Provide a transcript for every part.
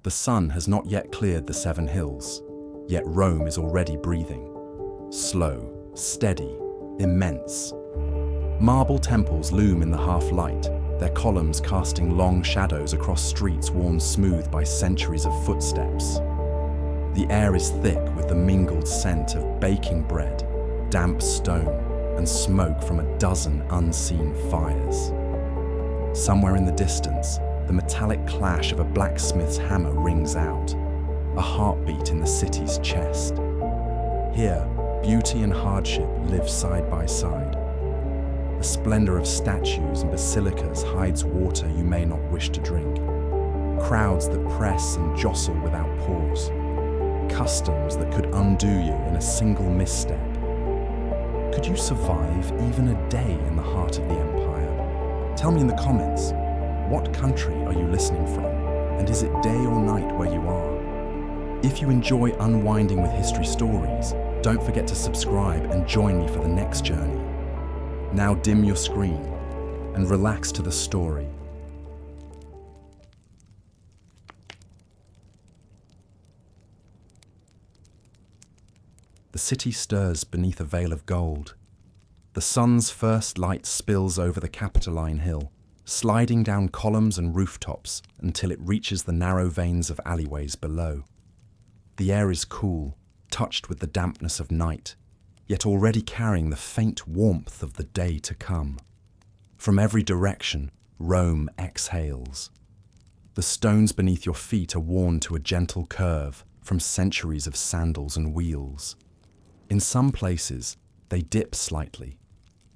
The sun has not yet cleared the 7 hills, yet Rome is already breathing. Slow, steady, immense. Marble temples loom in the half-light, their columns casting long shadows across streets worn smooth by centuries of footsteps. The air is thick with the mingled scent of baking bread, damp stone, and smoke from a dozen unseen fires. Somewhere in the distance, the metallic clash of a blacksmith's hammer rings out, a heartbeat in the city's chest. Here, beauty and hardship live side by side. The splendor of statues and basilicas hides water you may not wish to drink. Crowds that press and jostle without pause. Customs that could undo you in a single misstep. Could you survive even a day in the heart of the empire? Tell me in the comments, what country are you listening from? And is it day or night where you are? If you enjoy unwinding with history stories, don't forget to subscribe and join me for the next journey. Now dim your screen and relax to the story. The city stirs beneath a veil of gold. The sun's first light spills over the Capitoline Hill, sliding down columns and rooftops until it reaches the narrow veins of alleyways below. The air is cool, touched with the dampness of night, yet already carrying the faint warmth of the day to come. From every direction, Rome exhales. The stones beneath your feet are worn to a gentle curve from centuries of sandals and wheels. In some places, they dip slightly,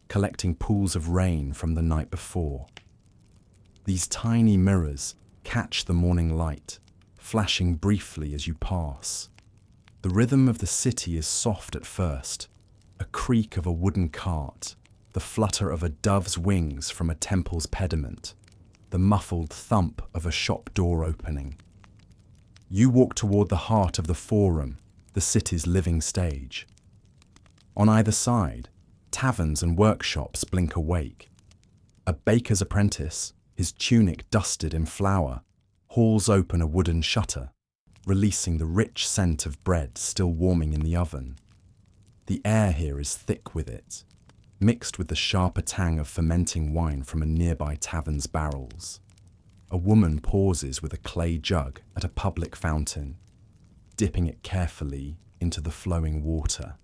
collecting pools of rain from the night before. These tiny mirrors catch the morning light, flashing briefly as you pass. The rhythm of the city is soft at first, a creak of a wooden cart, the flutter of a dove's wings from a temple's pediment, the muffled thump of a shop door opening. You walk toward the heart of the Forum, the city's living stage. On either side, taverns and workshops blink awake. A baker's apprentice, his tunic dusted in flour, hauls open a wooden shutter, releasing the rich scent of bread still warming in the oven. The air here is thick with it, mixed with the sharper tang of fermenting wine from a nearby tavern's barrels. A woman pauses with a clay jug at a public fountain, dipping it carefully into the flowing water.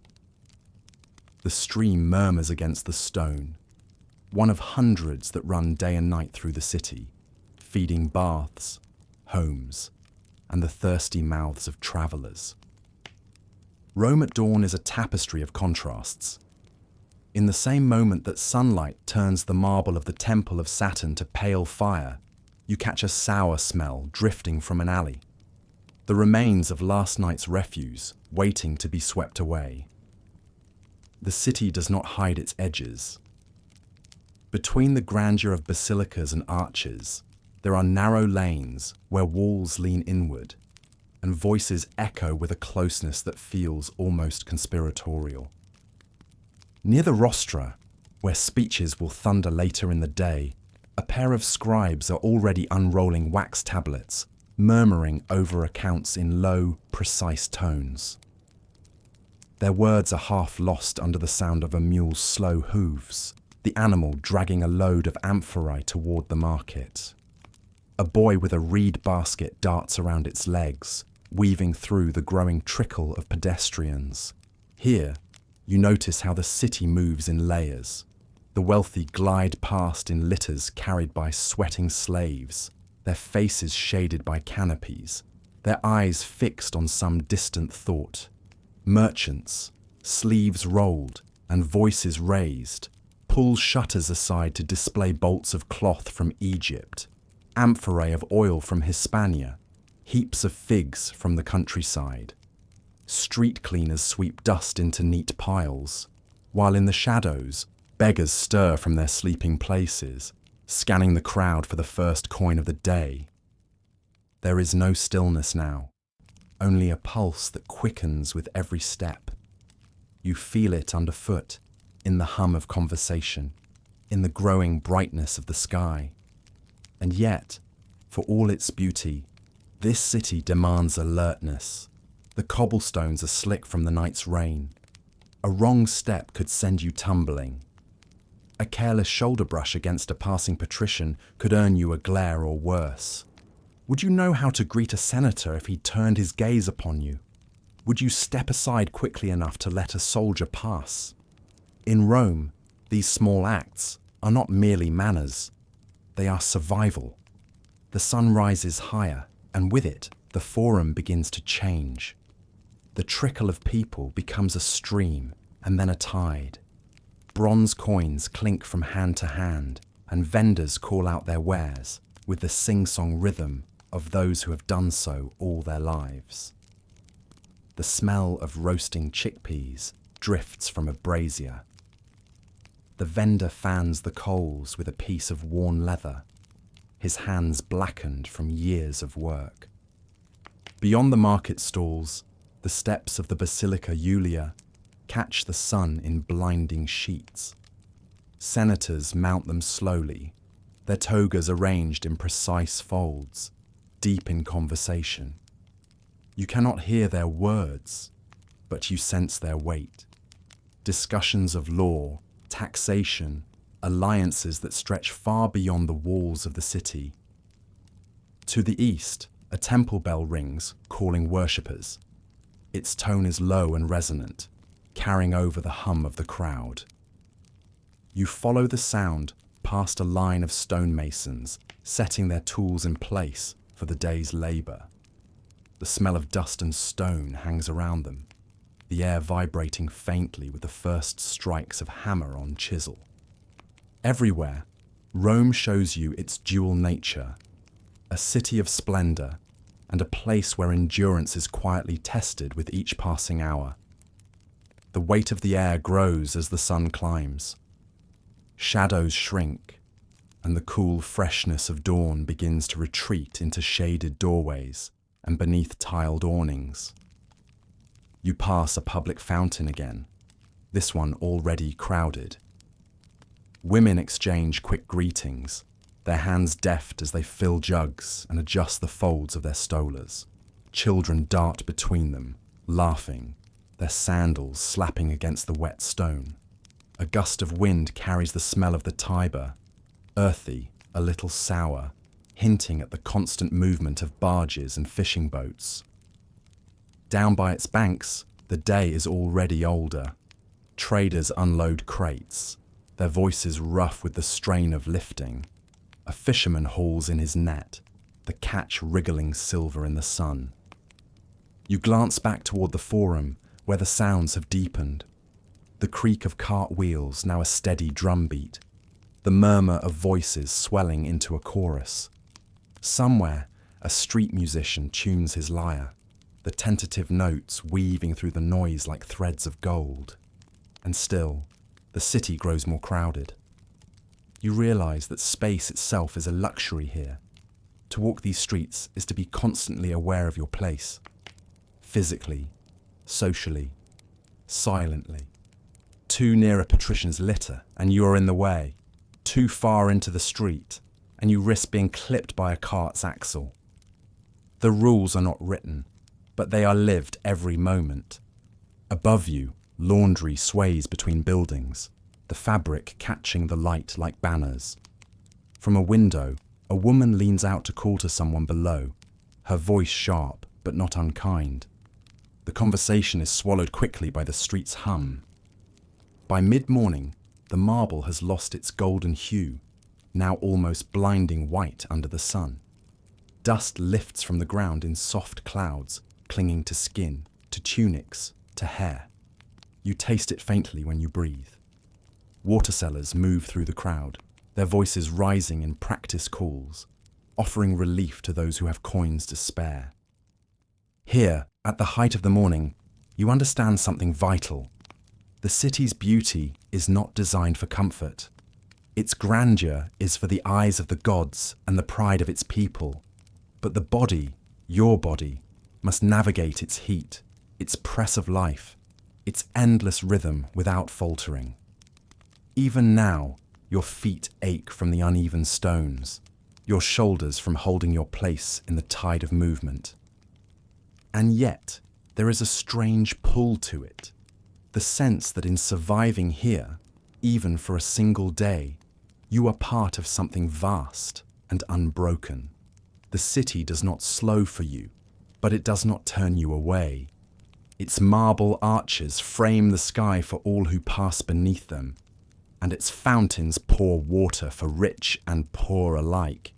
The stream murmurs against the stone, one of hundreds that run day and night through the city, feeding baths, homes, and the thirsty mouths of travelers. Rome at dawn is a tapestry of contrasts. In the same moment that sunlight turns the marble of the Temple of Saturn to pale fire, you catch a sour smell drifting from an alley. The remains of last night's refuse, waiting to be swept away. The city does not hide its edges. Between the grandeur of basilicas and arches, there are narrow lanes where walls lean inward, and voices echo with a closeness that feels almost conspiratorial. Near the rostra, where speeches will thunder later in the day, a pair of scribes are already unrolling wax tablets, murmuring over accounts in low, precise tones. Their words are half lost under the sound of a mule's slow hooves, the animal dragging a load of amphorae toward the market. A boy with a reed basket darts around its legs, weaving through the growing trickle of pedestrians. Here, you notice how the city moves in layers. The wealthy glide past in litters carried by sweating slaves, their faces shaded by canopies, their eyes fixed on some distant thought. Merchants, sleeves rolled and voices raised, pull shutters aside to display bolts of cloth from Egypt, amphorae of oil from Hispania, heaps of figs from the countryside. Street cleaners sweep dust into neat piles, while in the shadows, beggars stir from their sleeping places, scanning the crowd for the first coin of the day. There is no stillness now, only a pulse that quickens with every step. You feel it underfoot, in the hum of conversation, in the growing brightness of the sky. And yet, for all its beauty, This city demands alertness. The cobblestones are slick from the night's rain. A wrong step could send you tumbling. A careless shoulder brush against a passing patrician could earn you a glare or worse. Would you know how to greet a senator if he turned his gaze upon you? Would you step aside quickly enough to let a soldier pass? In Rome, these small acts are not merely manners. They are survival. The sun rises higher, and with it, the forum begins to change. The trickle of people becomes a stream and then a tide. Bronze coins clink from hand to hand, and vendors call out their wares with the sing-song rhythm of those who have done so all their lives. The smell of roasting chickpeas drifts from a brazier. The vendor fans the coals with a piece of worn leather, his hands blackened from years of work. Beyond the market stalls, the steps of the Basilica Julia catch the sun in blinding sheets. Senators mount them slowly, their togas arranged in precise folds, deep in conversation. You cannot hear their words, but you sense their weight. Discussions of law, taxation, alliances that stretch far beyond the walls of the city. To the east, a temple bell rings, calling worshippers. Its tone is low and resonant, carrying over the hum of the crowd. You follow the sound past a line of stonemasons, setting their tools in place for the day's labour. The smell of dust and stone hangs around them, the air vibrating faintly with the first strikes of hammer on chisel. Everywhere, Rome shows you its dual nature, a city of splendour and a place where endurance is quietly tested with each passing hour. The weight of the air grows as the sun climbs. Shadows shrink, and the cool freshness of dawn begins to retreat into shaded doorways and beneath tiled awnings. You pass a public fountain again, this one already crowded. Women exchange quick greetings, their hands deft as they fill jugs and adjust the folds of their stolas. Children dart between them, laughing, their sandals slapping against the wet stone. A gust of wind carries the smell of the Tiber, earthy, a little sour, hinting at the constant movement of barges and fishing boats. Down by its banks, the day is already older. Traders unload crates, their voices rough with the strain of lifting. A fisherman hauls in his net, the catch wriggling silver in the sun. You glance back toward the forum, where the sounds have deepened. The creak of cart wheels now a steady drumbeat, the murmur of voices swelling into a chorus. Somewhere, a street musician tunes his lyre, the tentative notes weaving through the noise like threads of gold. And still, the city grows more crowded. You realise that space itself is a luxury here. To walk these streets is to be constantly aware of your place. Physically, socially, silently. Too near a patrician's litter, and you are in the way. Too far into the street, and you risk being clipped by a cart's axle. The rules are not written, but they are lived every moment. Above you, laundry sways between buildings, the fabric catching the light like banners. From a window, a woman leans out to call to someone below, her voice sharp but not unkind. The conversation is swallowed quickly by the street's hum. By mid-morning, the marble has lost its golden hue, now almost blinding white under the sun. Dust lifts from the ground in soft clouds, clinging to skin, to tunics, to hair. You taste it faintly when you breathe. Water sellers move through the crowd, their voices rising in practice calls, offering relief to those who have coins to spare. Here, at the height of the morning, you understand something vital. The city's beauty is not designed for comfort. Its grandeur is for the eyes of the gods and the pride of its people. But the body, your body, must navigate its heat, its press of life, its endless rhythm without faltering. Even now, your feet ache from the uneven stones. your shoulders from holding your place in the tide of movement. And yet, there is a strange pull to it. The sense that in surviving here, even for a single day, you are part of something vast and unbroken. The city does not slow for you, but it does not turn you away. Its marble arches frame the sky for all who pass beneath them, and its fountains pour water for rich and poor alike.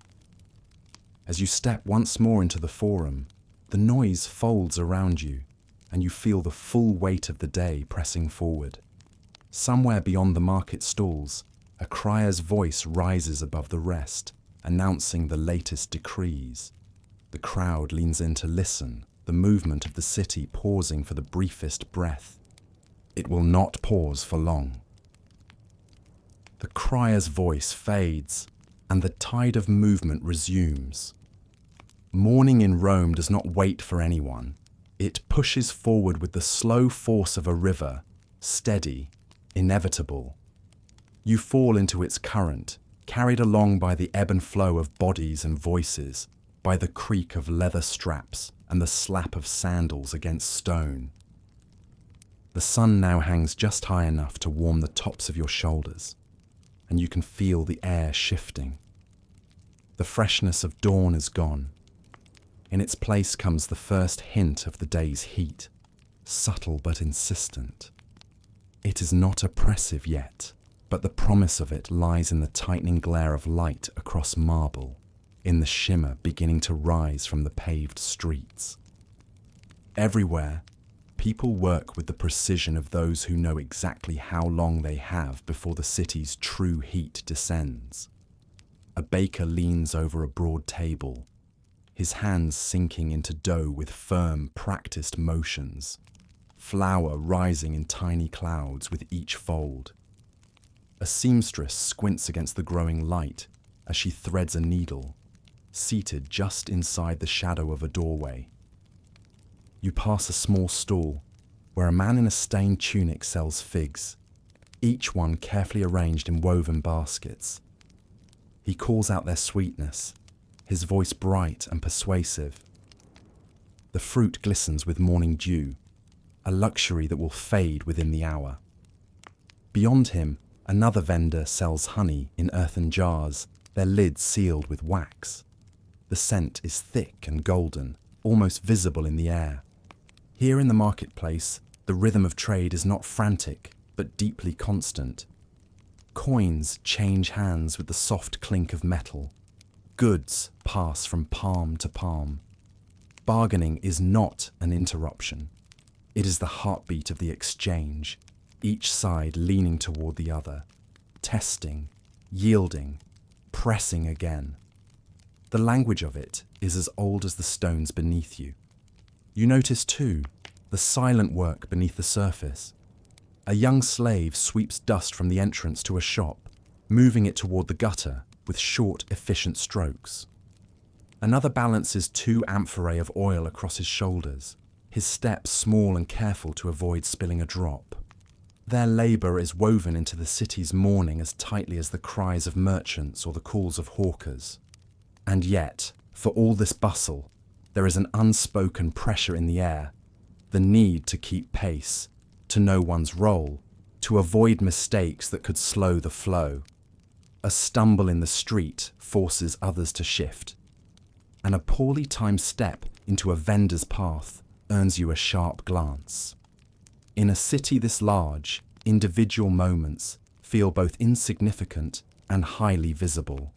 As you step once more into the forum, the noise folds around you, and you feel the full weight of the day pressing forward. Somewhere beyond the market stalls, a crier's voice rises above the rest, announcing the latest decrees. The crowd leans in to listen, the movement of the city pausing for the briefest breath. It will not pause for long. The crier's voice fades, and the tide of movement resumes. Morning in Rome does not wait for anyone. It pushes forward with the slow force of a river, steady, inevitable. You fall into its current, carried along by the ebb and flow of bodies and voices, by the creak of leather straps and the slap of sandals against stone. The sun now hangs just high enough to warm the tops of your shoulders, and you can feel the air shifting. The freshness of dawn is gone. In its place comes the first hint of the day's heat, subtle but insistent. It is not oppressive yet, but the promise of it lies in the tightening glare of light across marble, in the shimmer beginning to rise from the paved streets. Everywhere, people work with the precision of those who know exactly how long they have before the city's true heat descends. A baker leans over a broad table, his hands sinking into dough with firm, practiced motions, flour rising in tiny clouds with each fold. A seamstress squints against the growing light as she threads a needle, seated just inside the shadow of a doorway. You pass a small stall where a man in a stained tunic sells figs, each one carefully arranged in woven baskets. He calls out their sweetness, his voice bright and persuasive. The fruit glistens with morning dew, a luxury that will fade within the hour. Beyond him, another vendor sells honey in earthen jars, their lids sealed with wax. The scent is thick and golden, almost visible in the air. Here in the marketplace, the rhythm of trade is not frantic, but deeply constant. Coins change hands with the soft clink of metal. Goods pass from palm to palm. Bargaining is not an interruption. It is the heartbeat of the exchange, each side leaning toward the other, testing, yielding, pressing again. The language of it is as old as the stones beneath you. You notice too the silent work beneath the surface. A young slave sweeps dust from the entrance to a shop, moving it toward the gutter with short, efficient strokes. Another balances 2 amphorae of oil across his shoulders, his steps small and careful to avoid spilling a drop. Their labour is woven into the city's morning as tightly as the cries of merchants or the calls of hawkers. And yet, for all this bustle, there is an unspoken pressure in the air, the need to keep pace, to know one's role, to avoid mistakes that could slow the flow. A stumble in the street forces others to shift, and a poorly timed step into a vendor's path earns you a sharp glance. In a city this large, individual moments feel both insignificant and highly visible.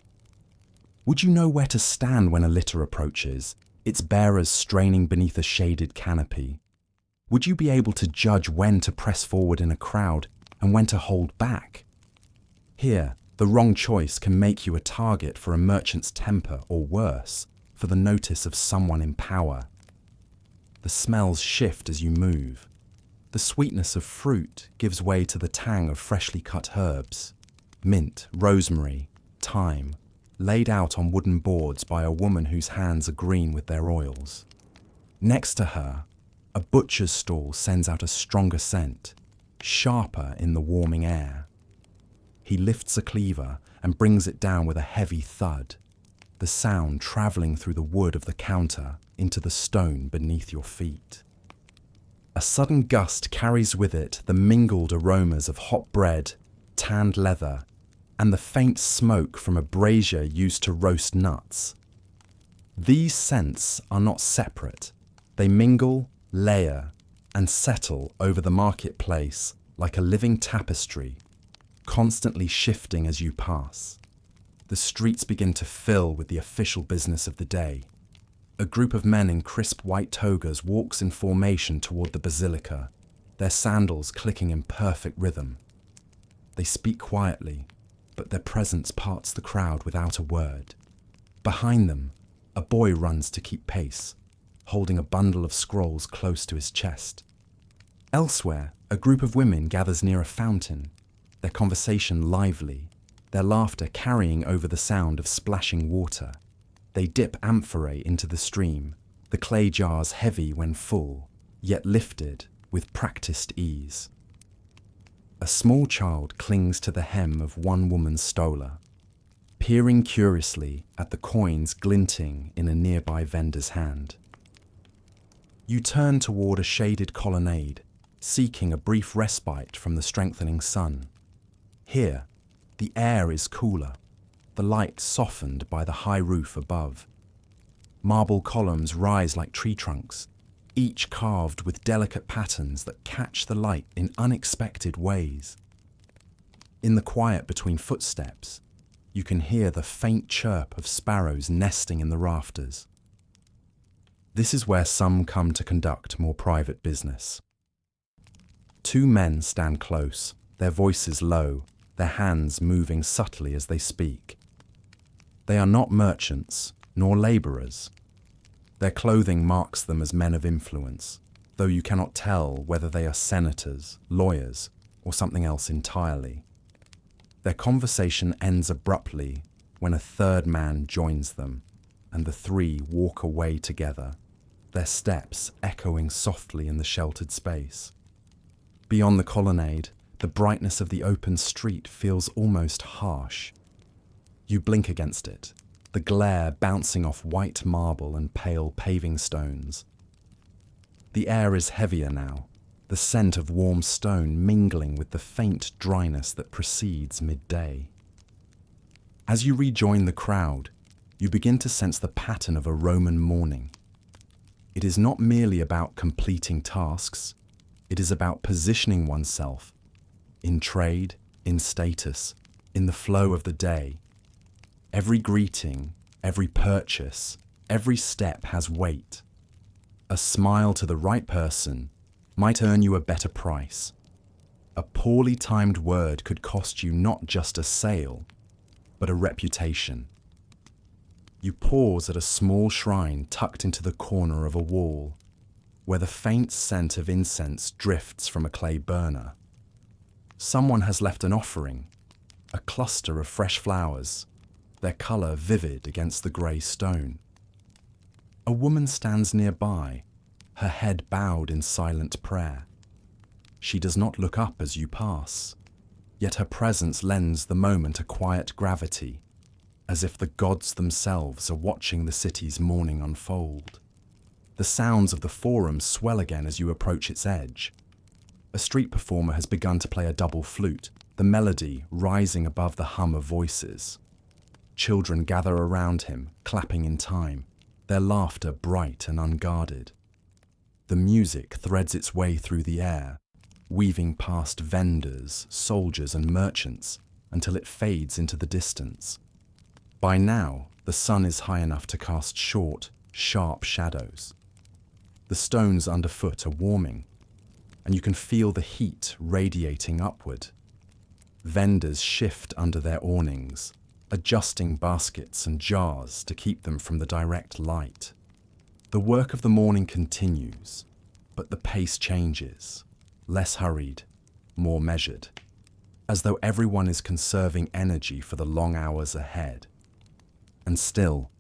Would you know where to stand when a litter approaches, its bearers straining beneath a shaded canopy? Would you be able to judge when to press forward in a crowd and when to hold back? Here, the wrong choice can make you a target for a merchant's temper, or worse, for the notice of someone in power. The smells shift as you move. The sweetness of fruit gives way to the tang of freshly cut herbs, mint, rosemary, thyme, laid out on wooden boards by a woman whose hands are green with their oils. Next to her, a butcher's stall sends out a stronger scent, sharper in the warming air. He lifts a cleaver and brings it down with a heavy thud. the sound travelling through the wood of the counter into the stone beneath your feet. A sudden gust carries with it the mingled aromas of hot bread, tanned leather, and the faint smoke from a brazier used to roast nuts. These scents are not separate. They mingle, layer, and settle over the marketplace like a living tapestry, constantly shifting as you pass. The streets begin to fill with the official business of the day. A group of men in crisp white togas walks in formation toward the basilica, their sandals clicking in perfect rhythm. They speak quietly, but their presence parts the crowd without a word. Behind them, a boy runs to keep pace, holding a bundle of scrolls close to his chest. Elsewhere, a group of women gathers near a fountain, their conversation lively, their laughter carrying over the sound of splashing water. They dip amphorae into the stream, the clay jars heavy when full, yet lifted with practiced ease. A small child clings to the hem of one woman's stola, peering curiously at the coins glinting in a nearby vendor's hand. You turn toward a shaded colonnade, seeking a brief respite from the strengthening sun. Here, the air is cooler, the light softened by the high roof above. Marble columns rise like tree trunks, each carved with delicate patterns that catch the light in unexpected ways. In the quiet between footsteps, you can hear the faint chirp of sparrows nesting in the rafters. This is where some come to conduct more private business. Two men stand close, their voices low, their hands moving subtly as they speak. They are not merchants, nor labourers. Their clothing marks them as men of influence, though you cannot tell whether they are senators, lawyers, or something else entirely. Their conversation ends abruptly when a third man joins them, and the three walk away together, their steps echoing softly in the sheltered space. Beyond the colonnade, the brightness of the open street feels almost harsh. You blink against it, the glare bouncing off white marble and pale paving stones. The air is heavier now, the scent of warm stone mingling with the faint dryness that precedes midday. As you rejoin the crowd, you begin to sense the pattern of a Roman morning. It is not merely about completing tasks, it is about positioning oneself in trade, in status, in the flow of the day. Every greeting, every purchase, every step has weight. A smile to the right person might earn you a better price. A poorly timed word could cost you not just a sale, but a reputation. You pause at a small shrine tucked into the corner of a wall, where the faint scent of incense drifts from a clay burner. Someone has left an offering, a cluster of fresh flowers, their colour vivid against the grey stone. A woman stands nearby, her head bowed in silent prayer. She does not look up as you pass, yet her presence lends the moment a quiet gravity, as if the gods themselves are watching the city's morning unfold. The sounds of the forum swell again as you approach its edge. A street performer has begun to play a double flute, the melody rising above the hum of voices. Children gather around him, clapping in time, their laughter bright and unguarded. The music threads its way through the air, weaving past vendors, soldiers, and merchants until it fades into the distance. By now, the sun is high enough to cast short, sharp shadows. The stones underfoot are warming, and you can feel the heat radiating upward. Vendors shift under their awnings, adjusting baskets and jars to keep them from the direct light. The work of the morning continues, but the pace changes, less hurried, more measured, as though everyone is conserving energy for the long hours ahead. And still,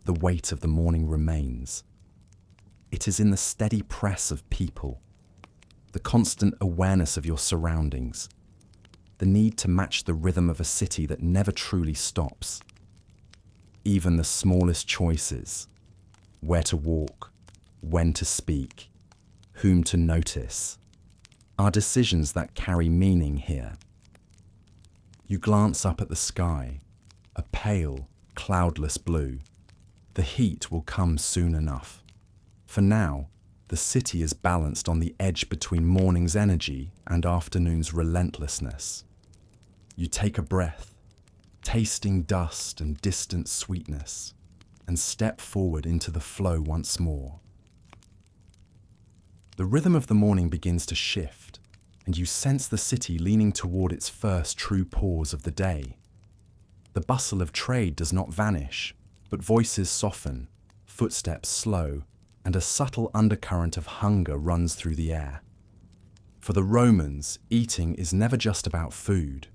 the weight of the morning remains. It is in the steady press of people, the constant awareness of your surroundings, the need to match the rhythm of a city that never truly stops. even the smallest choices, where to walk, when to speak, whom to notice, are decisions that carry meaning here. You glance up at the sky, a pale, cloudless blue. The heat will come soon enough. For now, the city is balanced on the edge between morning's energy and afternoon's relentlessness. You take a breath, tasting dust and distant sweetness, and step forward into the flow once more. The rhythm of the morning begins to shift, and you sense the city leaning toward its first true pause of the day. The bustle of trade does not vanish, but voices soften, footsteps slow, and a subtle undercurrent of hunger runs through the air. For the Romans, eating is never just about food.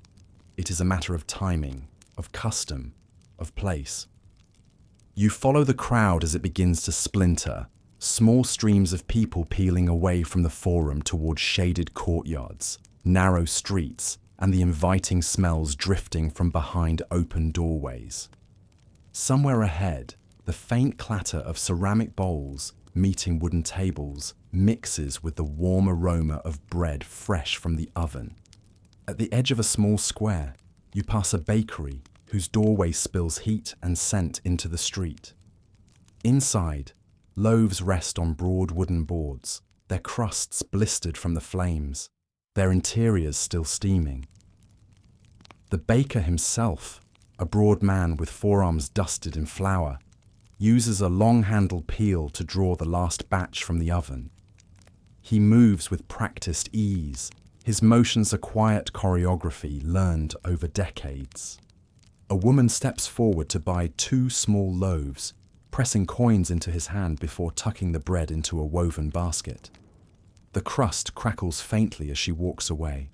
It is a matter of timing, of custom, of place. You follow the crowd as it begins to splinter, small streams of people peeling away from the forum towards shaded courtyards, narrow streets, and the inviting smells drifting from behind open doorways. Somewhere ahead, the faint clatter of ceramic bowls meeting wooden tables mixes with the warm aroma of bread fresh from the oven. At the edge of a small square, you pass a bakery whose doorway spills heat and scent into the street. Inside, loaves rest on broad wooden boards, their crusts blistered from the flames, their interiors still steaming. The baker himself, a broad man with forearms dusted in flour, uses a long-handled peel to draw the last batch from the oven. He moves with practiced ease, his motions a quiet choreography learned over decades. A woman steps forward to buy 2 small loaves, pressing coins into his hand before tucking the bread into a woven basket. The crust crackles faintly as she walks away,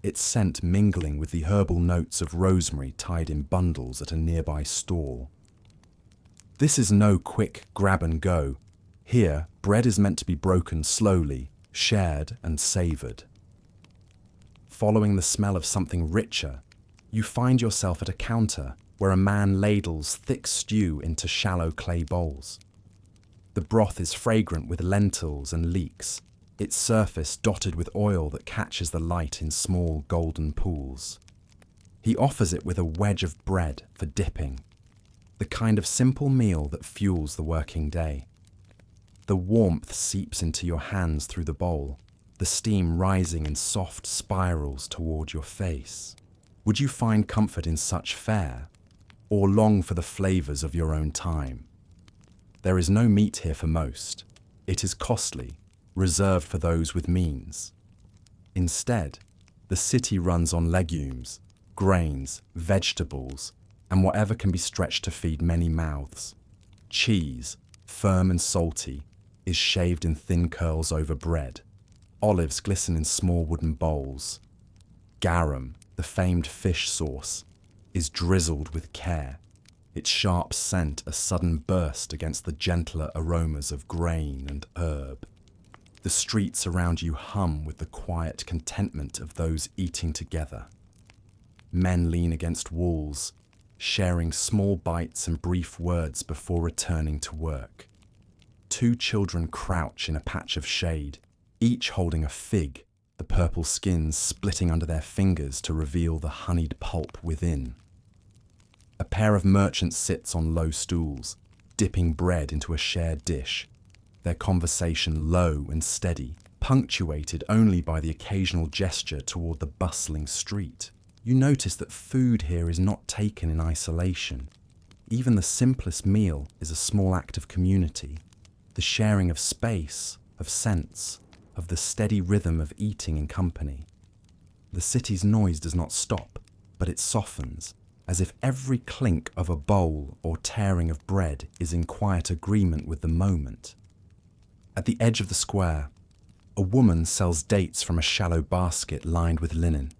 its scent mingling with the herbal notes of rosemary tied in bundles at a nearby stall. This is no quick grab and go. Here, bread is meant to be broken slowly, shared and savoured. Following the smell of something richer, you find yourself at a counter where a man ladles thick stew into shallow clay bowls. The broth is fragrant with lentils and leeks, its surface dotted with oil that catches the light in small golden pools. He offers it with a wedge of bread for dipping, the kind of simple meal that fuels the working day. The warmth seeps into your hands through the bowl, the steam rising in soft spirals toward your face. Would you find comfort in such fare, or long for the flavours of your own time? There is no meat here for most. It is costly, reserved for those with means. Instead, the city runs on legumes, grains, vegetables, and whatever can be stretched to feed many mouths. Cheese, firm and salty, is shaved in thin curls over bread. Olives glisten in small wooden bowls. Garum, the famed fish sauce, is drizzled with care, its sharp scent a sudden burst against the gentler aromas of grain and herb. The streets around you hum with the quiet contentment of those eating together. Men lean against walls, sharing small bites and brief words before returning to work. 2 children crouch in a patch of shade, each holding a fig, the purple skins splitting under their fingers to reveal the honeyed pulp within. A pair of merchants sits on low stools, dipping bread into a shared dish, their conversation low and steady, punctuated only by the occasional gesture toward the bustling street. You notice that food here is not taken in isolation. Even the simplest meal is a small act of community, the sharing of space, of sense, of the steady rhythm of eating in company. The city's noise does not stop, but it softens, as if every clink of a bowl or tearing of bread is in quiet agreement with the moment. At the edge of the square, a woman sells dates from a shallow basket lined with linen.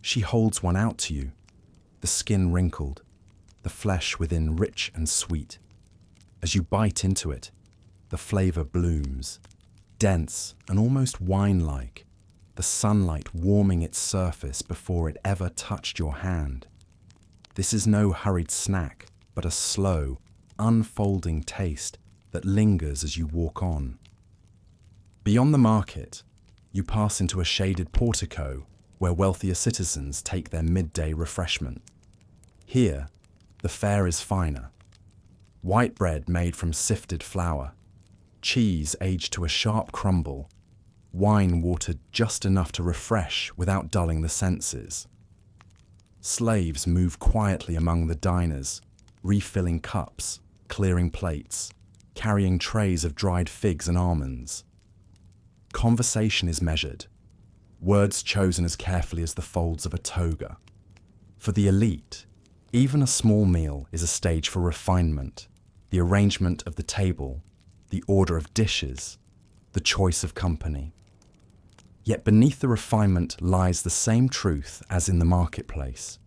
She holds one out to you, the skin wrinkled, the flesh within rich and sweet. As you bite into it, the flavour blooms, dense and almost wine-like, the sunlight warming its surface before it ever touched your hand. This is no hurried snack, but a slow, unfolding taste that lingers as you walk on. Beyond the market, you pass into a shaded portico where wealthier citizens take their midday refreshment. Here, the fare is finer. White bread made from sifted flour, cheese aged to a sharp crumble, wine watered just enough to refresh without dulling the senses. Slaves move quietly among the diners, refilling cups, clearing plates, carrying trays of dried figs and almonds. Conversation is measured, words chosen as carefully as the folds of a toga. For the elite, even a small meal is a stage for refinement, the arrangement of the table, the order of dishes, the choice of company. Yet beneath the refinement lies the same truth as in the marketplace.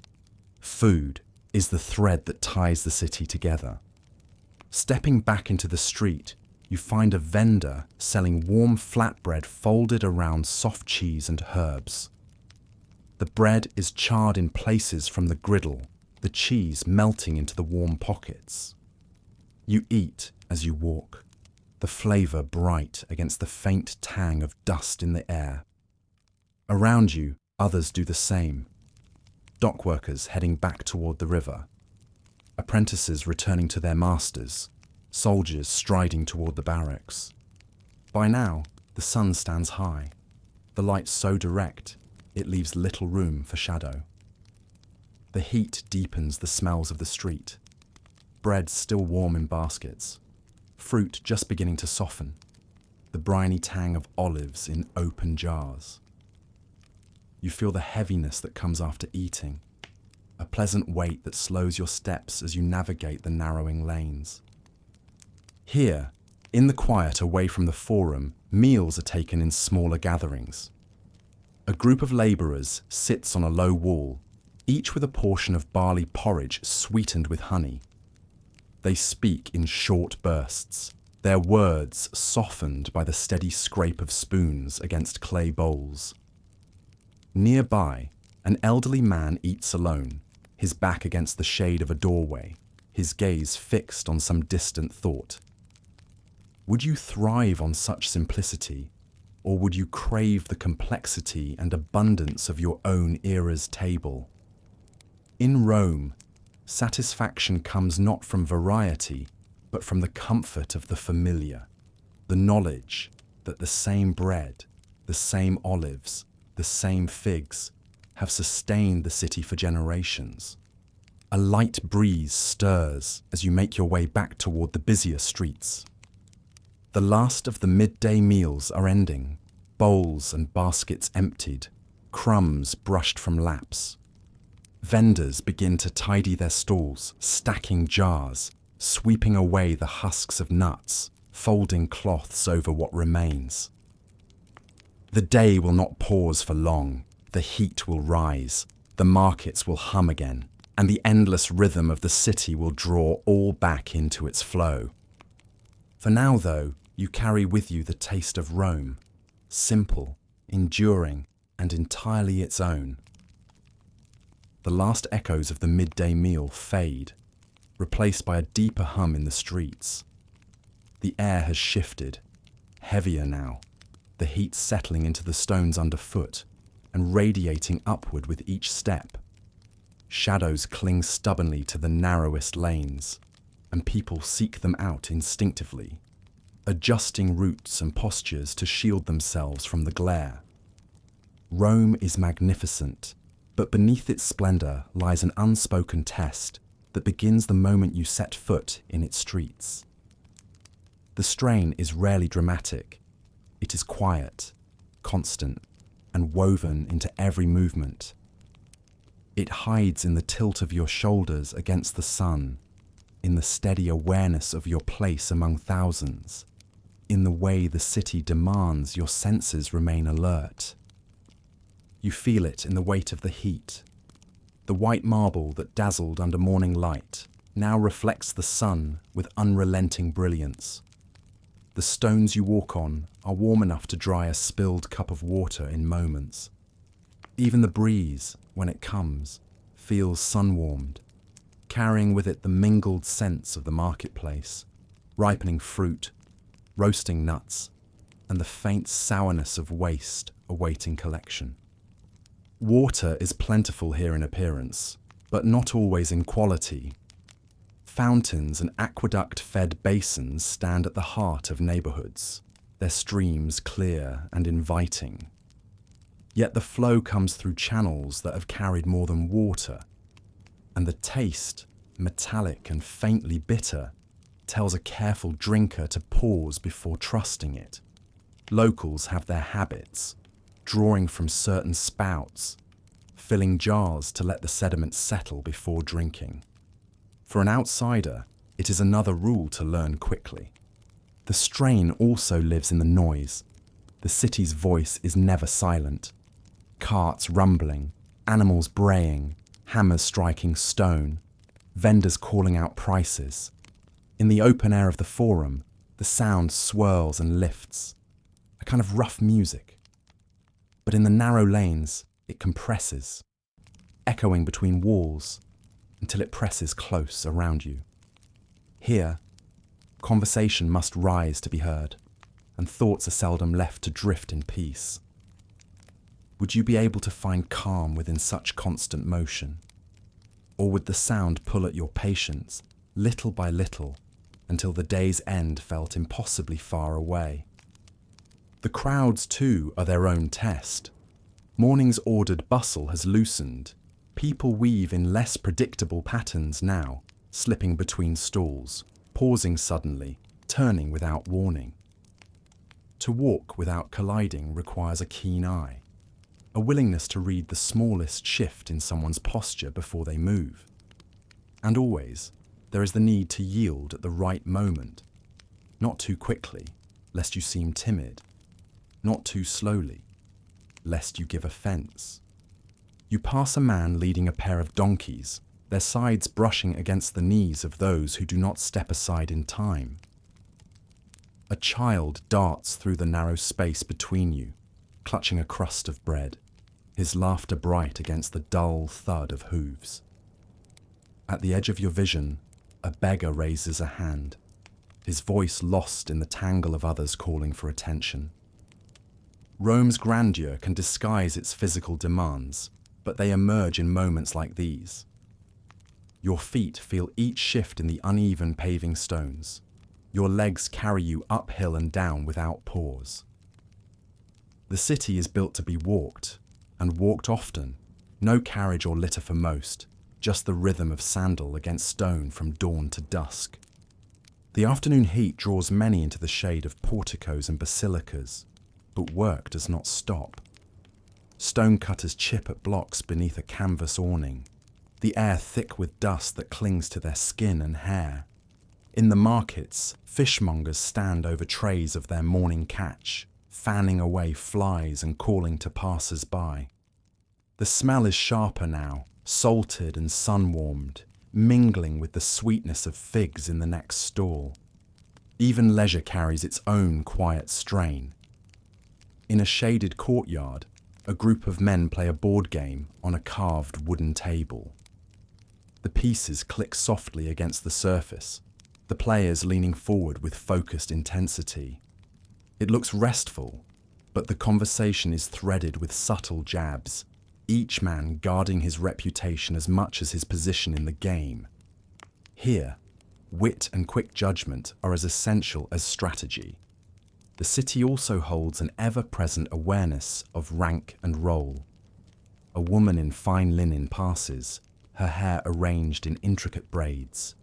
Food is the thread that ties the city together. Stepping back into the street, you find a vendor selling warm flatbread folded around soft cheese and herbs. The bread is charred in places from the griddle, the cheese melting into the warm pockets. You eat as you walk, the flavour bright against the faint tang of dust in the air. Around you, others do the same. Dockworkers heading back toward the river, apprentices returning to their masters, soldiers striding toward the barracks. By now, the sun stands high, the light so direct it leaves little room for shadow. The heat deepens the smells of the street. Bread still warm in baskets, fruit just beginning to soften, the briny tang of olives in open jars. You feel the heaviness that comes after eating, a pleasant weight that slows your steps as you navigate the narrowing lanes. Here, in the quiet away from the forum, meals are taken in smaller gatherings. A group of labourers sits on a low wall, each with a portion of barley porridge sweetened with honey. They speak in short bursts, their words softened by the steady scrape of spoons against clay bowls. Nearby, an elderly man eats alone, his back against the shade of a doorway, his gaze fixed on some distant thought. Would you thrive on such simplicity, or would you crave the complexity and abundance of your own era's table? In Rome, satisfaction comes not from variety, but from the comfort of the familiar, the knowledge that the same bread, the same olives, the same figs have sustained the city for generations. A light breeze stirs as you make your way back toward the busier streets. The last of the midday meals are ending, bowls and baskets emptied, crumbs brushed from laps. Vendors begin to tidy their stalls, stacking jars, sweeping away the husks of nuts, folding cloths over what remains. The day will not pause for long, the heat will rise, the markets will hum again, and the endless rhythm of the city will draw all back into its flow. For now, though, you carry with you the taste of Rome, simple, enduring, and entirely its own. The last echoes of the midday meal fade, replaced by a deeper hum in the streets. The air has shifted, heavier now, the heat settling into the stones underfoot and radiating upward with each step. Shadows cling stubbornly to the narrowest lanes, and people seek them out instinctively, adjusting routes and postures to shield themselves from the glare. Rome is magnificent, but beneath its splendour lies an unspoken test that begins the moment you set foot in its streets. The strain is rarely dramatic. It is quiet, constant, and woven into every movement. It hides in the tilt of your shoulders against the sun, in the steady awareness of your place among thousands, in the way the city demands your senses remain alert. You feel it in the weight of the heat. The white marble that dazzled under morning light now reflects the sun with unrelenting brilliance. The stones you walk on are warm enough to dry a spilled cup of water in moments. Even the breeze, when it comes, feels sun-warmed, carrying with it the mingled scents of the marketplace, ripening fruit, roasting nuts, and the faint sourness of waste awaiting collection. Water is plentiful here in appearance, but not always in quality. Fountains and aqueduct-fed basins stand at the heart of neighborhoods, their streams clear and inviting. Yet the flow comes through channels that have carried more than water, and the taste, metallic and faintly bitter, tells a careful drinker to pause before trusting it. Locals have their habits, drawing from certain spouts, filling jars to let the sediment settle before drinking. For an outsider, it is another rule to learn quickly. The strain also lives in the noise. The city's voice is never silent. Carts rumbling, animals braying, hammers striking stone, vendors calling out prices. In the open air of the forum, the sound swirls and lifts, a kind of rough music. But in the narrow lanes, it compresses, echoing between walls until it presses close around you. Here, conversation must rise to be heard, and thoughts are seldom left to drift in peace. Would you be able to find calm within such constant motion? Or would the sound pull at your patience, little by little, until the day's end felt impossibly far away? The crowds, too, are their own test. Morning's ordered bustle has loosened. People weave in less predictable patterns now, slipping between stalls, pausing suddenly, turning without warning. To walk without colliding requires a keen eye, a willingness to read the smallest shift in someone's posture before they move. And always, there is the need to yield at the right moment, not too quickly, lest you seem timid, not too slowly, lest you give offence. You pass a man leading a pair of donkeys, their sides brushing against the knees of those who do not step aside in time. A child darts through the narrow space between you, clutching a crust of bread, his laughter bright against the dull thud of hooves. At the edge of your vision, a beggar raises a hand, his voice lost in the tangle of others calling for attention. Rome's grandeur can disguise its physical demands, but they emerge in moments like these. Your feet feel each shift in the uneven paving stones. Your legs carry you uphill and down without pause. The city is built to be walked, and walked often. No carriage or litter for most, just the rhythm of sandal against stone from dawn to dusk. The afternoon heat draws many into the shade of porticos and basilicas, but work does not stop. Stonecutters chip at blocks beneath a canvas awning, the air thick with dust that clings to their skin and hair. In the markets, fishmongers stand over trays of their morning catch, fanning away flies and calling to passers-by. The smell is sharper now, salted and sun-warmed, mingling with the sweetness of figs in the next stall. Even leisure carries its own quiet strain. In a shaded courtyard, a group of men play a board game on a carved wooden table. The pieces click softly against the surface, the players leaning forward with focused intensity. It looks restful, but the conversation is threaded with subtle jabs, each man guarding his reputation as much as his position in the game. Here, wit and quick judgment are as essential as strategy. The city also holds an ever-present awareness of rank and role. A woman in fine linen passes, her hair arranged in intricate braids.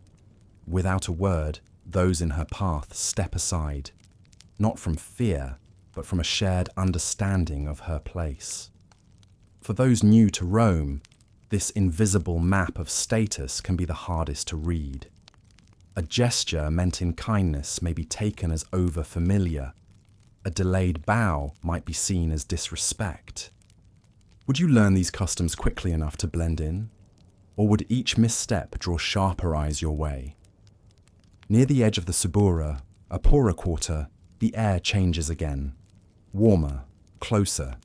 Without a word, those in her path step aside, not from fear, but from a shared understanding of her place. For those new to Rome, this invisible map of status can be the hardest to read. A gesture meant in kindness may be taken as over-familiar. A delayed bow might be seen as disrespect. Would you learn these customs quickly enough to blend in? Or would each misstep draw sharper eyes your way? Near the edge of the Subura, a poorer quarter, the air changes again. Warmer, closer,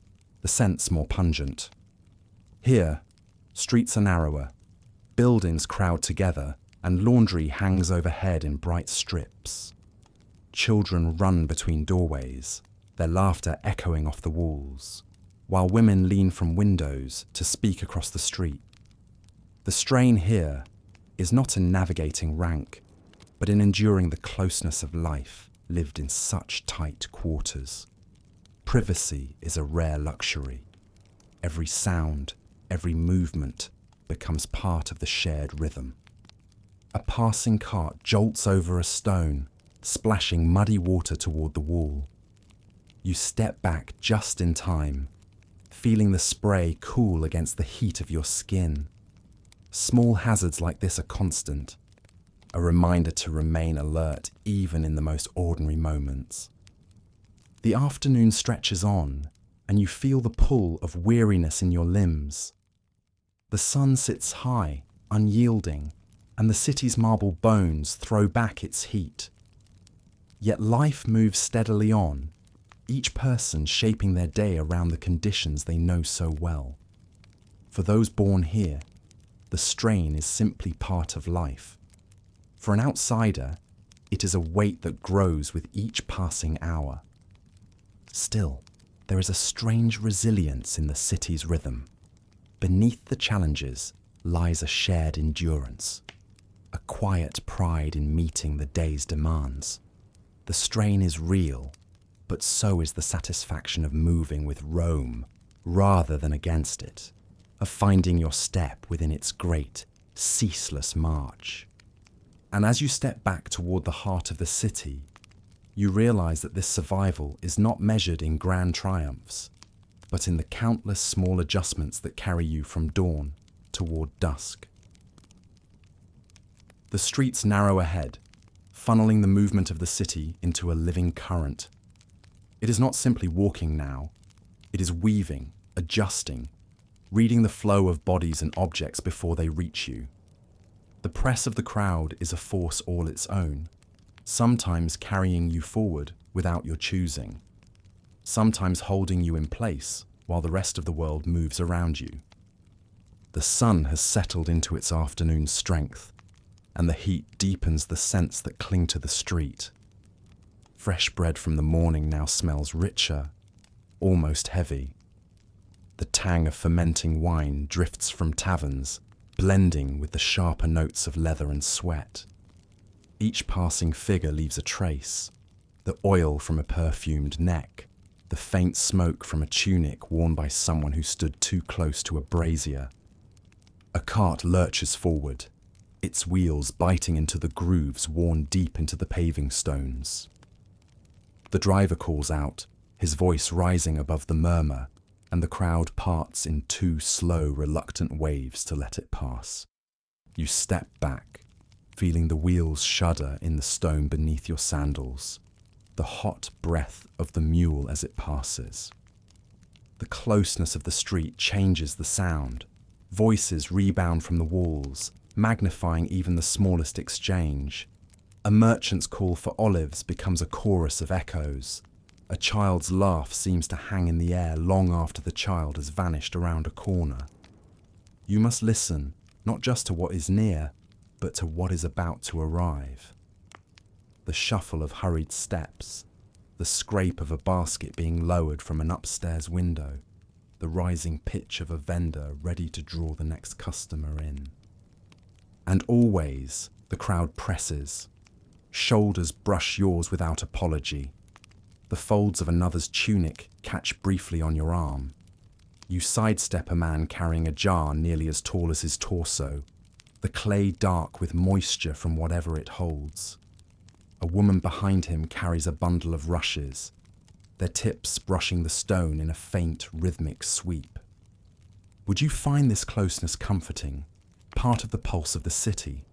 the scents more pungent. Here, streets are narrower. Buildings crowd together, and laundry hangs overhead in bright strips. Children run between doorways, their laughter echoing off the walls, while women lean from windows to speak across the street. The strain here is not in navigating rank, but in enduring the closeness of life lived in such tight quarters. Privacy is a rare luxury. Every sound, every movement becomes part of the shared rhythm. A passing cart jolts over a stone, splashing muddy water toward the wall. You step back just in time, feeling the spray cool against the heat of your skin. Small hazards like this are constant, a reminder to remain alert even in the most ordinary moments. The afternoon stretches on, and you feel the pull of weariness in your limbs. The sun sits high, unyielding, and the city's marble bones throw back its heat. Yet life moves steadily on, each person shaping their day around the conditions they know so well. For those born here, the strain is simply part of life. For an outsider, it is a weight that grows with each passing hour. Still, there is a strange resilience in the city's rhythm. Beneath the challenges lies a shared endurance, a quiet pride in meeting the day's demands. The strain is real, but so is the satisfaction of moving with Rome rather than against it, of finding your step within its great, ceaseless march. And as you step back toward the heart of the city, you realize that this survival is not measured in grand triumphs, but in the countless small adjustments that carry you from dawn toward dusk. The streets narrow ahead, funneling the movement of the city into a living current. It is not simply walking now, it is weaving, adjusting, reading the flow of bodies and objects before they reach you. The press of the crowd is a force all its own, sometimes carrying you forward without your choosing, sometimes holding you in place while the rest of the world moves around you. The sun has settled into its afternoon strength, and the heat deepens the scents that cling to the street. Fresh bread from the morning now smells richer, almost heavy. The tang of fermenting wine drifts from taverns, blending with the sharper notes of leather and sweat. Each passing figure leaves a trace, the oil from a perfumed neck, the faint smoke from a tunic worn by someone who stood too close to a brazier. A cart lurches forward, its wheels biting into the grooves worn deep into the paving stones. The driver calls out, his voice rising above the murmur, and the crowd parts in two slow, reluctant waves to let it pass. You step back, feeling the wheels shudder in the stone beneath your sandals, the hot breath of the mule as it passes. The closeness of the street changes the sound. Voices rebound from the walls, magnifying even the smallest exchange. A merchant's call for olives becomes a chorus of echoes. A child's laugh seems to hang in the air long after the child has vanished around a corner. You must listen, not just to what is near, but to what is about to arrive. The shuffle of hurried steps, the scrape of a basket being lowered from an upstairs window, the rising pitch of a vendor ready to draw the next customer in. And always the crowd presses. Shoulders brush yours without apology. The folds of another's tunic catch briefly on your arm. You sidestep a man carrying a jar nearly as tall as his torso, the clay dark with moisture from whatever it holds. A woman behind him carries a bundle of rushes, their tips brushing the stone in a faint, rhythmic sweep. Would you find this closeness comforting, part of the pulse of the city?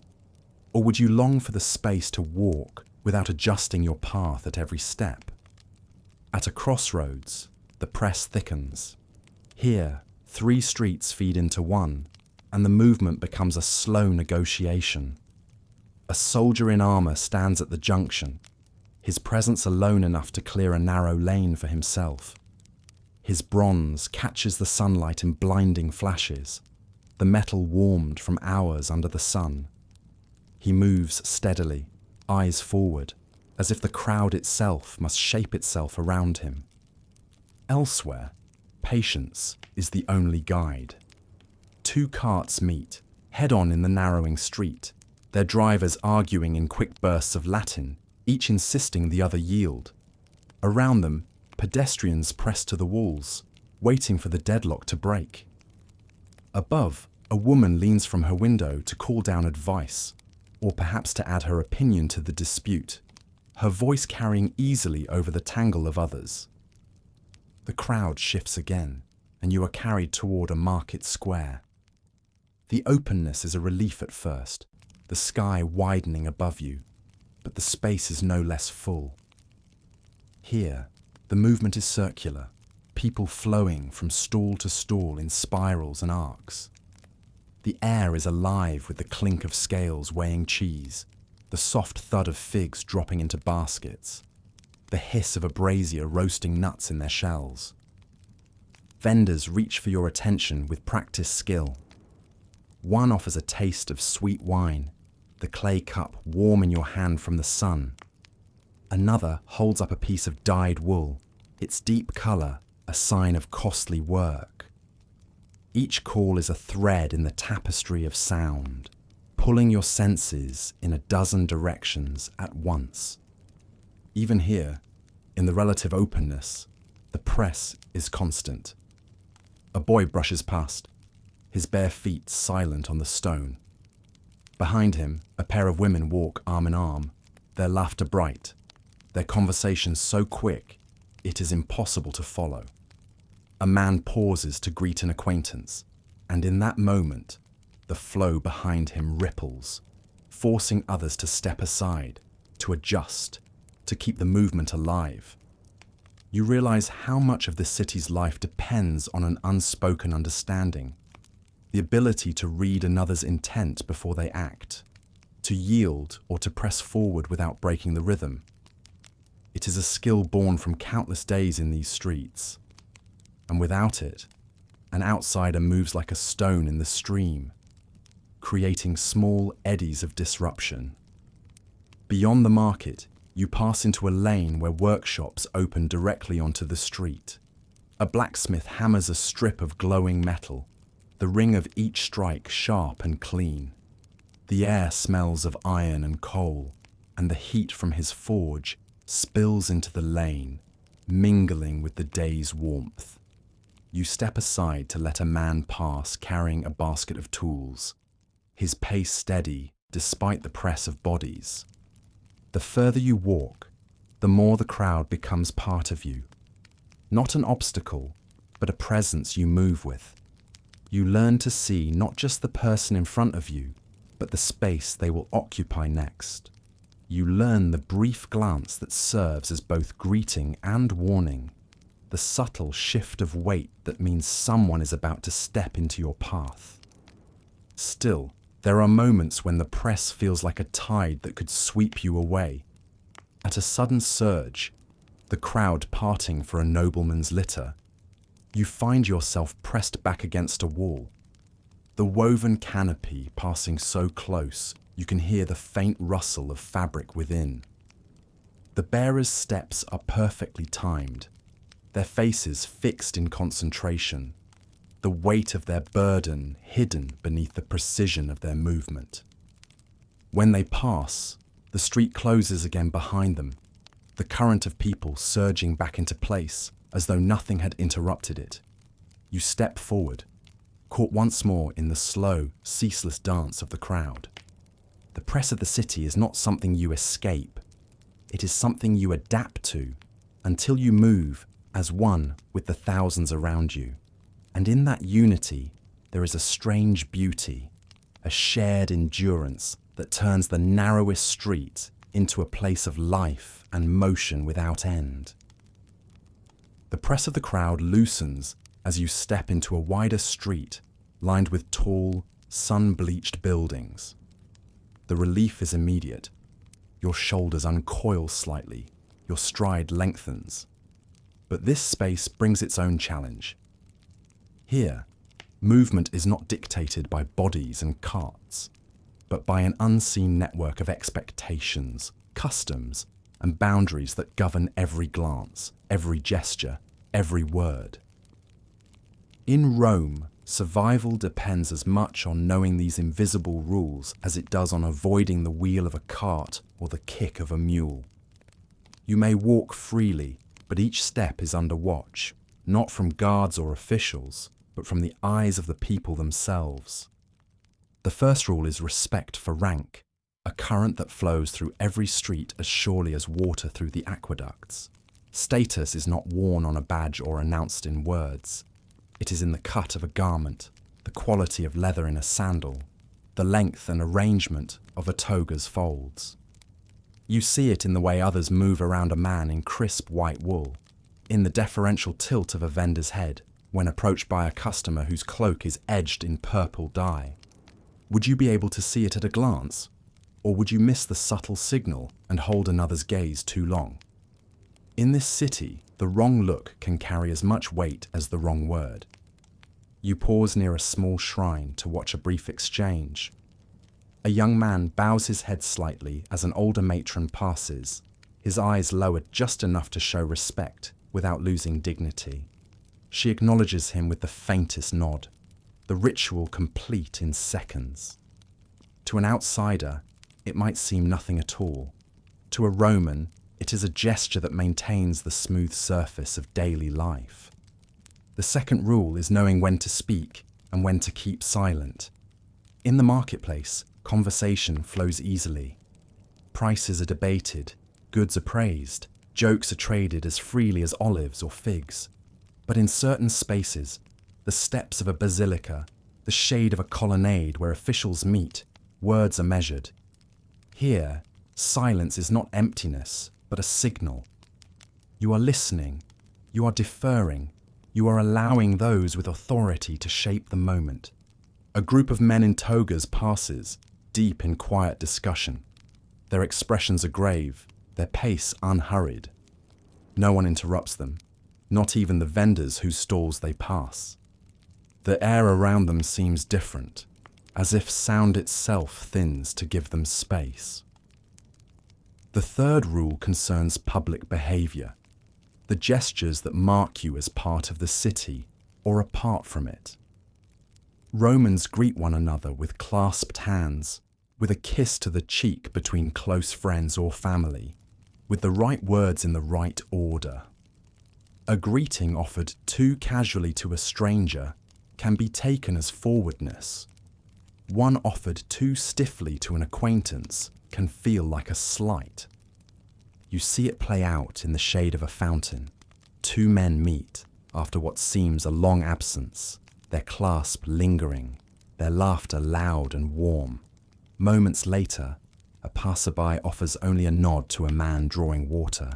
Or would you long for the space to walk without adjusting your path at every step? At a crossroads, the press thickens. Here, 3 streets feed into one, and the movement becomes a slow negotiation. A soldier in armor stands at the junction, his presence alone enough to clear a narrow lane for himself. His bronze catches the sunlight in blinding flashes, the metal warmed from hours under the sun. He moves steadily, eyes forward, as if the crowd itself must shape itself around him. Elsewhere, patience is the only guide. Two carts meet, head-on in the narrowing street, their drivers arguing in quick bursts of Latin, each insisting the other yield. Around them, pedestrians press to the walls, waiting for the deadlock to break. Above, a woman leans from her window to call down advice, or perhaps to add her opinion to the dispute, her voice carrying easily over the tangle of others. The crowd shifts again, and you are carried toward a market square. The openness is a relief at first, the sky widening above you, but the space is no less full. Here, the movement is circular, people flowing from stall to stall in spirals and arcs. The air is alive with the clink of scales weighing cheese, the soft thud of figs dropping into baskets, the hiss of a brazier roasting nuts in their shells. Vendors reach for your attention with practiced skill. One offers a taste of sweet wine, the clay cup warm in your hand from the sun. Another holds up a piece of dyed wool, its deep colour a sign of costly work. Each call is a thread in the tapestry of sound, pulling your senses in a dozen directions at once. Even here, in the relative openness, the press is constant. A boy brushes past, his bare feet silent on the stone. Behind him, a pair of women walk arm in arm, their laughter bright, their conversation so quick it is impossible to follow. A man pauses to greet an acquaintance, and in that moment, the flow behind him ripples, forcing others to step aside, to adjust, to keep the movement alive. You realize how much of the city's life depends on an unspoken understanding, the ability to read another's intent before they act, to yield or to press forward without breaking the rhythm. It is a skill born from countless days in these streets. And without it, an outsider moves like a stone in the stream, creating small eddies of disruption. Beyond the market, you pass into a lane where workshops open directly onto the street. A blacksmith hammers a strip of glowing metal, the ring of each strike sharp and clean. The air smells of iron and coal, and the heat from his forge spills into the lane, mingling with the day's warmth. You step aside to let a man pass carrying a basket of tools, his pace steady despite the press of bodies. The further you walk, the more the crowd becomes part of you. Not an obstacle, but a presence you move with. You learn to see not just the person in front of you, but the space they will occupy next. You learn the brief glance that serves as both greeting and warning, the subtle shift of weight that means someone is about to step into your path. Still, there are moments when the press feels like a tide that could sweep you away. At a sudden surge, the crowd parting for a nobleman's litter, you find yourself pressed back against a wall. The woven canopy passing so close, you can hear the faint rustle of fabric within. The bearers' steps are perfectly timed, their faces fixed in concentration, the weight of their burden hidden beneath the precision of their movement. When they pass, the street closes again behind them, the current of people surging back into place as though nothing had interrupted it. You step forward, caught once more in the slow, ceaseless dance of the crowd. The press of the city is not something you escape. It is something you adapt to until you move as one with the thousands around you. And in that unity, there is a strange beauty, a shared endurance that turns the narrowest street into a place of life and motion without end. The press of the crowd loosens as you step into a wider street lined with tall, sun-bleached buildings. The relief is immediate. Your shoulders uncoil slightly, your stride lengthens. But this space brings its own challenge. Here, Movement is not dictated by bodies and carts, but by an unseen network of expectations, customs, and boundaries that govern every glance, every gesture, every word. In Rome, survival depends as much on knowing these invisible rules as it does on avoiding the wheel of a cart or the kick of a mule. You may walk freely, but each step is under watch, not from guards or officials, but from the eyes of the people themselves. The first rule is respect for rank, a current that flows through every street as surely as water through the aqueducts. Status is not worn on a badge or announced in words. It is in the cut of a garment, the quality of leather in a sandal, the length and arrangement of a toga's folds. You see it in the way others move around a man in crisp white wool, in the deferential tilt of a vendor's head when approached by a customer whose cloak is edged in purple dye. Would you be able to see it at a glance? Or would you miss the subtle signal and hold another's gaze too long? In this city, the wrong look can carry as much weight as the wrong word. You pause near a small shrine to watch a brief exchange. A young man bows his head slightly as an older matron passes, his eyes lowered just enough to show respect without losing dignity. She acknowledges him with the faintest nod, the ritual complete in seconds. To an outsider, it might seem nothing at all. To a Roman, it is a gesture that maintains the smooth surface of daily life. The second rule is knowing when to speak and when to keep silent. In the marketplace, conversation flows easily. Prices are debated, goods are praised, jokes are traded as freely as olives or figs. But in certain spaces, the steps of a basilica, the shade of a colonnade where officials meet, words are measured. Here, silence is not emptiness, but a signal. You are listening, you are deferring, you are allowing those with authority to shape the moment. A group of men in togas passes, deep in quiet discussion. Their expressions are grave, their pace unhurried. No one interrupts them, not even the vendors whose stalls they pass. The air around them seems different, as if sound itself thins to give them space. The third rule concerns public behavior, the gestures that mark you as part of the city or apart from it. Romans greet one another with clasped hands, with a kiss to the cheek between close friends or family, with the right words in the right order. A greeting offered too casually to a stranger can be taken as forwardness. One offered too stiffly to an acquaintance can feel like a slight. You see it play out in the shade of a fountain. Two men meet after what seems a long absence, their clasp lingering, their laughter loud and warm. Moments later, a passerby offers only a nod to a man drawing water,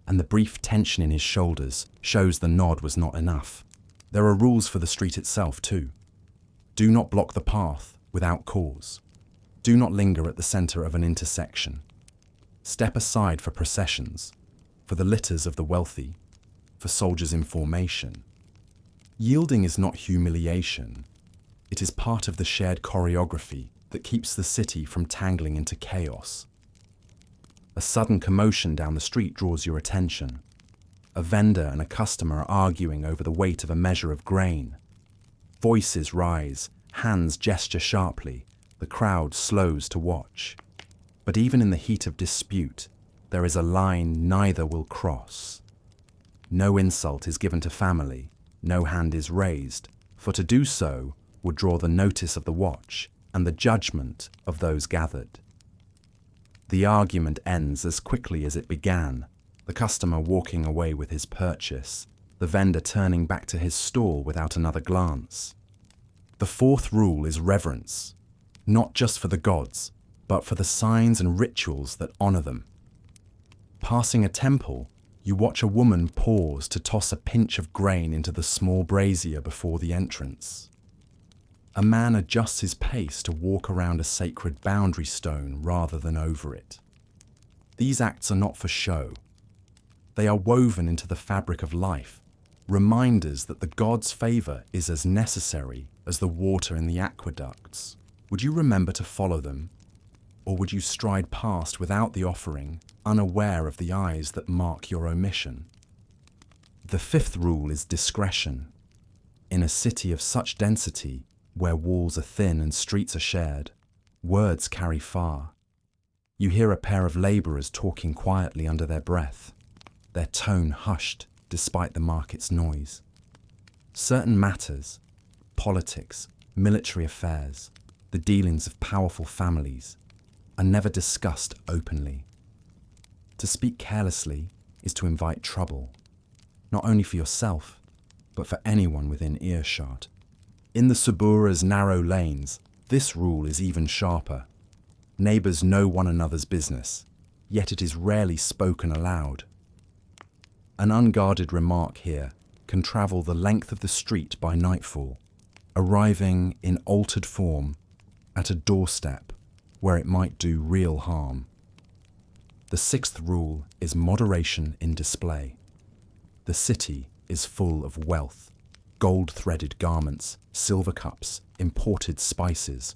and the brief tension in his shoulders shows the nod was not enough. There are rules for the street itself too. Do not block the path without cause. Do not linger at the center of an intersection. Step aside for processions, for the litters of the wealthy, for soldiers in formation. Yielding is not humiliation. It is part of the shared choreography that keeps the city from tangling into chaos. A sudden commotion down the street draws your attention. A vendor and a customer are arguing over the weight of a measure of grain. Voices rise, hands gesture sharply, the crowd slows to watch. But even in the heat of dispute, there is a line neither will cross. No insult is given to family, no hand is raised, for to do so would draw the notice of the watch and the judgment of those gathered. The argument ends as quickly as it began, the customer walking away with his purchase, the vendor turning back to his stall without another glance. The fourth rule is reverence, not just for the gods, but for the signs and rituals that honor them. Passing a temple, you watch a woman pause to toss a pinch of grain into the small brazier before the entrance. A man adjusts his pace to walk around a sacred boundary stone rather than over it. These acts are not for show. They are woven into the fabric of life, reminders that the gods' favor is as necessary as the water in the aqueducts, would you remember to follow them, or would you stride past without the offering, unaware of the eyes that mark your omission? The fifth rule is discretion. In a city of such density, where walls are thin and streets are shared, words carry far. You hear a pair of labourers talking quietly under their breath, their tone hushed despite the market's noise. Certain matters, politics, military affairs, the dealings of powerful families, are never discussed openly. To speak carelessly is to invite trouble, not only for yourself, but for anyone within earshot. In the Subura's narrow lanes, this rule is even sharper. Neighbours know one another's business, yet it is rarely spoken aloud. An unguarded remark here can travel the length of the street by nightfall, arriving in altered form at a doorstep where it might do real harm. The sixth rule is moderation in display. The city is full of wealth, gold-threaded garments, silver cups, imported spices,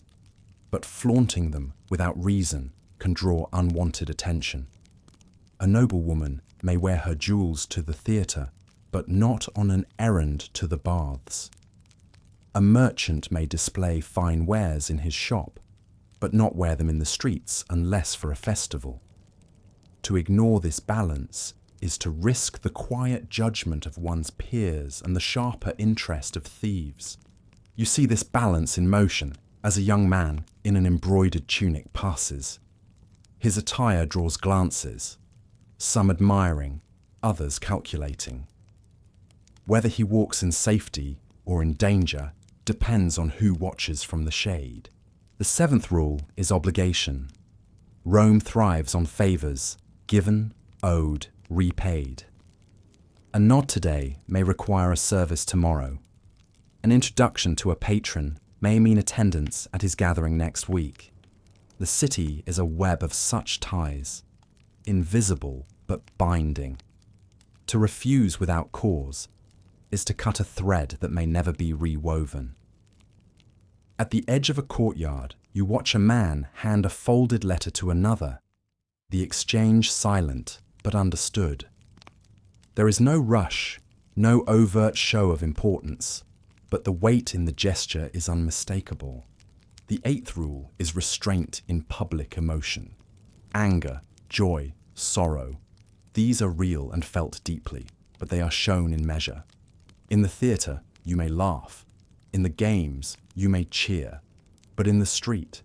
but flaunting them without reason can draw unwanted attention. A noblewoman may wear her jewels to the theatre, but not on an errand to the baths. A merchant may display fine wares in his shop, but not wear them in the streets unless for a festival. To ignore this balance is to risk the quiet judgment of one's peers and the sharper interest of thieves. You see this balance in motion as a young man in an embroidered tunic passes. His attire draws glances, some admiring, others calculating. Whether he walks in safety or in danger depends on who watches from the shade. The seventh rule is obligation. Rome thrives on favours, given, owed, repaid. A nod today may require a service tomorrow. An introduction to a patron may mean attendance at his gathering next week. The city is a web of such ties, invisible but binding. To refuse without cause is to cut a thread that may never be rewoven. At the edge of a courtyard, you watch a man hand a folded letter to another, the exchange silent but understood. There is no rush, no overt show of importance, but the weight in the gesture is unmistakable. The eighth rule is restraint in public emotion. Anger, joy, sorrow. These are real and felt deeply, but they are shown in measure. In the theatre, you may laugh. In the games, you may cheer. But in the street,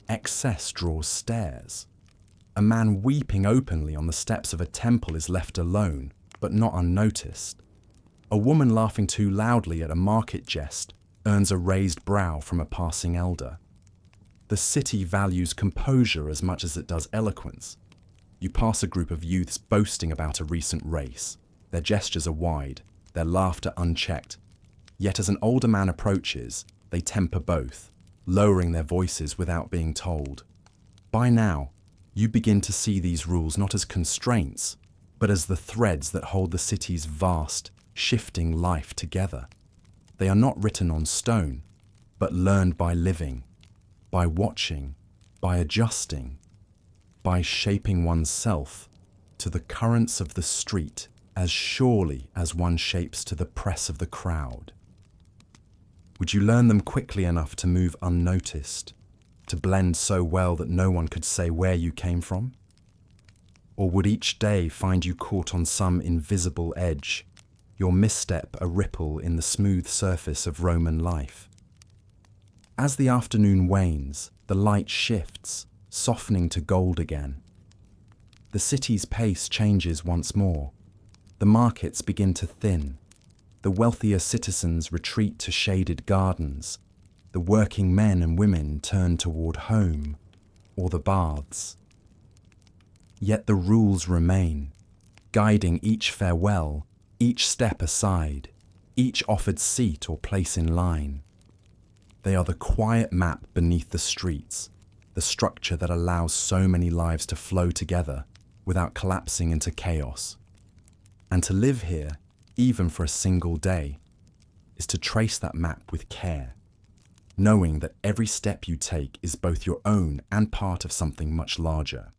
excess draws stares. A man weeping openly on the steps of a temple is left alone, but not unnoticed. A woman laughing too loudly at a market jest earns a raised brow from a passing elder. The city values composure as much as it does eloquence. You pass a group of youths boasting about a recent race. Their gestures are wide, their laughter unchecked. Yet as an older man approaches, they temper both, lowering their voices without being told. By now, you begin to see these rules not as constraints, but as the threads that hold the city's vast, shifting life together. They are not written on stone, but learned by living, by watching, by adjusting, by shaping oneself to the currents of the street as surely as one shapes to the press of the crowd. Would you learn them quickly enough to move unnoticed, to blend so well that no one could say where you came from? Or would each day find you caught on some invisible edge, your misstep a ripple in the smooth surface of Roman life? As the afternoon wanes, the light shifts, softening to gold again. The city's pace changes once more. The markets begin to thin. The wealthier citizens retreat to shaded gardens. The working men and women turn toward home or the baths. Yet the rules remain, guiding each farewell, each step aside, each offered seat or place in line. They are the quiet map beneath the streets, the structure that allows so many lives to flow together without collapsing into chaos. And to live here, even for a single day, is to trace that map with care, knowing that every step you take is both your own and part of something much larger.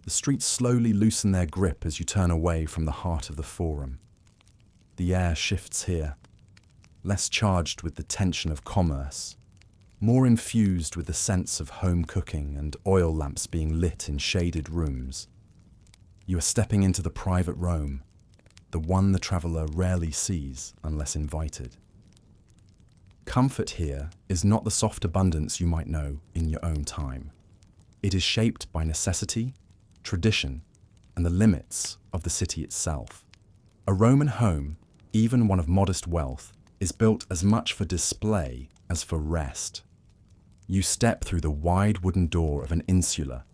The streets slowly loosen their grip as you turn away from the heart of the Forum. The air shifts here, less charged with the tension of commerce, more infused with the sense of home cooking and oil lamps being lit in shaded rooms. You are stepping into the private Rome, the one the traveller rarely sees unless invited. Comfort here is not the soft abundance you might know in your own time. It is shaped by necessity, tradition, and the limits of the city itself. A Roman home, even one of modest wealth, is built as much for display as for rest. You step through the wide wooden door of an insula,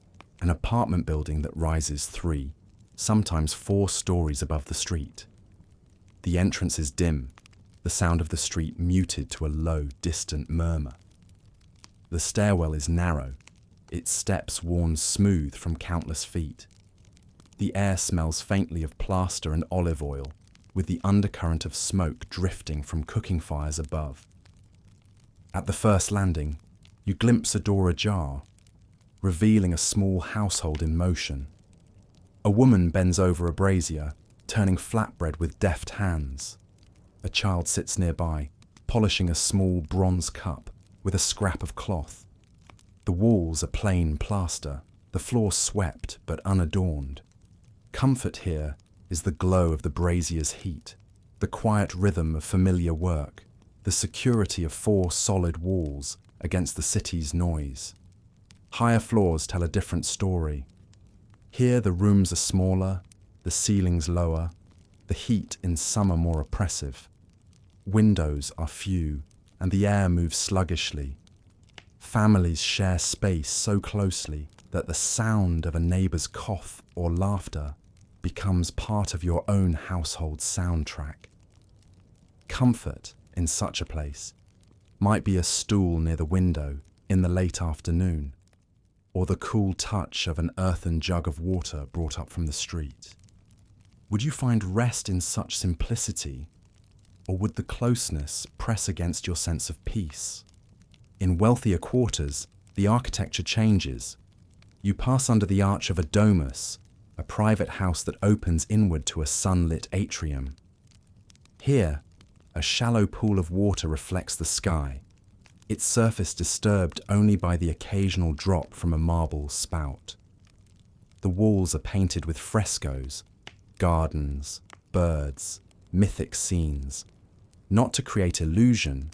an apartment building that rises 3, sometimes 4 stories above the street. The entrance is dim, the sound of the street muted to a low, distant murmur. The stairwell is narrow, its steps worn smooth from countless feet. The air smells faintly of plaster and olive oil, with the undercurrent of smoke drifting from cooking fires above. At the first landing, you glimpse a door ajar, revealing a small household in motion. A woman bends over a brazier, turning flatbread with deft hands. A child sits nearby, polishing a small bronze cup with a scrap of cloth. The walls are plain plaster, the floor swept but unadorned. Comfort here is the glow of the brazier's heat, the quiet rhythm of familiar work, the security of 4 solid walls against the city's noise. Higher floors tell a different story. Here the rooms are smaller, the ceilings lower, the heat in summer more oppressive. Windows are few, and the air moves sluggishly. Families share space so closely that the sound of a neighbour's cough or laughter becomes part of your own household soundtrack. Comfort in such a place might be a stool near the window in the late afternoon, or the cool touch of an earthen jug of water brought up from the street. Would you find rest in such simplicity, or would the closeness press against your sense of peace? In wealthier quarters, the architecture changes. You pass under the arch of a domus, a private house that opens inward to a sunlit atrium. Here, a shallow pool of water reflects the sky, its surface disturbed only by the occasional drop from a marble spout. The walls are painted with frescoes, gardens, birds, mythic scenes, not to create illusion,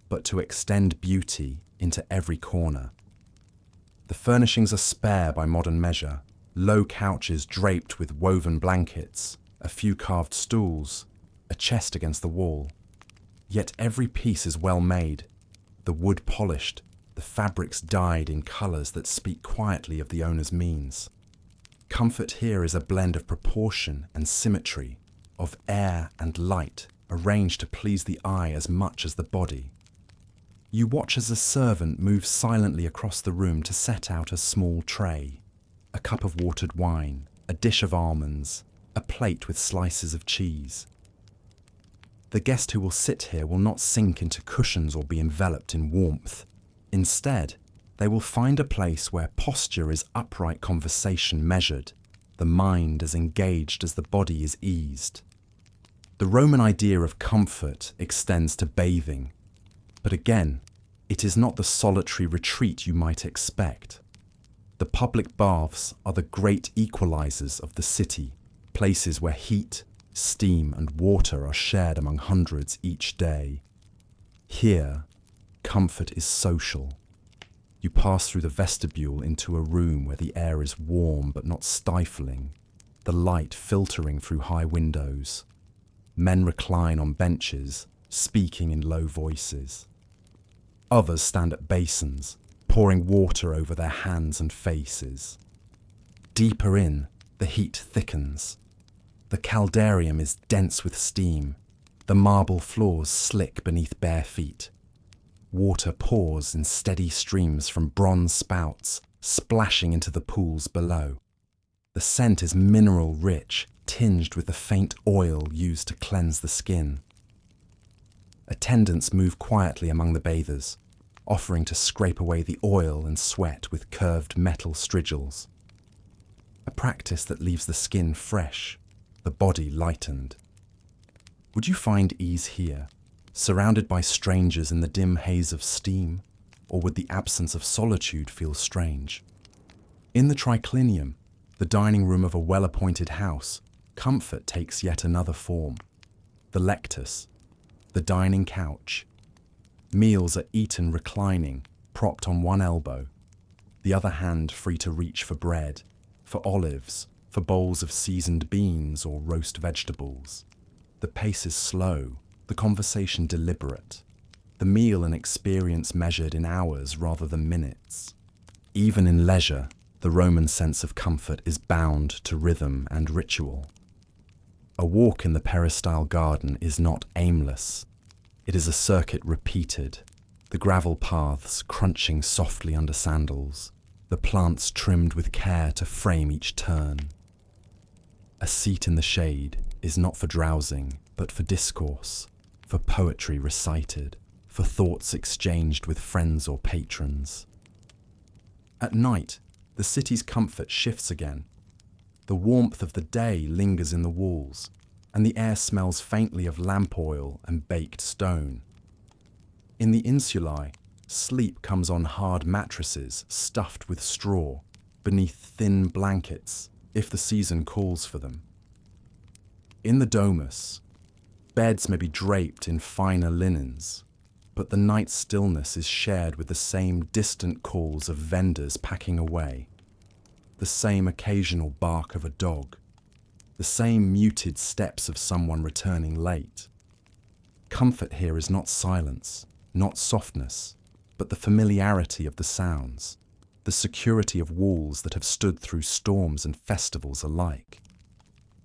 but to extend beauty into every corner. The furnishings are spare by modern measure, low couches draped with woven blankets, a few carved stools, a chest against the wall. Yet every piece is well made, the wood polished, the fabrics dyed in colours that speak quietly of the owner's means. Comfort here is a blend of proportion and symmetry, of air and light, arranged to please the eye as much as the body. You watch as a servant moves silently across the room to set out a small tray, a cup of watered wine, a dish of almonds, a plate with slices of cheese. The guest who will sit here will not sink into cushions or be enveloped in warmth. Instead, they will find a place where posture is upright conversation measured, the mind as engaged as the body is eased. The Roman idea of comfort extends to bathing, but again, it is not the solitary retreat you might expect. The public baths are the great equalizers of the city, places where heat, steam and water are shared among hundreds each day. Here, comfort is social. You pass through the vestibule into a room where the air is warm but not stifling, the light filtering through high windows. Men recline on benches, speaking in low voices. Others stand at basins, pouring water over their hands and faces. Deeper in, the heat thickens. The caldarium is dense with steam, the marble floors slick beneath bare feet. Water pours in steady streams from bronze spouts, splashing into the pools below. The scent is mineral rich, tinged with the faint oil used to cleanse the skin. Attendants move quietly among the bathers, offering to scrape away the oil and sweat with curved metal strigils. A practice that leaves the skin fresh, the body lightened. Would you find ease here, surrounded by strangers in the dim haze of steam, or would the absence of solitude feel strange? In the triclinium, the dining room of a well-appointed house, comfort takes yet another form. The lectus, the dining couch. Meals are eaten reclining, propped on one elbow, the other hand free to reach for bread, for olives, for bowls of seasoned beans or roast vegetables. The pace is slow, the conversation deliberate, the meal an experience measured in hours rather than minutes. Even in leisure, the Roman sense of comfort is bound to rhythm and ritual. A walk in the peristyle garden is not aimless. It is a circuit repeated, the gravel paths crunching softly under sandals, the plants trimmed with care to frame each turn. A seat in the shade is not for drowsing, but for discourse, for poetry recited, for thoughts exchanged with friends or patrons. At night, the city's comfort shifts again. The warmth of the day lingers in the walls, and the air smells faintly of lamp oil and baked stone. In the insulae, sleep comes on hard mattresses stuffed with straw, beneath thin blankets, if the season calls for them. In the domus, beds may be draped in finer linens, but the night stillness is shared with the same distant calls of vendors packing away, the same occasional bark of a dog, the same muted steps of someone returning late. Comfort here is not silence, not softness, but the familiarity of the sounds, the security of walls that have stood through storms and festivals alike.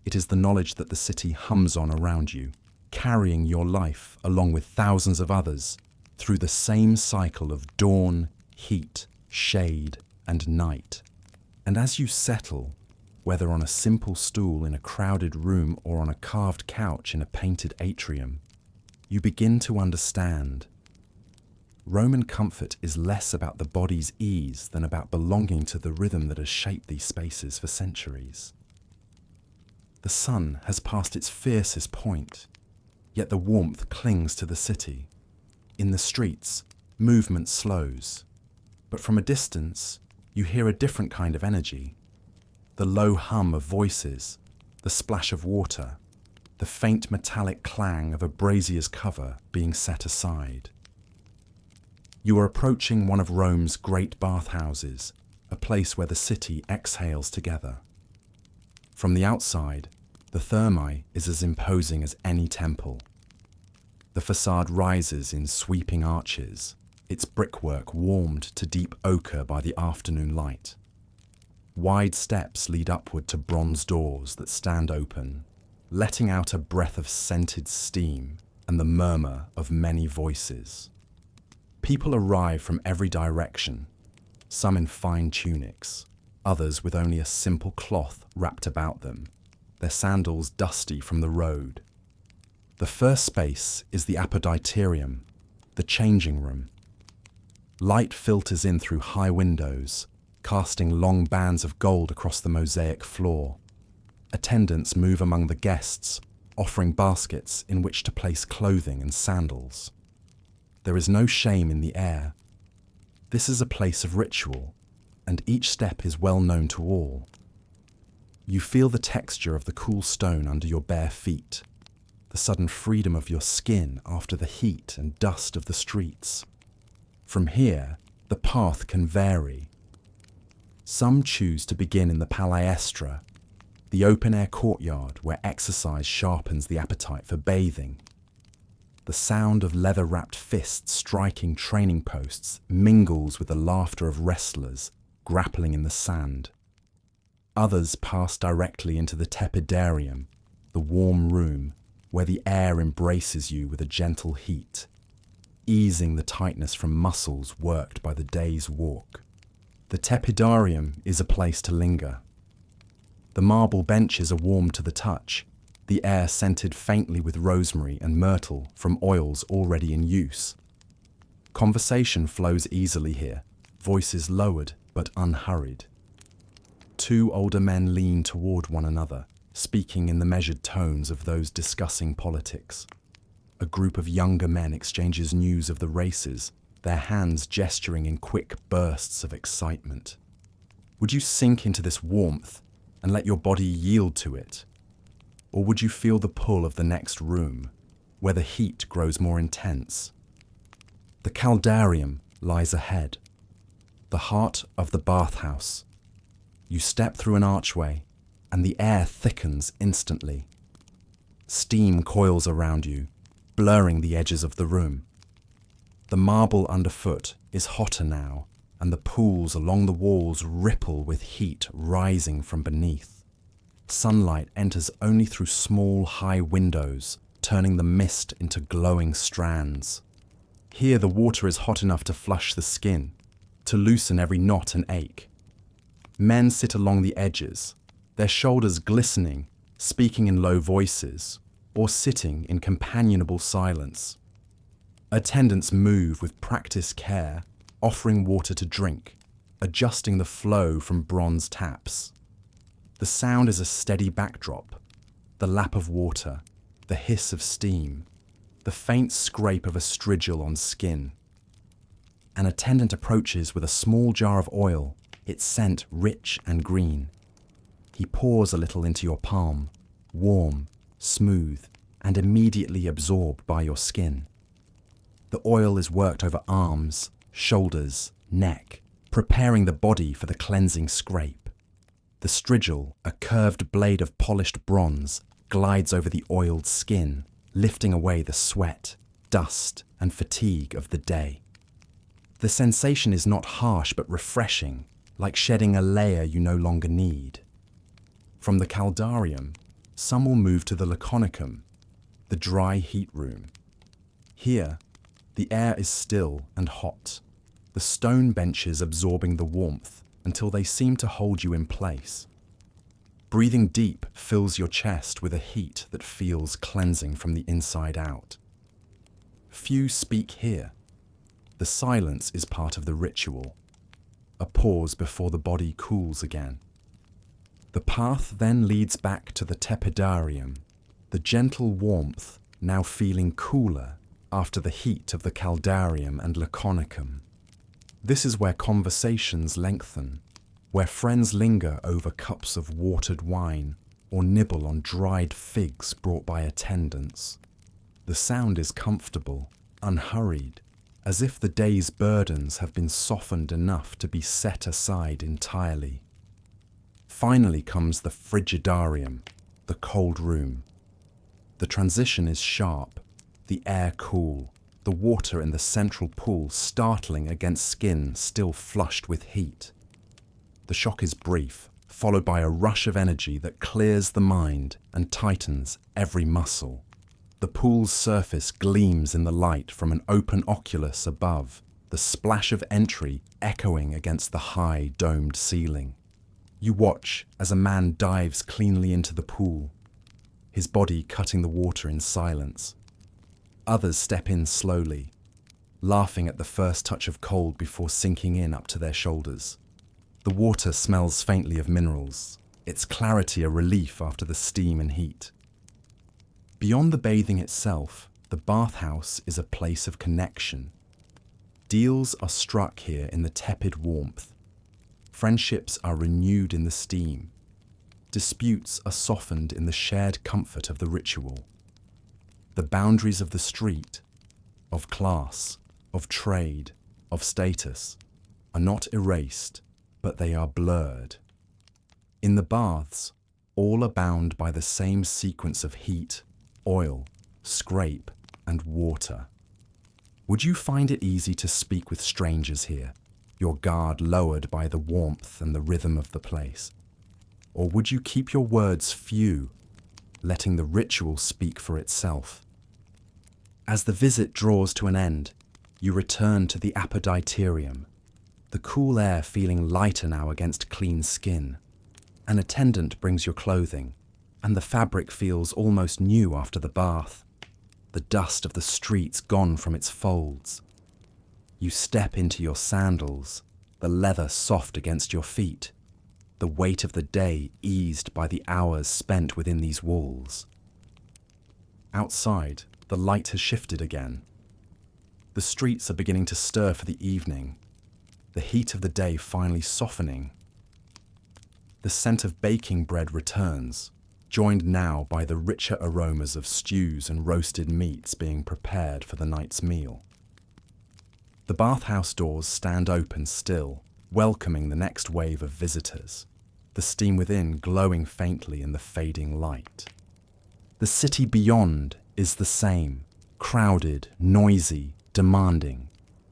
It is the knowledge that the city hums on around you, carrying your life along with thousands of others through the same cycle of dawn, heat, shade, and night. And as you settle, whether on a simple stool in a crowded room or on a carved couch in a painted atrium, you begin to understand. Roman comfort is less about the body's ease than about belonging to the rhythm that has shaped these spaces for centuries. The sun has passed its fiercest point, yet the warmth clings to the city. In the streets, movement slows, but from a distance, you hear a different kind of energy. The low hum of voices, the splash of water, the faint metallic clang of a brazier's cover being set aside. You are approaching one of Rome's great bathhouses, a place where the city exhales together. From the outside, the thermae is as imposing as any temple. The facade rises in sweeping arches, its brickwork warmed to deep ochre by the afternoon light. Wide steps lead upward to bronze doors that stand open, letting out a breath of scented steam and the murmur of many voices. People arrive from every direction, some in fine tunics, others with only a simple cloth wrapped about them, their sandals dusty from the road. The first space is the apoditerium, the changing room. Light filters in through high windows, casting long bands of gold across the mosaic floor. Attendants move among the guests, offering baskets in which to place clothing and sandals. There is no shame in the air. This is a place of ritual, and each step is well known to all. You feel the texture of the cool stone under your bare feet, the sudden freedom of your skin after the heat and dust of the streets. From here, the path can vary. Some choose to begin in the palaestra, the open-air courtyard where exercise sharpens the appetite for bathing. The sound of leather-wrapped fists striking training posts mingles with the laughter of wrestlers grappling in the sand. Others pass directly into the tepidarium, the warm room, where the air embraces you with a gentle heat, easing the tightness from muscles worked by the day's walk. The tepidarium is a place to linger. The marble benches are warm to the touch, the air scented faintly with rosemary and myrtle from oils already in use. Conversation flows easily here, voices lowered but unhurried. Two older men lean toward one another, speaking in the measured tones of those discussing politics. A group of younger men exchanges news of the races, their hands gesturing in quick bursts of excitement. Would you sink into this warmth and let your body yield to it? Or would you feel the pull of the next room, where the heat grows more intense? The caldarium lies ahead, the heart of the bathhouse. You step through an archway, and the air thickens instantly. Steam coils around you, blurring the edges of the room. The marble underfoot is hotter now, and the pools along the walls ripple with heat rising from beneath. Sunlight enters only through small, high windows, turning the mist into glowing strands. Here the water is hot enough to flush the skin, to loosen every knot and ache. Men sit along the edges, their shoulders glistening, speaking in low voices, or sitting in companionable silence. Attendants move with practiced care, offering water to drink, adjusting the flow from bronze taps. The sound is a steady backdrop, the lap of water, the hiss of steam, the faint scrape of a strigil on skin. An attendant approaches with a small jar of oil, its scent rich and green. He pours a little into your palm, warm, smooth, and immediately absorbed by your skin. The oil is worked over arms, shoulders, neck, preparing the body for the cleansing scrape. The strigil, a curved blade of polished bronze, glides over the oiled skin, lifting away the sweat, dust, and fatigue of the day. The sensation is not harsh but refreshing, like shedding a layer you no longer need. From the caldarium, some will move to the laconicum, the dry heat room. Here, the air is still and hot, the stone benches absorbing the warmth until they seem to hold you in place. Breathing deep fills your chest with a heat that feels cleansing from the inside out. Few speak here. The silence is part of the ritual, a pause before the body cools again. The path then leads back to the tepidarium, the gentle warmth now feeling cooler after the heat of the caldarium and laconicum. This is where conversations lengthen, where friends linger over cups of watered wine or nibble on dried figs brought by attendants. The sound is comfortable, unhurried, as if the day's burdens have been softened enough to be set aside entirely. Finally comes the frigidarium, the cold room. The transition is sharp, the air cool, the water in the central pool startling against skin still flushed with heat. The shock is brief, followed by a rush of energy that clears the mind and tightens every muscle. The pool's surface gleams in the light from an open oculus above, the splash of entry echoing against the high, domed ceiling. You watch as a man dives cleanly into the pool, his body cutting the water in silence. Others step in slowly, laughing at the first touch of cold before sinking in up to their shoulders. The water smells faintly of minerals, its clarity a relief after the steam and heat. Beyond the bathing itself, the bathhouse is a place of connection. Deals are struck here in the tepid warmth. Friendships are renewed in the steam. Disputes are softened in the shared comfort of the ritual. The boundaries of the street, of class, of trade, of status, are not erased, but they are blurred. In the baths, all are bound by the same sequence of heat, oil, scrape, and water. Would you find it easy to speak with strangers here, your guard lowered by the warmth and the rhythm of the place? Or would you keep your words few, letting the ritual speak for itself? As the visit draws to an end, you return to the apoditerium, the cool air feeling lighter now against clean skin. An attendant brings your clothing, and the fabric feels almost new after the bath, the dust of the streets gone from its folds. You step into your sandals, the leather soft against your feet, the weight of the day eased by the hours spent within these walls. Outside, the light has shifted again. The streets are beginning to stir for the evening, the heat of the day finally softening. The scent of baking bread returns, joined now by the richer aromas of stews and roasted meats being prepared for the night's meal. The bathhouse doors stand open still, welcoming the next wave of visitors, the steam within glowing faintly in the fading light. The city beyond is the same, crowded, noisy, demanding,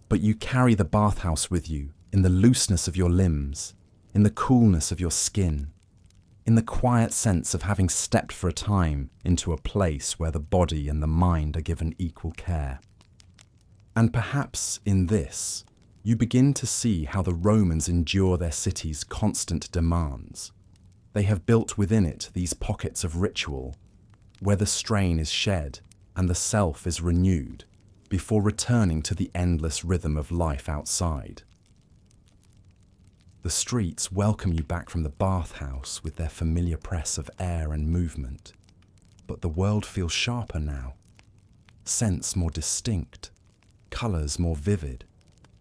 but you carry the bathhouse with you in the looseness of your limbs, in the coolness of your skin, in the quiet sense of having stepped for a time into a place where the body and the mind are given equal care. And perhaps in this, you begin to see how the Romans endure their city's constant demands. They have built within it these pockets of ritual, where the strain is shed and the self is renewed, before returning to the endless rhythm of life outside. The streets welcome you back from the bathhouse with their familiar press of air and movement, but the world feels sharper now, scents more distinct, colours more vivid,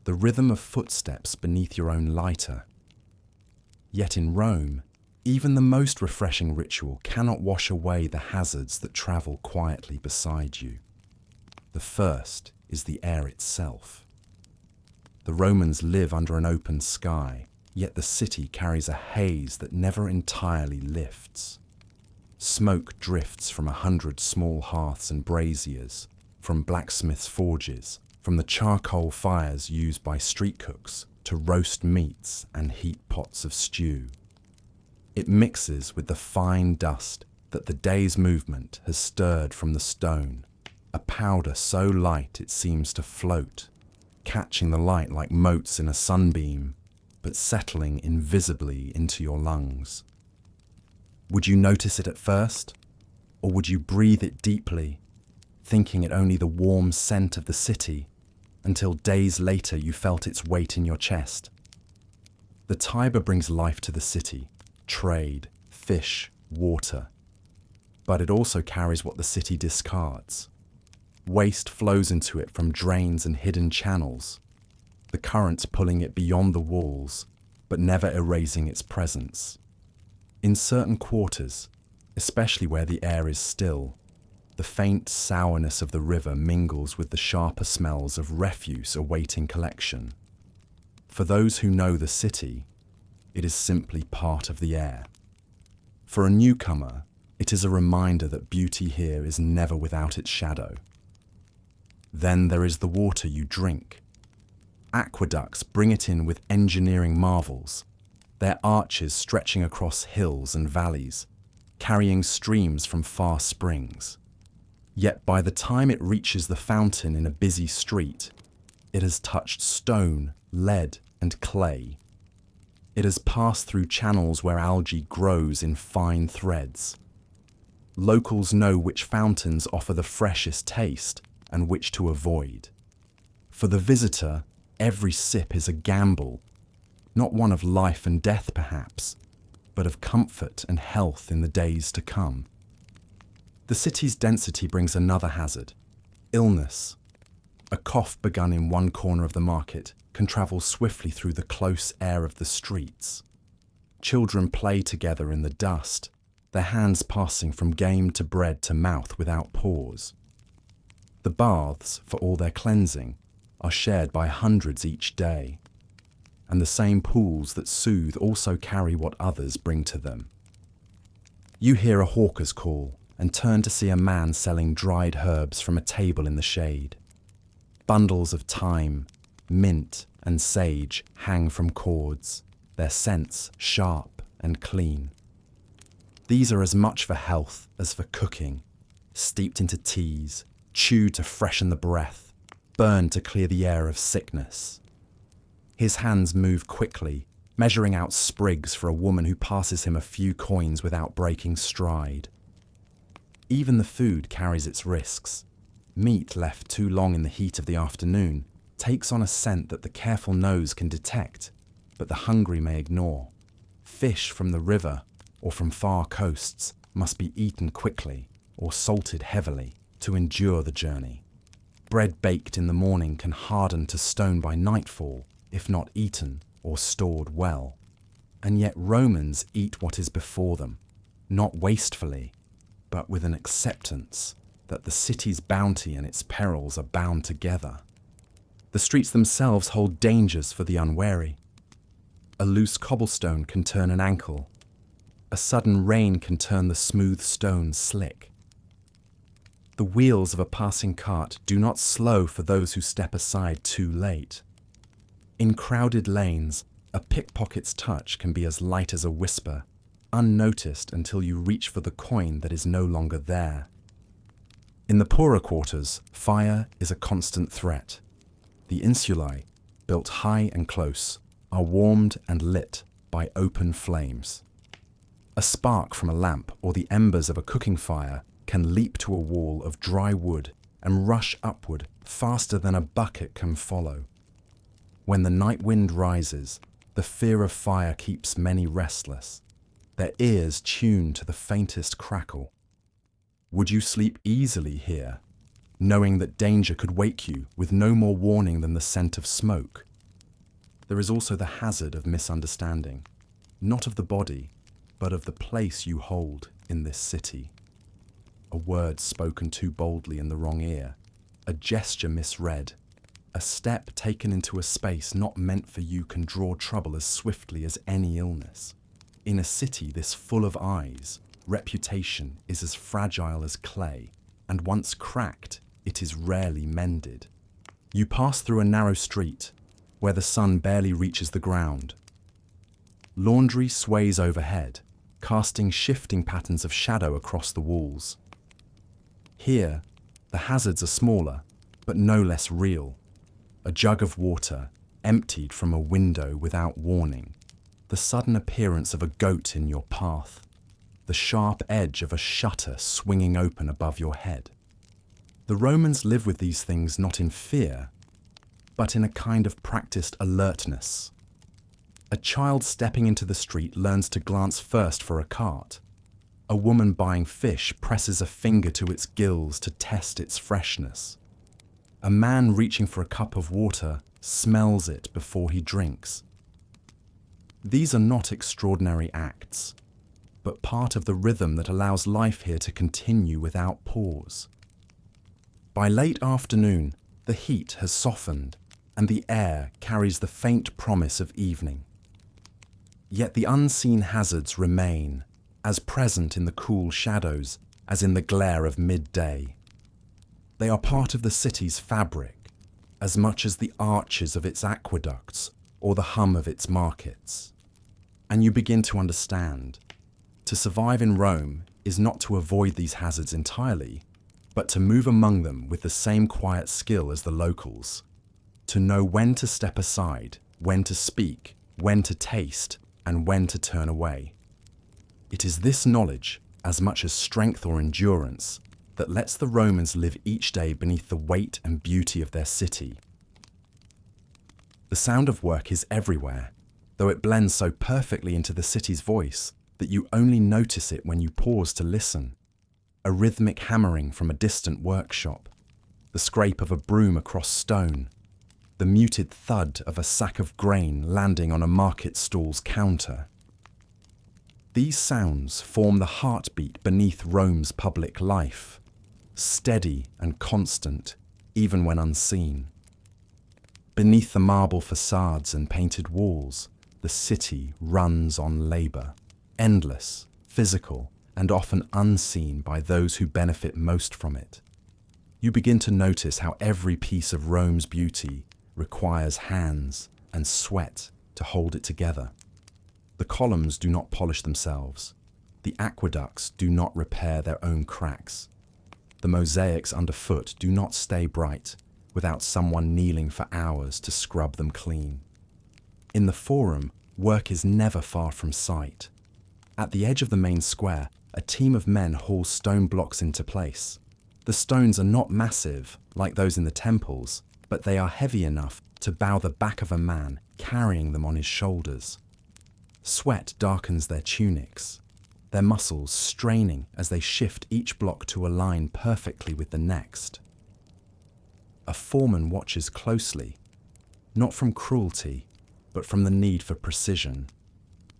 the rhythm of footsteps beneath your own lighter. Yet in Rome, even the most refreshing ritual cannot wash away the hazards that travel quietly beside you. The first is the air itself. The Romans live under an open sky, yet the city carries a haze that never entirely lifts. Smoke drifts from 100 small hearths and braziers, from blacksmiths' forges, from the charcoal fires used by street cooks to roast meats and heat pots of stew. It mixes with the fine dust that the day's movement has stirred from the stone, a powder so light it seems to float, catching the light like motes in a sunbeam, but settling invisibly into your lungs. Would you notice it at first, or would you breathe it deeply, thinking it only the warm scent of the city, until days later you felt its weight in your chest? The Tiber brings life to the city, trade, fish, water, but it also carries what the city discards. Waste flows into it from drains and hidden channels, the currents pulling it beyond the walls, but never erasing its presence. In certain quarters, especially where the air is still, the faint sourness of the river mingles with the sharper smells of refuse awaiting collection. For those who know the city, it is simply part of the air. For a newcomer, it is a reminder that beauty here is never without its shadow. Then there is the water you drink. Aqueducts bring it in with engineering marvels, their arches stretching across hills and valleys, carrying streams from far springs. Yet by the time it reaches the fountain in a busy street, it has touched stone, lead, and clay. It has passed through channels where algae grows in fine threads. Locals know which fountains offer the freshest taste and which to avoid. For the visitor, every sip is a gamble, not one of life and death perhaps, but of comfort and health in the days to come. The city's density brings another hazard, illness. A cough begun in one corner of the market can travel swiftly through the close air of the streets. Children play together in the dust, their hands passing from game to bread to mouth without pause. The baths, for all their cleansing, are shared by hundreds each day, and the same pools that soothe also carry what others bring to them. You hear a hawker's call and turn to see a man selling dried herbs from a table in the shade. Bundles of thyme, mint, and sage hang from cords, their scents sharp and clean. These are as much for health as for cooking, steeped into teas, chewed to freshen the breath, burned to clear the air of sickness. His hands move quickly, measuring out sprigs for a woman who passes him a few coins without breaking stride, Even the food carries its risks. Meat left too long in the heat of the afternoon takes on a scent that the careful nose can detect, but the hungry may ignore. Fish from the river or from far coasts must be eaten quickly or salted heavily to endure the journey. Bread baked in the morning can harden to stone by nightfall if not eaten or stored well. And yet Romans eat what is before them, not wastefully, but with an acceptance that the city's bounty and its perils are bound together. The streets themselves hold dangers for the unwary. A loose cobblestone can turn an ankle. A sudden rain can turn the smooth stone slick. The wheels of a passing cart do not slow for those who step aside too late. In crowded lanes, a pickpocket's touch can be as light as a whisper, unnoticed until you reach for the coin that is no longer there. In the poorer quarters, fire is a constant threat. The insulae, built high and close, are warmed and lit by open flames. A spark from a lamp or the embers of a cooking fire can leap to a wall of dry wood and rush upward faster than a bucket can follow. When the night wind rises, the fear of fire keeps many restless, their ears tuned to the faintest crackle. Would you sleep easily here, knowing that danger could wake you with no more warning than the scent of smoke? There is also the hazard of misunderstanding, not of the body, but of the place you hold in this city. A word spoken too boldly in the wrong ear, a gesture misread, a step taken into a space not meant for you can draw trouble as swiftly as any illness. In a city this full of eyes, reputation is as fragile as clay, and once cracked, it is rarely mended. You pass through a narrow street, where the sun barely reaches the ground. Laundry sways overhead, casting shifting patterns of shadow across the walls. Here, the hazards are smaller, but no less real. A jug of water, emptied from a window without warning. The sudden appearance of a goat in your path. The sharp edge of a shutter swinging open above your head. The Romans live with these things not in fear, but in a kind of practiced alertness. A child stepping into the street learns to glance first for a cart. A woman buying fish presses a finger to its gills to test its freshness. A man reaching for a cup of water smells it before he drinks. These are not extraordinary acts, but part of the rhythm that allows life here to continue without pause. By late afternoon, the heat has softened, and the air carries the faint promise of evening. Yet the unseen hazards remain, as present in the cool shadows as in the glare of midday. They are part of the city's fabric, as much as the arches of its aqueducts or the hum of its markets. And you begin to understand. To survive in Rome is not to avoid these hazards entirely, but to move among them with the same quiet skill as the locals. To know when to step aside, when to speak, when to taste, and when to turn away. It is this knowledge, as much as strength or endurance, that lets the Romans live each day beneath the weight and beauty of their city. The sound of work is everywhere, though it blends so perfectly into the city's voice that you only notice it when you pause to listen. A rhythmic hammering from a distant workshop, the scrape of a broom across stone, the muted thud of a sack of grain landing on a market stall's counter. These sounds form the heartbeat beneath Rome's public life, steady and constant, even when unseen. Beneath the marble facades and painted walls, the city runs on labour, endless, physical, and often unseen by those who benefit most from it. You begin to notice how every piece of Rome's beauty requires hands and sweat to hold it together. The columns do not polish themselves. The aqueducts do not repair their own cracks. The mosaics underfoot do not stay bright without someone kneeling for hours to scrub them clean. In the Forum, work is never far from sight. At the edge of the main square, a team of men hauls stone blocks into place. The stones are not massive, like those in the temples, but they are heavy enough to bow the back of a man carrying them on his shoulders. Sweat darkens their tunics, their muscles straining as they shift each block to align perfectly with the next. A foreman watches closely, not from cruelty, but from the need for precision.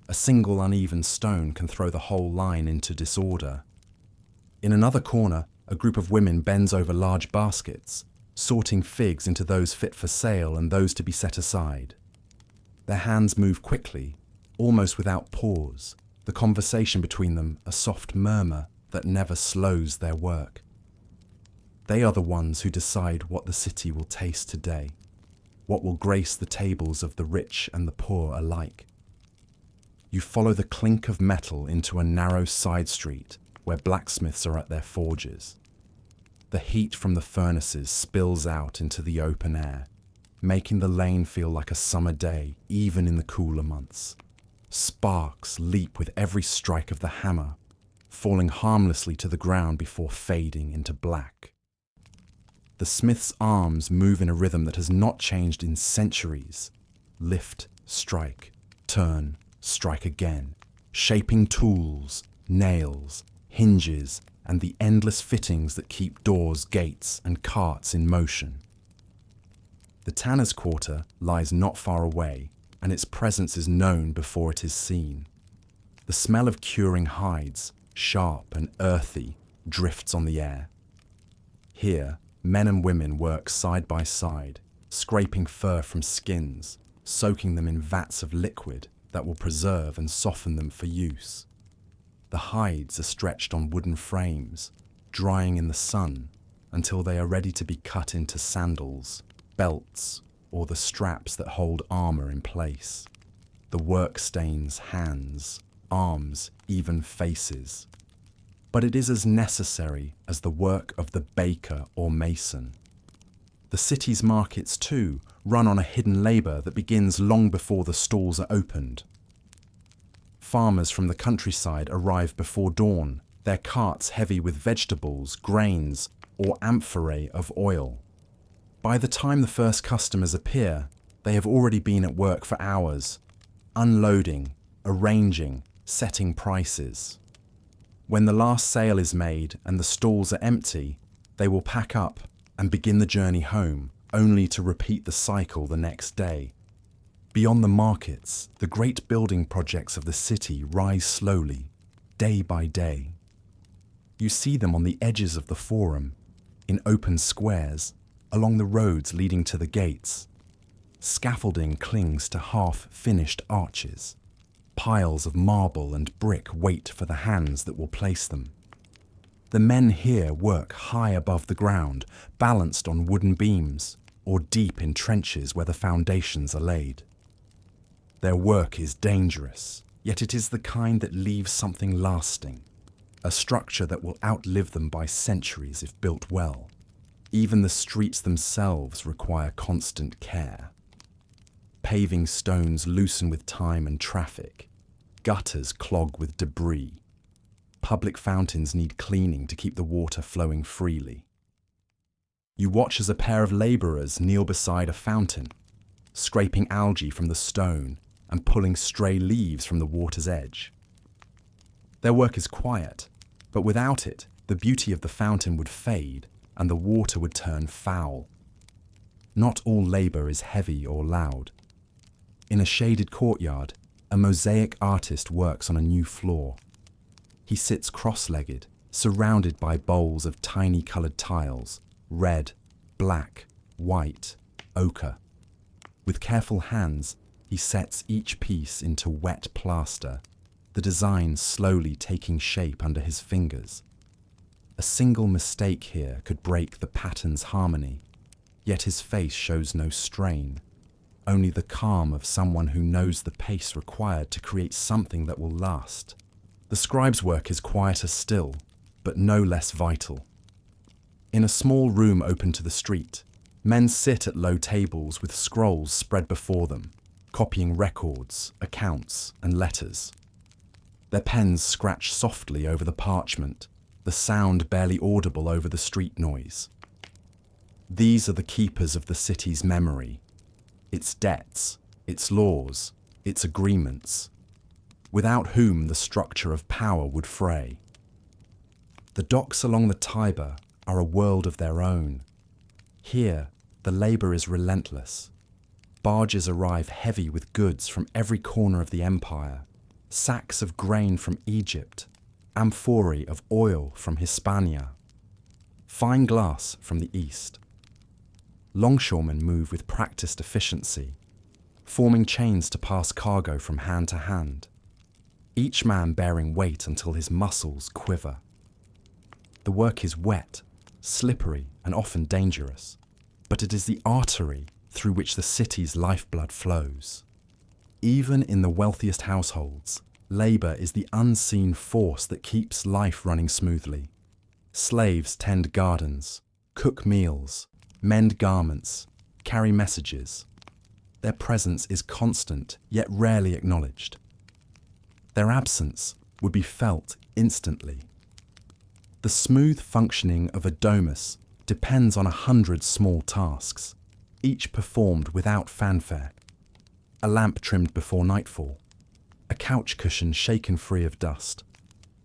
A single uneven stone can throw the whole line into disorder. In another corner, a group of women bends over large baskets, sorting figs into those fit for sale and those to be set aside. Their hands move quickly, almost without pause, the conversation between them a soft murmur that never slows their work. They are the ones who decide what the city will taste today, what will grace the tables of the rich and the poor alike. You follow the clink of metal into a narrow side street where blacksmiths are at their forges. The heat from the furnaces spills out into the open air, making the lane feel like a summer day, even in the cooler months. Sparks leap with every strike of the hammer, falling harmlessly to the ground before fading into black. The smith's arms move in a rhythm that has not changed in centuries. Lift, strike, turn, strike again, shaping tools, nails, hinges, and the endless fittings that keep doors, gates, and carts in motion. The tanner's quarter lies not far away, and its presence is known before it is seen. The smell of curing hides, sharp and earthy, drifts on the air. Here, men and women work side by side, scraping fur from skins, soaking them in vats of liquid that will preserve and soften them for use. The hides are stretched on wooden frames, drying in the sun until they are ready to be cut into sandals, belts, or the straps that hold armor in place. The work stains hands, arms, even faces. But it is as necessary as the work of the baker or mason. The city's markets, too, run on a hidden labour that begins long before the stalls are opened. Farmers from the countryside arrive before dawn, their carts heavy with vegetables, grains, or amphorae of oil. By the time the first customers appear, they have already been at work for hours, unloading, arranging, setting prices. When the last sale is made and the stalls are empty, they will pack up and begin the journey home, only to repeat the cycle the next day. Beyond the markets, the great building projects of the city rise slowly, day by day. You see them on the edges of the forum, in open squares, along the roads leading to the gates. Scaffolding clings to half-finished arches. Piles of marble and brick wait for the hands that will place them. The men here work high above the ground, balanced on wooden beams, or deep in trenches where the foundations are laid. Their work is dangerous, yet it is the kind that leaves something lasting, a structure that will outlive them by centuries if built well. Even the streets themselves require constant care. Paving stones loosen with time and traffic. Gutters clog with debris. Public fountains need cleaning to keep the water flowing freely. You watch as a pair of labourers kneel beside a fountain, scraping algae from the stone and pulling stray leaves from the water's edge. Their work is quiet, but without it, the beauty of the fountain would fade and the water would turn foul. Not all labour is heavy or loud. In a shaded courtyard, a mosaic artist works on a new floor. He sits cross-legged, surrounded by bowls of tiny coloured tiles, red, black, white, ochre. With careful hands, he sets each piece into wet plaster, the design slowly taking shape under his fingers. A single mistake here could break the pattern's harmony, yet his face shows no strain, only the calm of someone who knows the pace required to create something that will last. The scribe's work is quieter still, but no less vital. In a small room open to the street, men sit at low tables with scrolls spread before them, copying records, accounts, and letters. Their pens scratch softly over the parchment, the sound barely audible over the street noise. These are the keepers of the city's memory, its debts, its laws, its agreements, without whom the structure of power would fray. The docks along the Tiber are a world of their own. Here, the labour is relentless. Barges arrive heavy with goods from every corner of the empire, sacks of grain from Egypt, amphorae of oil from Hispania, fine glass from the east. Longshoremen move with practiced efficiency, forming chains to pass cargo from hand to hand, each man bearing weight until his muscles quiver. The work is wet, slippery, and often dangerous, but it is the artery through which the city's lifeblood flows. Even in the wealthiest households, labour is the unseen force that keeps life running smoothly. Slaves tend gardens, cook meals, mend garments, carry messages. Their presence is constant, yet rarely acknowledged. Their absence would be felt instantly. The smooth functioning of a domus depends on 100 small tasks, each performed without fanfare. A lamp trimmed before nightfall, a couch cushion shaken free of dust,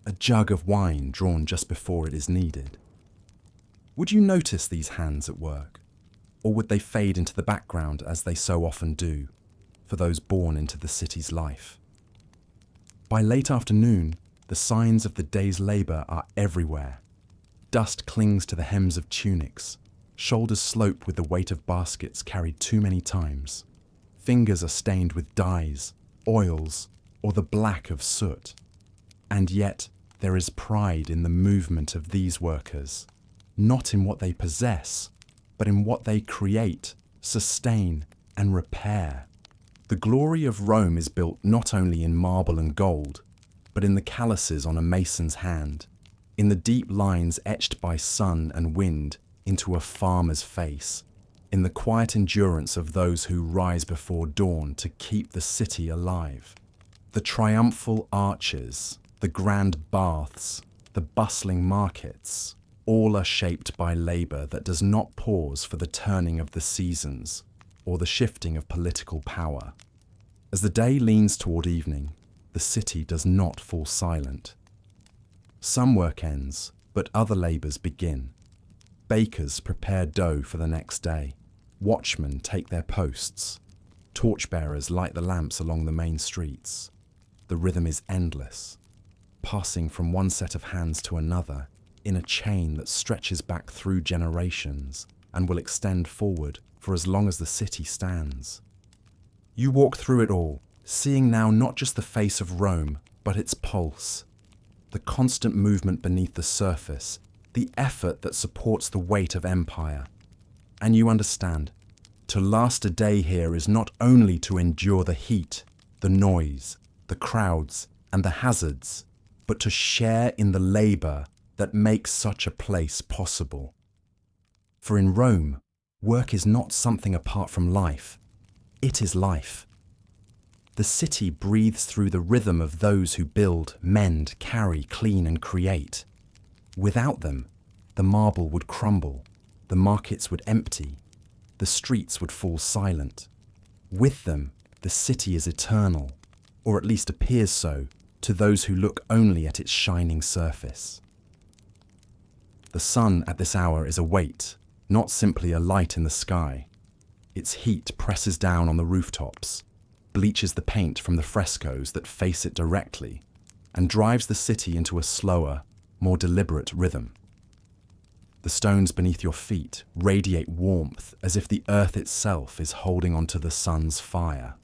a jug of wine drawn just before it is needed. Would you notice these hands at work, or would they fade into the background as they so often do for those born into the city's life? By late afternoon, the signs of the day's labour are everywhere. Dust clings to the hems of tunics, shoulders slope with the weight of baskets carried too many times. Fingers are stained with dyes, oils, or the black of soot. And yet, there is pride in the movement of these workers, not in what they possess, but in what they create, sustain, and repair. The glory of Rome is built not only in marble and gold, but in the calluses on a mason's hand, in the deep lines etched by sun and wind into a farmer's face, in the quiet endurance of those who rise before dawn to keep the city alive. The triumphal arches, the grand baths, the bustling markets, all are shaped by labour that does not pause for the turning of the seasons or the shifting of political power. As the day leans toward evening, the city does not fall silent. Some work ends, but other labours begin. Bakers prepare dough for the next day. Watchmen take their posts. Torchbearers light the lamps along the main streets. The rhythm is endless, passing from one set of hands to another in a chain that stretches back through generations and will extend forward for as long as the city stands. You walk through it all, seeing now not just the face of Rome, but its pulse, the constant movement beneath the surface, the effort that supports the weight of empire. And you understand, to last a day here is not only to endure the heat, the noise, the crowds, and the hazards, but to share in the labour that makes such a place possible. For in Rome, work is not something apart from life. It is life. The city breathes through the rhythm of those who build, mend, carry, clean, and create. Without them, the marble would crumble, the markets would empty, the streets would fall silent. With them, the city is eternal, or at least appears so, to those who look only at its shining surface. The sun at this hour is a weight, not simply a light in the sky. Its heat presses down on the rooftops, bleaches the paint from the frescoes that face it directly, and drives the city into a slower, more deliberate rhythm. The stones beneath your feet radiate warmth as if the earth itself is holding onto the sun's fire.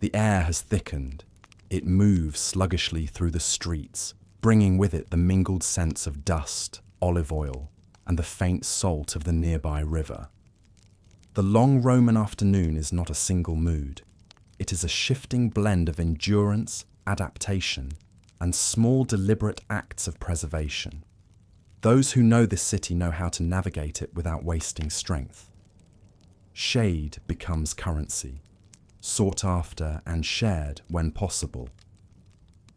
The air has thickened. It moves sluggishly through the streets, bringing with it the mingled scents of dust, olive oil, and the faint salt of the nearby river. The long Roman afternoon is not a single mood. It is a shifting blend of endurance, adaptation, and small deliberate acts of preservation. Those who know this city know how to navigate it without wasting strength. Shade becomes currency, sought after and shared when possible.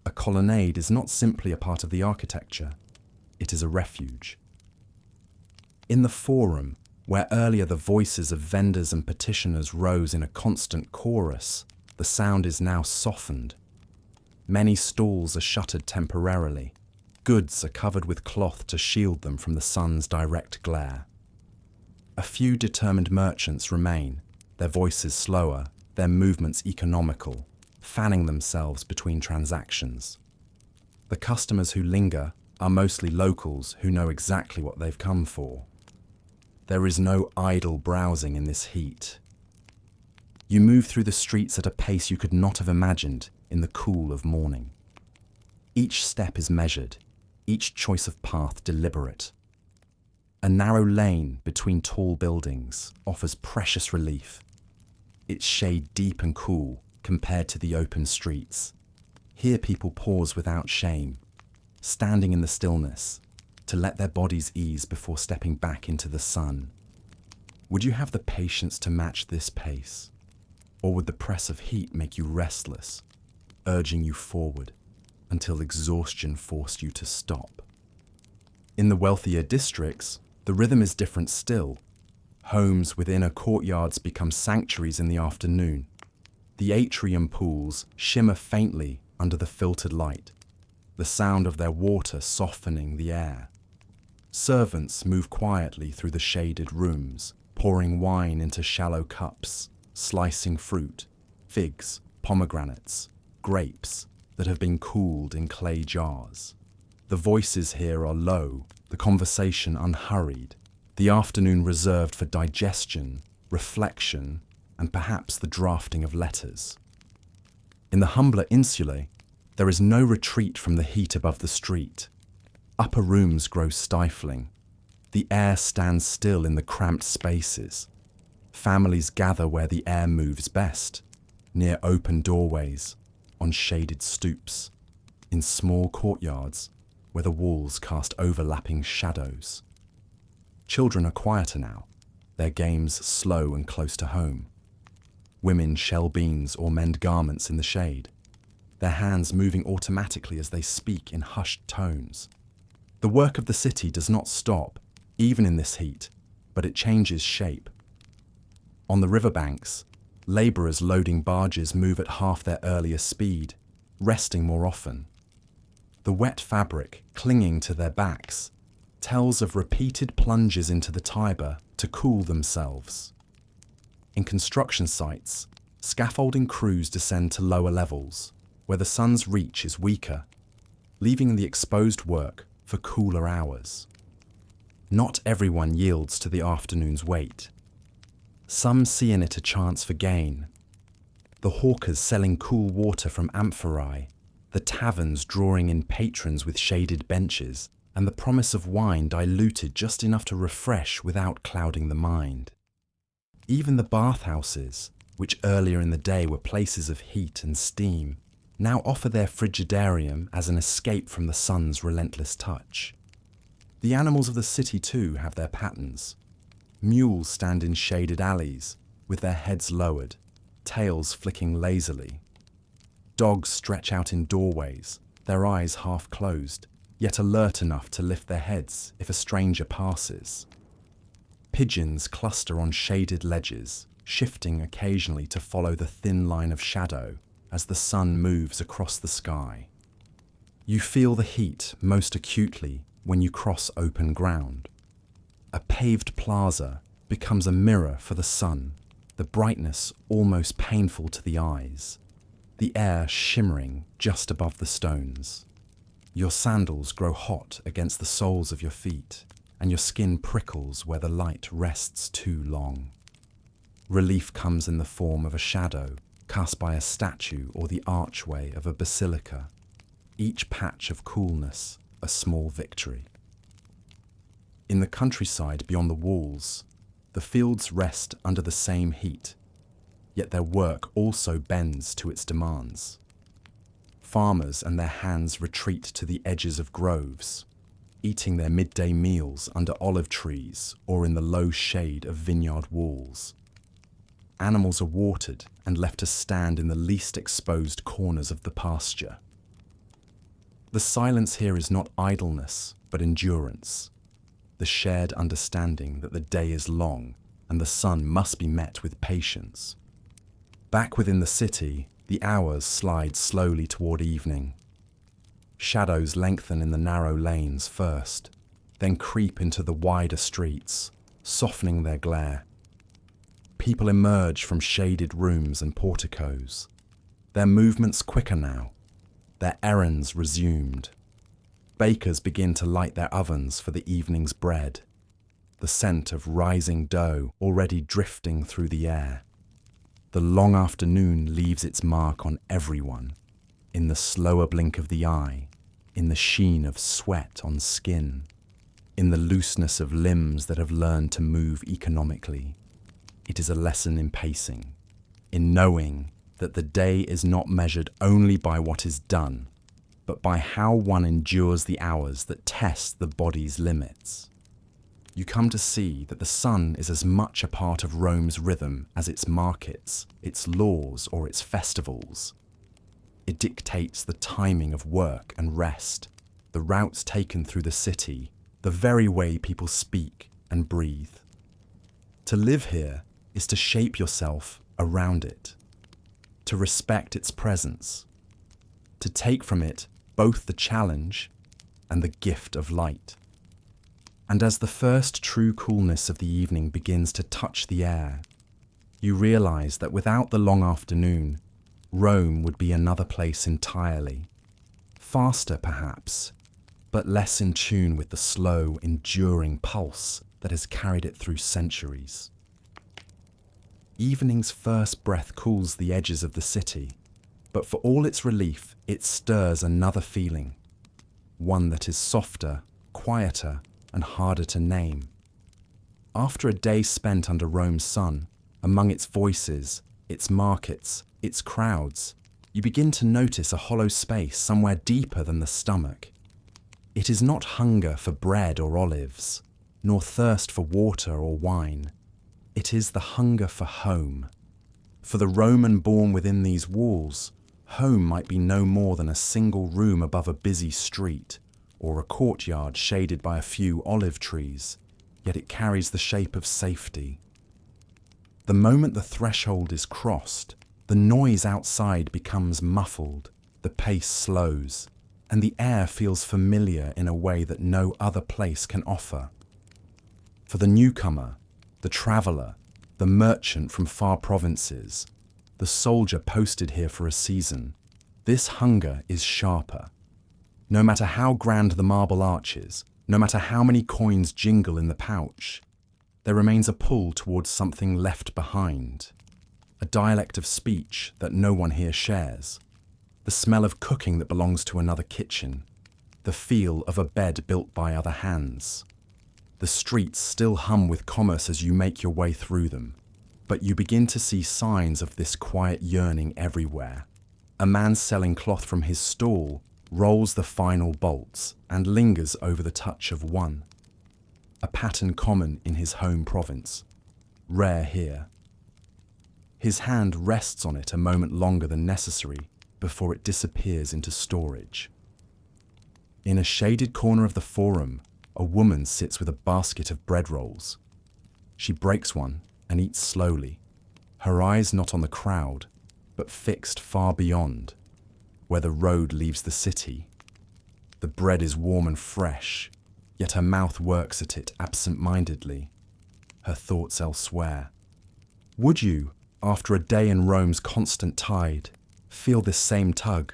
A A colonnade is not simply a part of the architecture, it is a refuge. In the forum, where earlier the voices of vendors and petitioners rose in a constant chorus, the sound is now softened. Many stalls are shuttered temporarily. Goods are covered with cloth to shield them from the sun's direct glare. A few determined merchants remain, their voices slower, their movements economical, fanning themselves between transactions. The customers who linger are mostly locals who know exactly what they've come for. There is no idle browsing in this heat. You move through the streets at a pace you could not have imagined in the cool of morning. Each step is measured, each choice of path deliberate. A narrow lane between tall buildings offers precious relief, its shade deep and cool compared to the open streets. Here people pause without shame, standing in the stillness, to let their bodies ease before stepping back into the sun. Would you have the patience to match this pace? Or would the press of heat make you restless, urging you forward until exhaustion forced you to stop? In the wealthier districts, the rhythm is different still. Homes with inner courtyards become sanctuaries in the afternoon. The atrium pools shimmer faintly under the filtered light, the sound of their water softening the air. Servants move quietly through the shaded rooms, pouring wine into shallow cups, slicing fruit, figs, pomegranates, grapes that have been cooled in clay jars. The voices here are low, the conversation unhurried, the afternoon reserved for digestion, reflection, and perhaps the drafting of letters. In the humbler insulae, there is no retreat from the heat above the street. Upper rooms grow stifling. The air stands still in the cramped spaces. Families gather where the air moves best, near open doorways, on shaded stoops, in small courtyards where the walls cast overlapping shadows. Children are quieter now, their games slow and close to home. Women shell beans or mend garments in the shade, their hands moving automatically as they speak in hushed tones. The work of the city does not stop, even in this heat, but it changes shape. On the riverbanks, labourers loading barges move at half their earlier speed, resting more often. The wet fabric clinging to their backs tells of repeated plunges into the Tiber to cool themselves. In construction sites, scaffolding crews descend to lower levels, where the sun's reach is weaker, leaving the exposed work for cooler hours. Not everyone yields to the afternoon's weight. Some see in it a chance for gain. The hawkers selling cool water from amphorae, the taverns drawing in patrons with shaded benches, and the promise of wine diluted just enough to refresh without clouding the mind. Even the bathhouses, which earlier in the day were places of heat and steam, now offer their frigidarium as an escape from the sun's relentless touch. The animals of the city too have their patterns. Mules stand in shaded alleys, with their heads lowered, tails flicking lazily. Dogs stretch out in doorways, their eyes half closed, yet alert enough to lift their heads if a stranger passes. Pigeons cluster on shaded ledges, shifting occasionally to follow the thin line of shadow as the sun moves across the sky. You feel the heat most acutely when you cross open ground. A paved plaza becomes a mirror for the sun, the brightness almost painful to the eyes, the air shimmering just above the stones. Your sandals grow hot against the soles of your feet, and your skin prickles where the light rests too long. Relief comes in the form of a shadow cast by a statue or the archway of a basilica, each patch of coolness a small victory. In the countryside beyond the walls, the fields rest under the same heat, yet their work also bends to its demands. Farmers and their hands retreat to the edges of groves, eating their midday meals under olive trees or in the low shade of vineyard walls. Animals are watered and left to stand in the least exposed corners of the pasture. The silence here is not idleness, but endurance. The shared understanding that the day is long and the sun must be met with patience. Back within the city, the hours slide slowly toward evening. Shadows lengthen in the narrow lanes first, then creep into the wider streets, softening their glare. People emerge from shaded rooms and porticos, their movements quicker now, their errands resumed. Bakers begin to light their ovens for the evening's bread, the scent of rising dough already drifting through the air. The long afternoon leaves its mark on everyone, in the slower blink of the eye, in the sheen of sweat on skin, in the looseness of limbs that have learned to move economically. It is a lesson in pacing, in knowing that the day is not measured only by what is done, but by how one endures the hours that test the body's limits. You come to see that the sun is as much a part of Rome's rhythm as its markets, its laws, or its festivals. It dictates the timing of work and rest, the routes taken through the city, the very way people speak and breathe. To live here is to shape yourself around it, to respect its presence, to take from it both the challenge and the gift of light. And as the first true coolness of the evening begins to touch the air, you realize that without the long afternoon, Rome would be another place entirely. Faster, perhaps, but less in tune with the slow, enduring pulse that has carried it through centuries. Evening's first breath cools the edges of the city, but for all its relief, it stirs another feeling, one that is softer, quieter, and harder to name. After a day spent under Rome's sun, among its voices, its markets, its crowds, you begin to notice a hollow space somewhere deeper than the stomach. It is not hunger for bread or olives, nor thirst for water or wine. It is the hunger for home. For the Roman born within these walls, home might be no more than a single room above a busy street, or a courtyard shaded by a few olive trees, yet it carries the shape of safety. The moment the threshold is crossed, the noise outside becomes muffled, the pace slows, and the air feels familiar in a way that no other place can offer. For the newcomer, the traveller, the merchant from far provinces, the soldier posted here for a season, this hunger is sharper. No matter how grand the marble arches, no matter how many coins jingle in the pouch, there remains a pull towards something left behind, a dialect of speech that no one here shares, the smell of cooking that belongs to another kitchen, the feel of a bed built by other hands. The streets still hum with commerce as you make your way through them, but you begin to see signs of this quiet yearning everywhere. A man selling cloth from his stall rolls the final bolts and lingers over the touch of one. A pattern common in his home province, rare here. His hand rests on it a moment longer than necessary before it disappears into storage. In a shaded corner of the forum, a woman sits with a basket of bread rolls. She breaks one and eats slowly, her eyes not on the crowd, but fixed far beyond, where the road leaves the city. The bread is warm and fresh, yet her mouth works at it absent-mindedly, her thoughts elsewhere. Would you, after a day in Rome's constant tide, feel this same tug?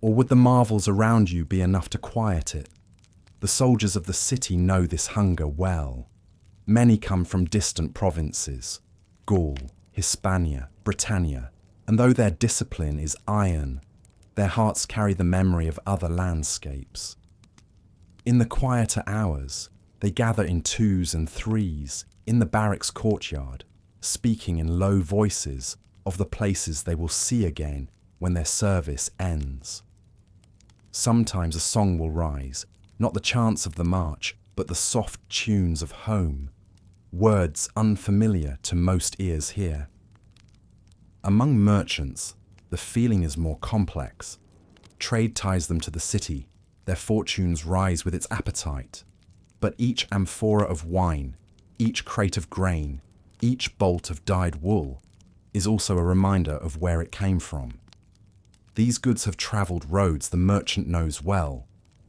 Or would the marvels around you be enough to quiet it? The soldiers of the city know this hunger well. Many come from distant provinces, Gaul, Hispania, Britannia, and though their discipline is iron, their hearts carry the memory of other landscapes. In the quieter hours, they gather in twos and threes in the barracks courtyard, speaking in low voices of the places they will see again when their service ends. Sometimes a song will rise, not the chants of the march, but the soft tunes of home, words unfamiliar to most ears here. Among merchants, the feeling is more complex. Trade ties them to the city, their fortunes rise with its appetite. But each amphora of wine, each crate of grain, each bolt of dyed wool is also a reminder of where it came from. These goods have travelled roads the merchant knows well,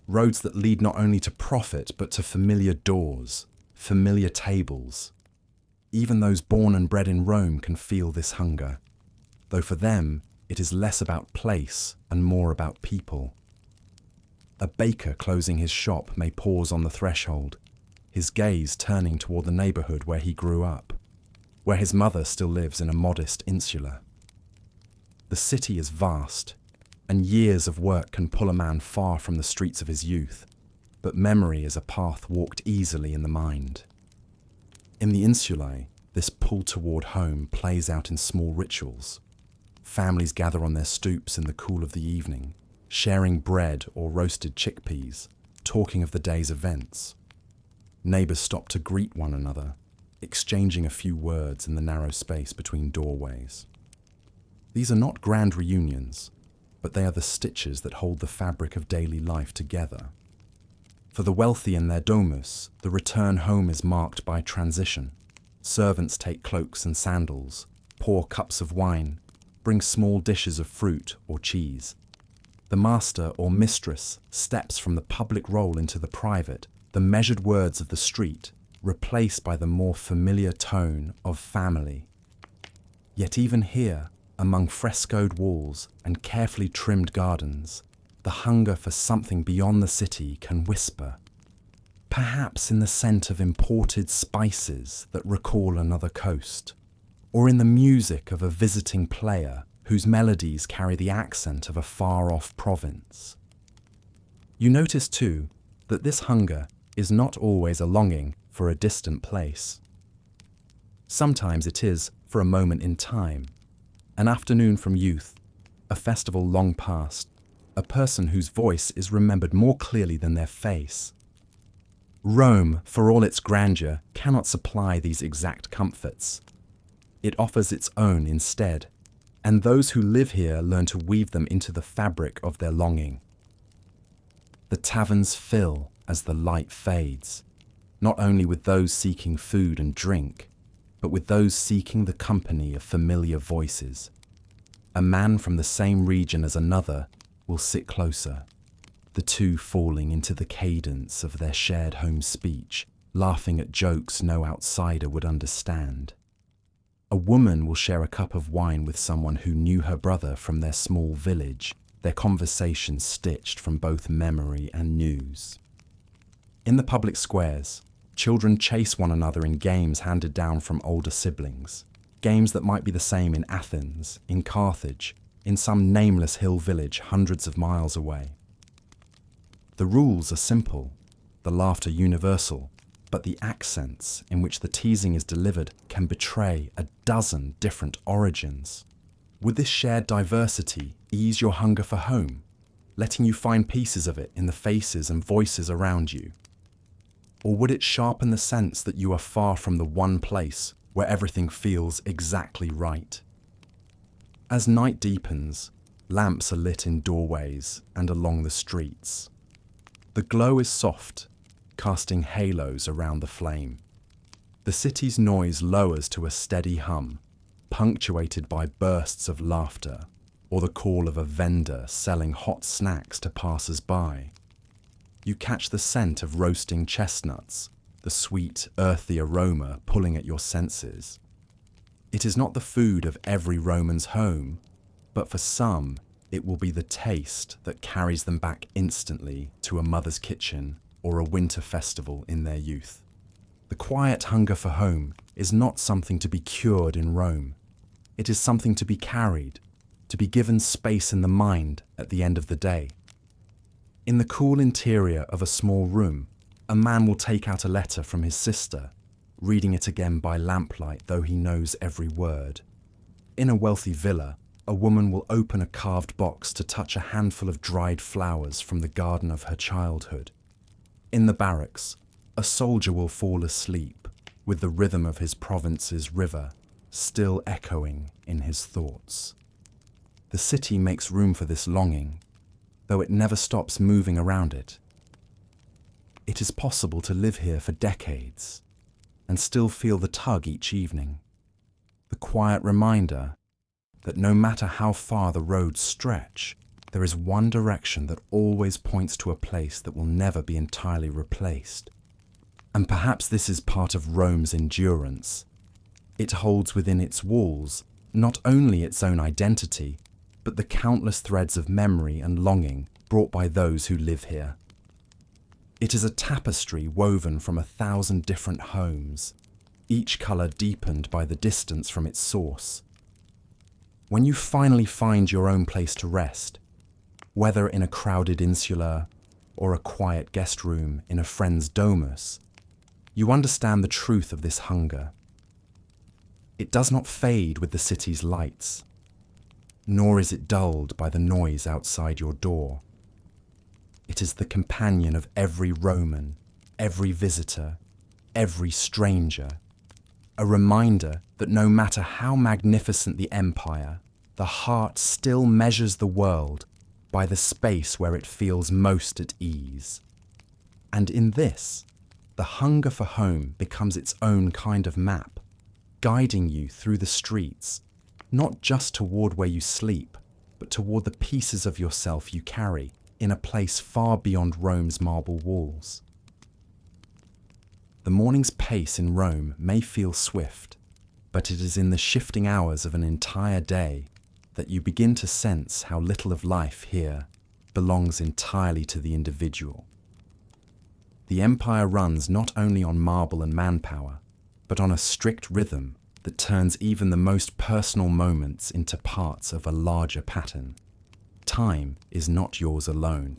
roads that lead not only to profit but to familiar doors, familiar tables. Even those born and bred in Rome can feel this hunger, though for them it is less about place and more about people. A baker closing his shop may pause on the threshold, his gaze turning toward the neighbourhood where he grew up, where his mother still lives in a modest insula. The city is vast, and years of work can pull a man far from the streets of his youth, but memory is a path walked easily in the mind. In the insulae, this pull toward home plays out in small rituals. Families gather on their stoops in the cool of the evening, sharing bread or roasted chickpeas, talking of the day's events. Neighbours stop to greet one another, exchanging a few words in the narrow space between doorways. These are not grand reunions, but they are the stitches that hold the fabric of daily life together. For the wealthy in their domus, the return home is marked by transition. Servants take cloaks and sandals, pour cups of wine, bring small dishes of fruit or cheese. The master or mistress steps from the public role into the private, the measured words of the street, replaced by the more familiar tone of family. Yet even here, among frescoed walls and carefully trimmed gardens, the hunger for something beyond the city can whisper, perhaps in the scent of imported spices that recall another coast, or in the music of a visiting player whose melodies carry the accent of a far-off province. You notice too that this hunger is not always a longing for a distant place. Sometimes it is for a moment in time, an afternoon from youth, a festival long past, a person whose voice is remembered more clearly than their face. Rome, for all its grandeur, cannot supply these exact comforts. It offers its own instead, and those who live here learn to weave them into the fabric of their longing. The taverns fill as the light fades, not only with those seeking food and drink, but with those seeking the company of familiar voices. A man from the same region as another will sit closer, the two falling into the cadence of their shared home speech, laughing at jokes no outsider would understand. A woman will share a cup of wine with someone who knew her brother from their small village, their conversations stitched from both memory and news. In the public squares, children chase one another in games handed down from older siblings, games that might be the same in Athens, in Carthage, in some nameless hill village hundreds of miles away. The rules are simple, the laughter universal, but the accents in which the teasing is delivered can betray a dozen different origins. Would this shared diversity ease your hunger for home, letting you find pieces of it in the faces and voices around you? Or would it sharpen the sense that you are far from the one place where everything feels exactly right? As night deepens, lamps are lit in doorways and along the streets. The glow is soft, casting halos around the flame. The city's noise lowers to a steady hum, punctuated by bursts of laughter or the call of a vendor selling hot snacks to passers-by. You catch the scent of roasting chestnuts, the sweet, earthy aroma pulling at your senses. It is not the food of every Roman's home, but for some, it will be the taste that carries them back instantly to a mother's kitchen or a winter festival in their youth. The quiet hunger for home is not something to be cured in Rome. It is something to be carried, to be given space in the mind at the end of the day. In the cool interior of a small room, a man will take out a letter from his sister, reading it again by lamplight though he knows every word. In a wealthy villa, a woman will open a carved box to touch a handful of dried flowers from the garden of her childhood. In the barracks, a soldier will fall asleep with the rhythm of his province's river still echoing in his thoughts. The city makes room for this longing. though it never stops moving around it. It is possible to live here for decades and still feel the tug each evening, the quiet reminder that no matter how far the roads stretch, there is one direction that always points to a place that will never be entirely replaced. And perhaps this is part of Rome's endurance. It holds within its walls not only its own identity, but the countless threads of memory and longing brought by those who live here. It is a tapestry woven from 1,000 different homes, each colour deepened by the distance from its source. When you finally find your own place to rest, whether in a crowded insulae or a quiet guest room in a friend's domus, you understand the truth of this hunger. It does not fade with the city's lights, nor is it dulled by the noise outside your door. It is the companion of every Roman, every visitor, every stranger, a reminder that no matter how magnificent the empire, the heart still measures the world by the space where it feels most at ease. And in this, the hunger for home becomes its own kind of map, guiding you through the streets, not just toward where you sleep, but toward the pieces of yourself you carry in a place far beyond Rome's marble walls. The morning's pace in Rome may feel swift, but it is in the shifting hours of an entire day that you begin to sense how little of life here belongs entirely to the individual. The empire runs not only on marble and manpower, but on a strict rhythm that turns even the most personal moments into parts of a larger pattern. Time is not yours alone.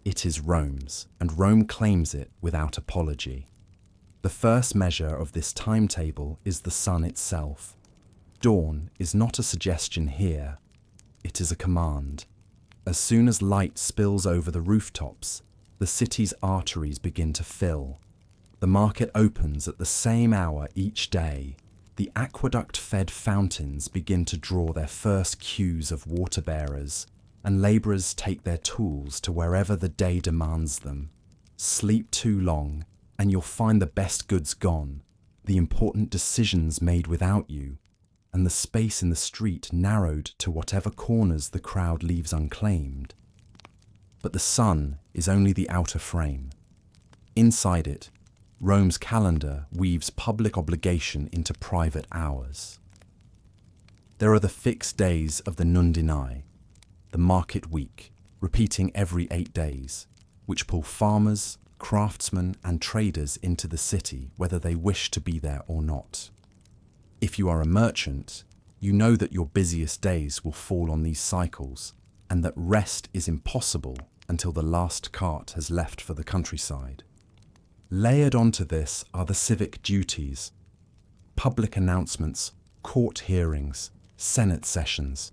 It is Rome's, and Rome claims it without apology. The first measure of this timetable is the sun itself. Dawn is not a suggestion here, it is a command. As soon as light spills over the rooftops, the city's arteries begin to fill. The market opens at the same hour each day. The aqueduct-fed fountains begin to draw their first queues of water bearers, and labourers take their tools to wherever the day demands them. Sleep too long, and you'll find the best goods gone, the important decisions made without you, and the space in the street narrowed to whatever corners the crowd leaves unclaimed. But the sun is only the outer frame. Inside it, Rome's calendar weaves public obligation into private hours. There are the fixed days of the Nundinae, the market week, repeating every 8 days, which pull farmers, craftsmen and traders into the city whether they wish to be there or not. If you are a merchant, you know that your busiest days will fall on these cycles, and that rest is impossible until the last cart has left for the countryside. Layered onto this are the civic duties, public announcements, court hearings, Senate sessions,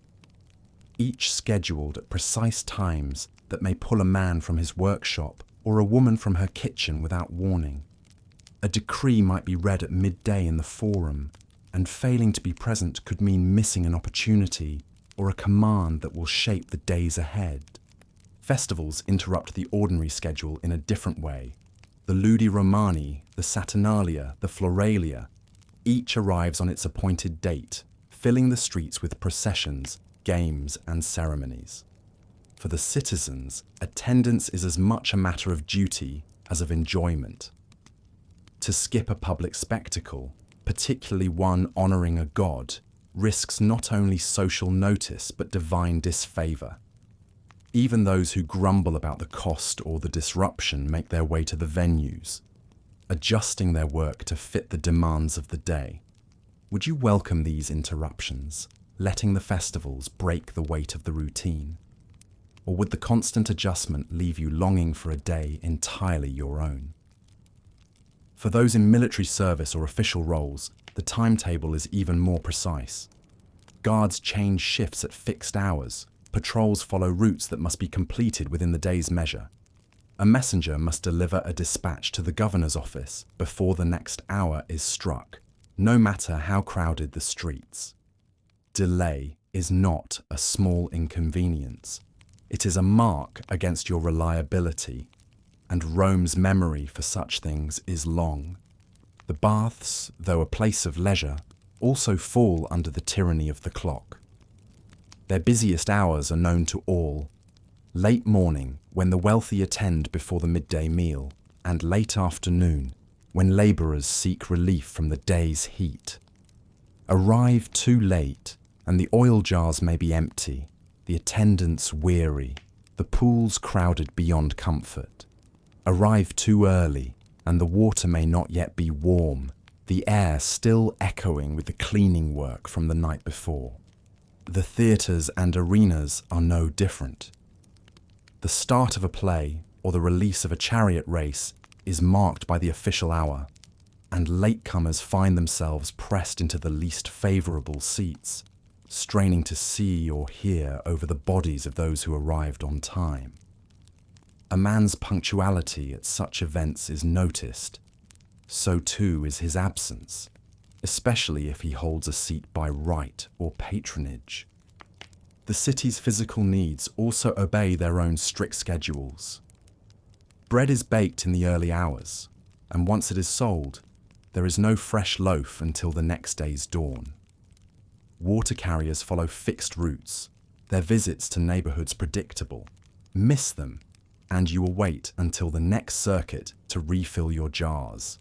each scheduled at precise times that may pull a man from his workshop or a woman from her kitchen without warning. A decree might be read at midday in the forum, and failing to be present could mean missing an opportunity or a command that will shape the days ahead. Festivals interrupt the ordinary schedule in a different way. The Ludi Romani, the Saturnalia, the Floralia, each arrives on its appointed date, filling the streets with processions, games and ceremonies. For the citizens, attendance is as much a matter of duty as of enjoyment. To skip a public spectacle, particularly one honouring a god, risks not only social notice but divine disfavour. Even those who grumble about the cost or the disruption make their way to the venues, adjusting their work to fit the demands of the day. Would you welcome these interruptions, letting the festivals break the weight of the routine? Or would the constant adjustment leave you longing for a day entirely your own? For those in military service or official roles, the timetable is even more precise. Guards change shifts at fixed hours. Patrols follow routes that must be completed within the day's measure. A messenger must deliver a dispatch to the governor's office before the next hour is struck, no matter how crowded the streets. Delay is not a small inconvenience. It is a mark against your reliability, and Rome's memory for such things is long. The baths, though a place of leisure, also fall under the tyranny of the clock. Their busiest hours are known to all: late morning, when the wealthy attend before the midday meal, and late afternoon, when labourers seek relief from the day's heat. Arrive too late, and the oil jars may be empty, the attendants weary, the pools crowded beyond comfort. Arrive too early, and the water may not yet be warm, the air still echoing with the cleaning work from the night before. The theatres and arenas are no different. The start of a play or the release of a chariot race is marked by the official hour, and latecomers find themselves pressed into the least favourable seats, straining to see or hear over the bodies of those who arrived on time. A man's punctuality at such events is noticed. So too is his absence, especially if he holds a seat by right or patronage. The city's physical needs also obey their own strict schedules. Bread is baked in the early hours, and once it is sold, there is no fresh loaf until the next day's dawn. Water carriers follow fixed routes, their visits to neighbourhoods predictable. Miss them, and you will wait until the next circuit to refill your jars.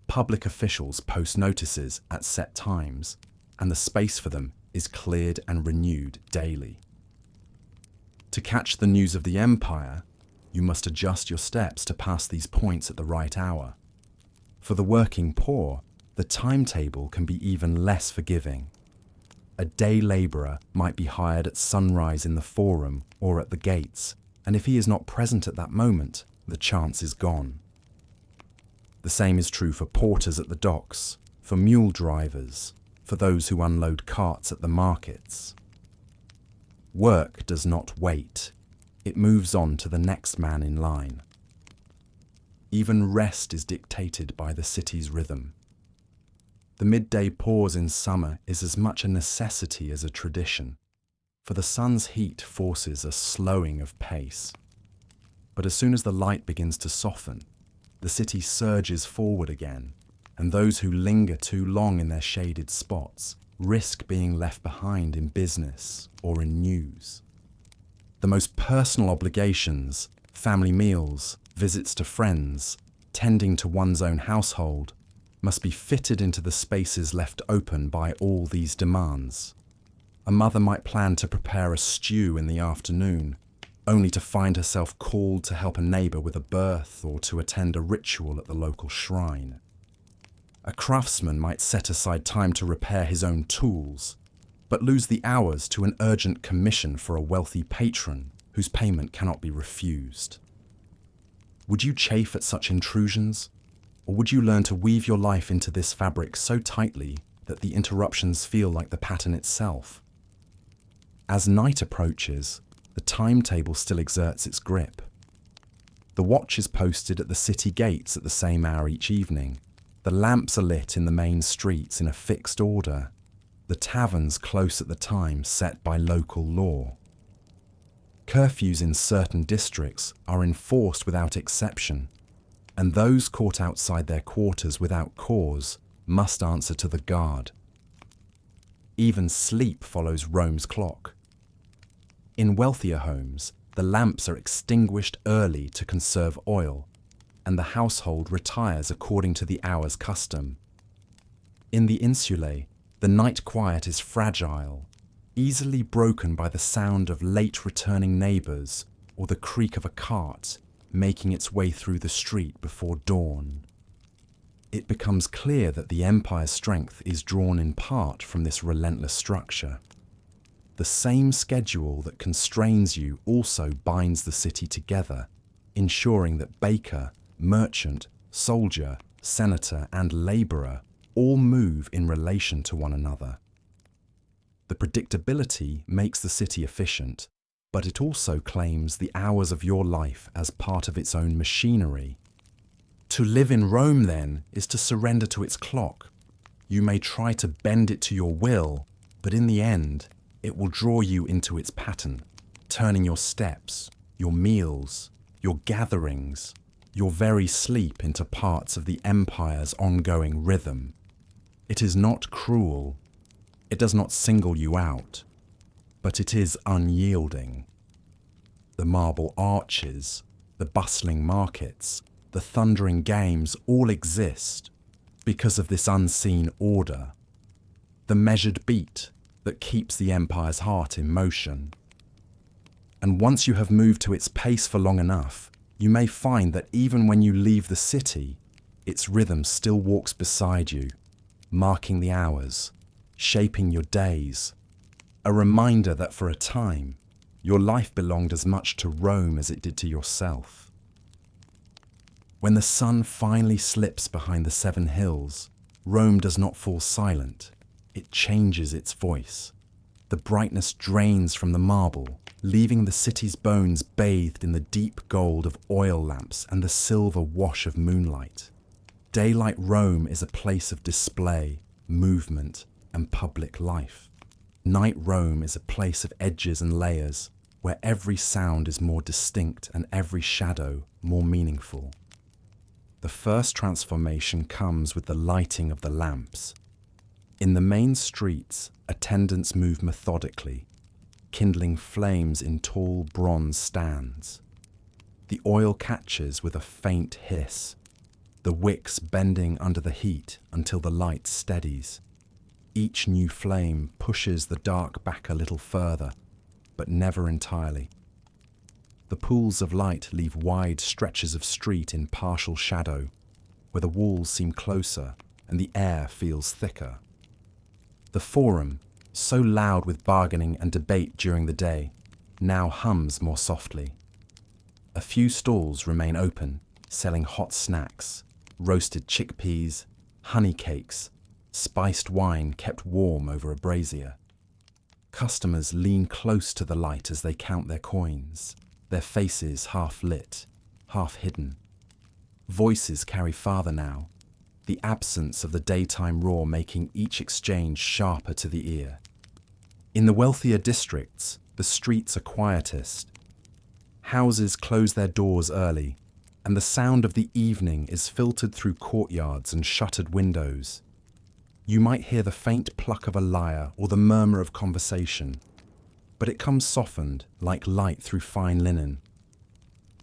Public officials post notices at set times, and the space for them is cleared and renewed daily. To catch the news of the empire, you must adjust your steps to pass these points at the right hour. For the working poor, the timetable can be even less forgiving. A day labourer might be hired at sunrise in the forum or at the gates, and if he is not present at that moment, the chance is gone. The same is true for porters at the docks, for mule drivers, for those who unload carts at the markets. Work does not wait. It moves on to the next man in line. Even rest is dictated by the city's rhythm. The midday pause in summer is as much a necessity as a tradition, for the sun's heat forces a slowing of pace. But as soon as the light begins to soften, the city surges forward again, and those who linger too long in their shaded spots risk being left behind in business or in news. The most personal obligations, family meals, visits to friends, tending to one's own household, must be fitted into the spaces left open by all these demands. A mother might plan to prepare a stew in the afternoon, only to find herself called to help a neighbour with a birth or to attend a ritual at the local shrine. A craftsman might set aside time to repair his own tools, but lose the hours to an urgent commission for a wealthy patron whose payment cannot be refused. Would you chafe at such intrusions, or would you learn to weave your life into this fabric so tightly that the interruptions feel like the pattern itself? As night approaches, the timetable still exerts its grip. The watch is posted at the city gates at the same hour each evening. The lamps are lit in the main streets in a fixed order. The taverns close at the time set by local law. Curfews in certain districts are enforced without exception, and those caught outside their quarters without cause must answer to the guard. Even sleep follows Rome's clock. In wealthier homes, the lamps are extinguished early to conserve oil, and the household retires according to the hour's custom. In the insulae, the night quiet is fragile, easily broken by the sound of late returning neighbours or the creak of a cart making its way through the street before dawn. It becomes clear that the empire's strength is drawn in part from this relentless structure. The same schedule that constrains you also binds the city together, ensuring that baker, merchant, soldier, senator, and labourer all move in relation to one another. The predictability makes the city efficient, but it also claims the hours of your life as part of its own machinery. To live in Rome, then, is to surrender to its clock. You may try to bend it to your will, but in the end, it will draw you into its pattern. turning your steps, your meals, your gatherings, your very sleep into parts of the empire's ongoing rhythm. It is not cruel. It does not single you out, but it is unyielding. The marble arches, the bustling markets, the thundering games all exist because of this unseen order, the measured beat that keeps the empire's heart in motion. And once you have moved to its pace for long enough, you may find that even when you leave the city, its rhythm still walks beside you, marking the hours, shaping your days, a reminder that for a time, your life belonged as much to Rome as it did to yourself. When the sun finally slips behind the 7 hills, Rome does not fall silent. It changes its voice. The brightness drains from the marble, leaving the city's bones bathed in the deep gold of oil lamps and the silver wash of moonlight. Daylight Rome is a place of display, movement, and public life. Night Rome is a place of edges and layers, where every sound is more distinct and every shadow more meaningful. The first transformation comes with the lighting of the lamps. In the main streets, attendants move methodically, kindling flames in tall bronze stands. The oil catches with a faint hiss, the wicks bending under the heat until the light steadies. Each new flame pushes the dark back a little further, but never entirely. The pools of light leave wide stretches of street in partial shadow, where the walls seem closer and the air feels thicker. The Forum, so loud with bargaining and debate during the day, now hums more softly. A few stalls remain open, selling hot snacks, roasted chickpeas, honey cakes, spiced wine kept warm over a brazier. Customers lean close to the light as they count their coins, their faces half lit, half hidden. Voices carry farther now, the absence of the daytime roar making each exchange sharper to the ear. In the wealthier districts, the streets are quietest. Houses close their doors early, and the sound of the evening is filtered through courtyards and shuttered windows. You might hear the faint pluck of a lyre or the murmur of conversation, but it comes softened like light through fine linen.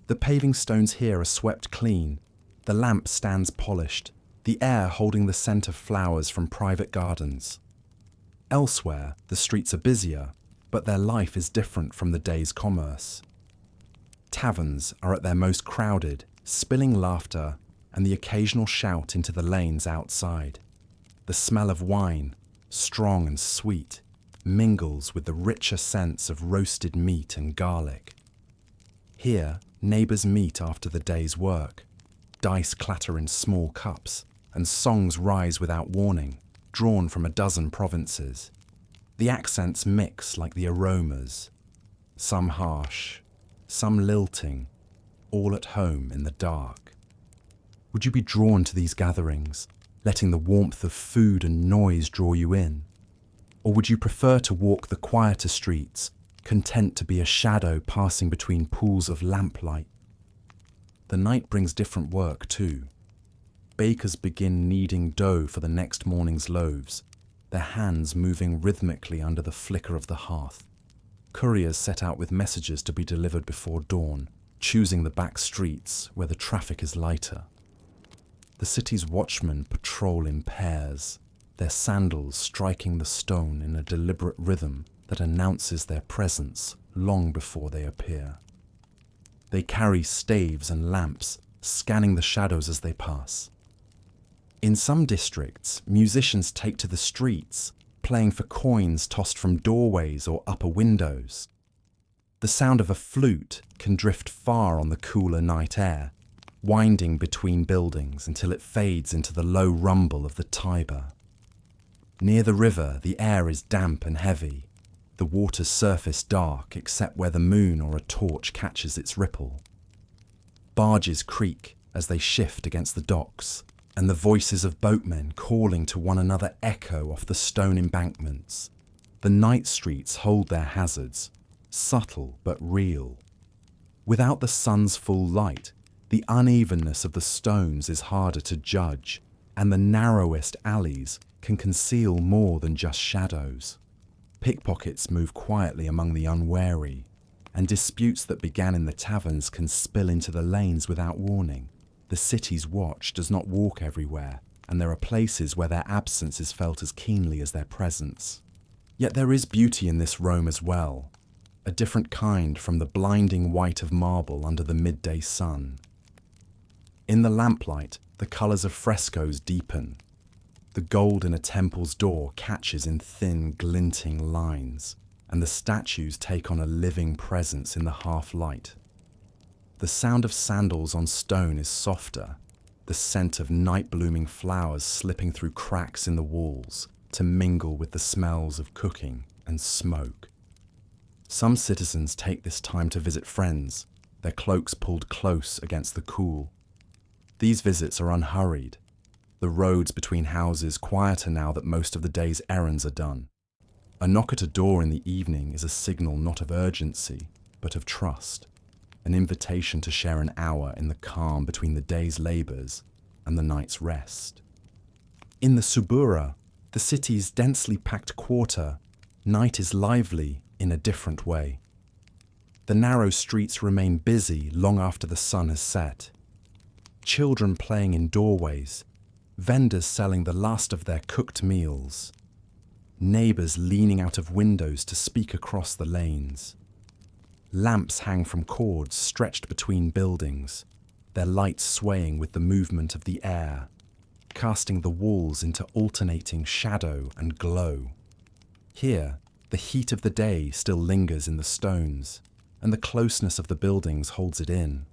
The paving stones here are swept clean, the lamp stands polished, the air holding the scent of flowers from private gardens. Elsewhere, the streets are busier, but their life is different from the day's commerce. Taverns are at their most crowded, spilling laughter and the occasional shout into the lanes outside. The smell of wine, strong and sweet, mingles with the richer sense of roasted meat and garlic. Here, neighbours meet after the day's work. Dice clatter in small cups, and songs rise without warning, drawn from a dozen provinces. The accents mix like the aromas, some harsh, some lilting, all at home in the dark. Would you be drawn to these gatherings, letting the warmth of food and noise draw you in? Or would you prefer to walk the quieter streets, content to be a shadow passing between pools of lamplight? The night brings different work too. Bakers begin kneading dough for the next morning's loaves, their hands moving rhythmically under the flicker of the hearth. Couriers set out with messages to be delivered before dawn, choosing the back streets where the traffic is lighter. The city's watchmen patrol in pairs, their sandals striking the stone in a deliberate rhythm that announces their presence long before they appear. They carry staves and lamps, scanning the shadows as they pass. In some districts, musicians take to the streets, playing for coins tossed from doorways or upper windows. The sound of a flute can drift far on the cooler night air, winding between buildings until it fades into the low rumble of the Tiber. Near the river, the air is damp and heavy, the water's surface dark except where the moon or a torch catches its ripple. Barges creak as they shift against the docks, and the voices of boatmen calling to one another echo off the stone embankments. The night streets hold their hazards, subtle but real. Without the sun's full light, the unevenness of the stones is harder to judge, and the narrowest alleys can conceal more than just shadows. Pickpockets move quietly among the unwary, and disputes that began in the taverns can spill into the lanes without warning. The city's watch does not walk everywhere, and there are places where their absence is felt as keenly as their presence. Yet there is beauty in this Rome as well, a different kind from the blinding white of marble under the midday sun. In the lamplight, the colours of frescoes deepen. The gold in a temple's door catches in thin, glinting lines, and the statues take on a living presence in the half-light. The sound of sandals on stone is softer, the scent of night-blooming flowers slipping through cracks in the walls to mingle with the smells of cooking and smoke. Some citizens take this time to visit friends, their cloaks pulled close against the cool. These visits are unhurried, the roads between houses quieter now that most of the day's errands are done. A knock at a door in the evening is a signal not of urgency, but of trust, an invitation to share an hour in the calm between the day's labours and the night's rest. In the Subura, the city's densely packed quarter, night is lively in a different way. The narrow streets remain busy long after the sun has set. Children playing in doorways, vendors selling the last of their cooked meals, neighbours leaning out of windows to speak across the lanes. Lamps hang from cords stretched between buildings, their light swaying with the movement of the air, casting the walls into alternating shadow and glow. Here, the heat of the day still lingers in the stones, and the closeness of the buildings holds it in.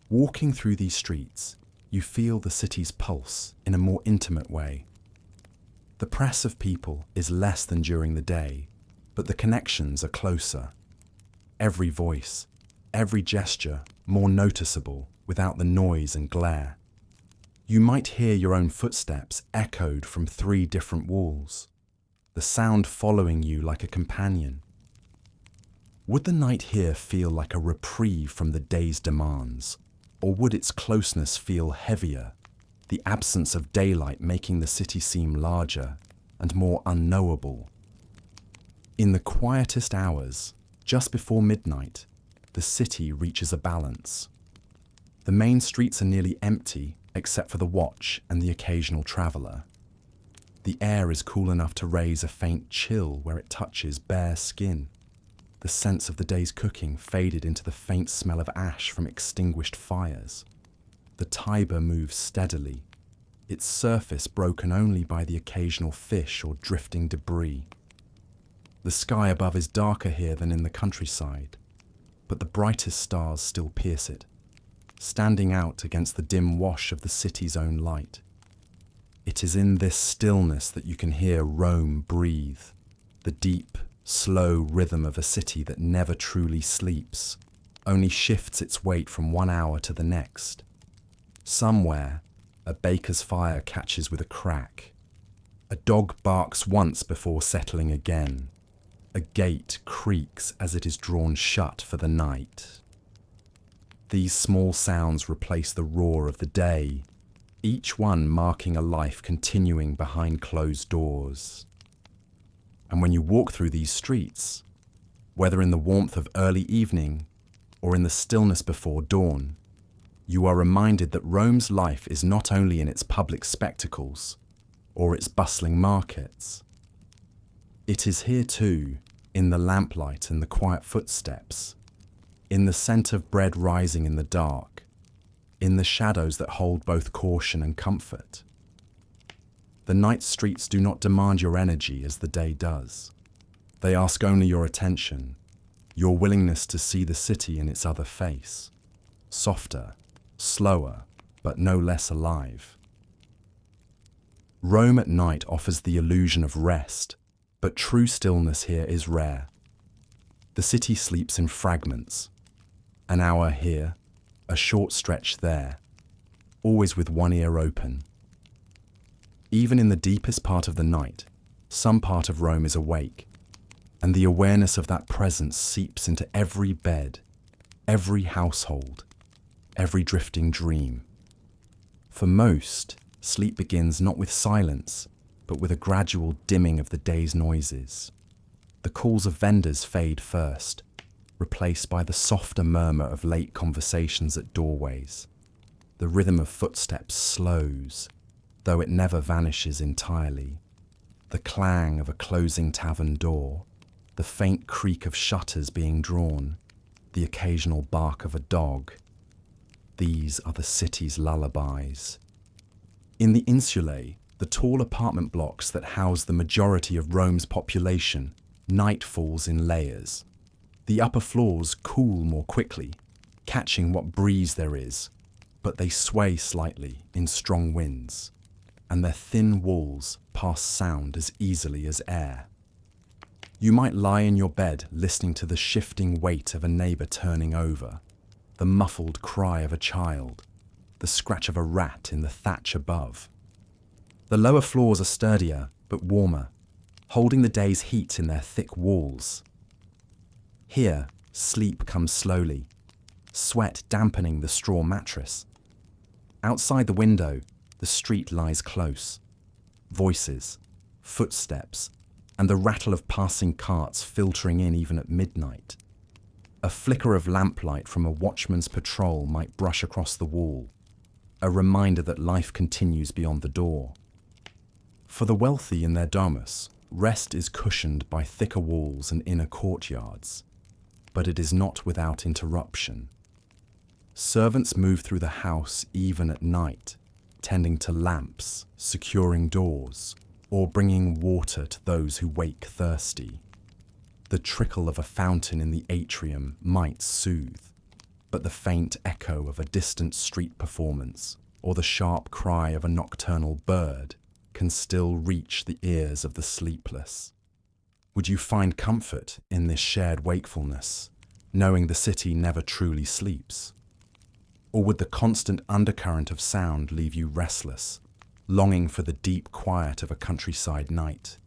Walking through these streets, you feel the city's pulse in a more intimate way. The press of people is less than during the day, but the connections are closer. Every voice, every gesture more noticeable without the noise and glare. You might hear your own footsteps echoed from 3 different walls, the sound following you like a companion. Would the night here feel like a reprieve from the day's demands, or would its closeness feel heavier, the absence of daylight making the city seem larger and more unknowable? In the quietest hours, just before midnight, the city reaches a balance. The main streets are nearly empty except for the watch and the occasional traveller. The air is cool enough to raise a faint chill where it touches bare skin. The sense of the day's cooking faded into the faint smell of ash from extinguished fires. The Tiber moves steadily, its surface broken only by the occasional fish or drifting debris. The sky above is darker here than in the countryside, but the brightest stars still pierce it, standing out against the dim wash of the city's own light. It is in this stillness that you can hear Rome breathe, the deep, slow rhythm of a city that never truly sleeps, only shifts its weight from one hour to the next. Somewhere, a baker's fire catches with a crack. A dog barks once before settling again. A gate creaks as it is drawn shut for the night. These small sounds replace the roar of the day, each one marking a life continuing behind closed doors. And when you walk through these streets, whether in the warmth of early evening or in the stillness before dawn, you are reminded that Rome's life is not only in its public spectacles or its bustling markets. It is here too, in the lamplight and the quiet footsteps, in the scent of bread rising in the dark, in the shadows that hold both caution and comfort. The night streets do not demand your energy as the day does. They ask only your attention, your willingness to see the city in its other face, softer, slower, but no less alive. Rome at night offers the illusion of rest, but true stillness here is rare. The city sleeps in fragments, an hour here, a short stretch there, always with one ear open. Even in the deepest part of the night, some part of Rome is awake, and the awareness of that presence seeps into every bed, every household, every drifting dream. For most, sleep begins not with silence, but with a gradual dimming of the day's noises. The calls of vendors fade first, replaced by the softer murmur of late conversations at doorways. The rhythm of footsteps slows, though it never vanishes entirely. The clang of a closing tavern door, the faint creak of shutters being drawn, the occasional bark of a dog. These are the city's lullabies. In the insulae, the tall apartment blocks that house the majority of Rome's population, night falls in layers. The upper floors cool more quickly, catching what breeze there is, but they sway slightly in strong winds, and their thin walls pass sound as easily as air. You might lie in your bed listening to the shifting weight of a neighbour turning over, the muffled cry of a child, the scratch of a rat in the thatch above. The lower floors are sturdier but warmer, holding the day's heat in their thick walls. Here, sleep comes slowly, sweat dampening the straw mattress. Outside the window, the street lies close. Voices, footsteps, and the rattle of passing carts filtering in even at midnight. A flicker of lamplight from a watchman's patrol might brush across the wall, a reminder that life continues beyond the door. For the wealthy in their domus, rest is cushioned by thicker walls and inner courtyards, but it is not without interruption. Servants move through the house even at night, tending to lamps, securing doors, or bringing water to those who wake thirsty. The trickle of a fountain in the atrium might soothe, but the faint echo of a distant street performance or the sharp cry of a nocturnal bird can still reach the ears of the sleepless. Would you find comfort in this shared wakefulness, knowing the city never truly sleeps? Or would the constant undercurrent of sound leave you restless, longing for the deep quiet of a countryside night?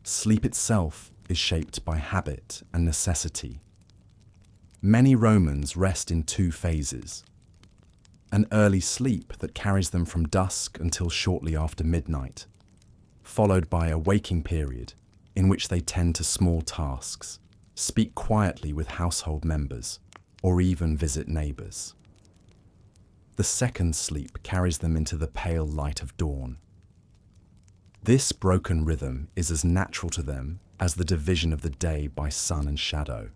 Sleep itself is shaped by habit and necessity. Many Romans rest in two phases: an early sleep that carries them from dusk until shortly after midnight, followed by a waking period in which they tend to small tasks, speak quietly with household members, or even visit neighbours. The second sleep carries them into the pale light of dawn. This broken rhythm is as natural to them as the division of the day by sun and shadow.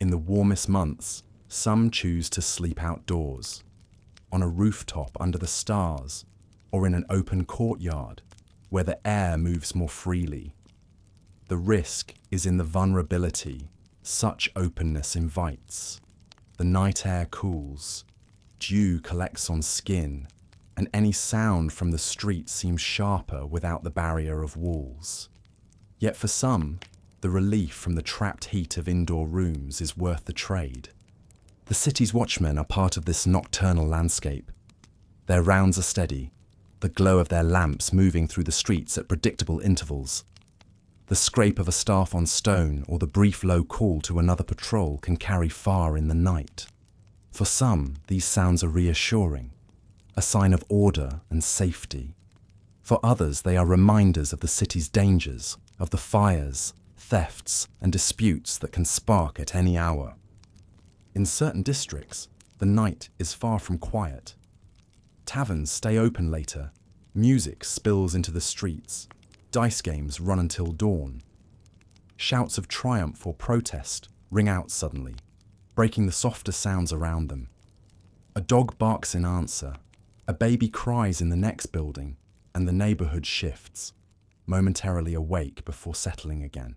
In the warmest months, some choose to sleep outdoors, on a rooftop under the stars, or in an open courtyard where the air moves more freely. The risk is in the vulnerability such openness invites. The night air cools, dew collects on skin, and any sound from the street seems sharper without the barrier of walls. Yet for some, the relief from the trapped heat of indoor rooms is worth the trade. The city's watchmen are part of this nocturnal landscape. Their rounds are steady, the glow of their lamps moving through the streets at predictable intervals. The scrape of a staff on stone or the brief low call to another patrol can carry far in the night. For some, these sounds are reassuring, a sign of order and safety. For others, they are reminders of the city's dangers, of the fires, thefts, and disputes that can spark at any hour. In certain districts, the night is far from quiet. Taverns stay open later, music spills into the streets, dice games run until dawn. Shouts of triumph or protest ring out suddenly, breaking the softer sounds around them. A dog barks in answer, a baby cries in the next building, and the neighborhood shifts, momentarily awake before settling again.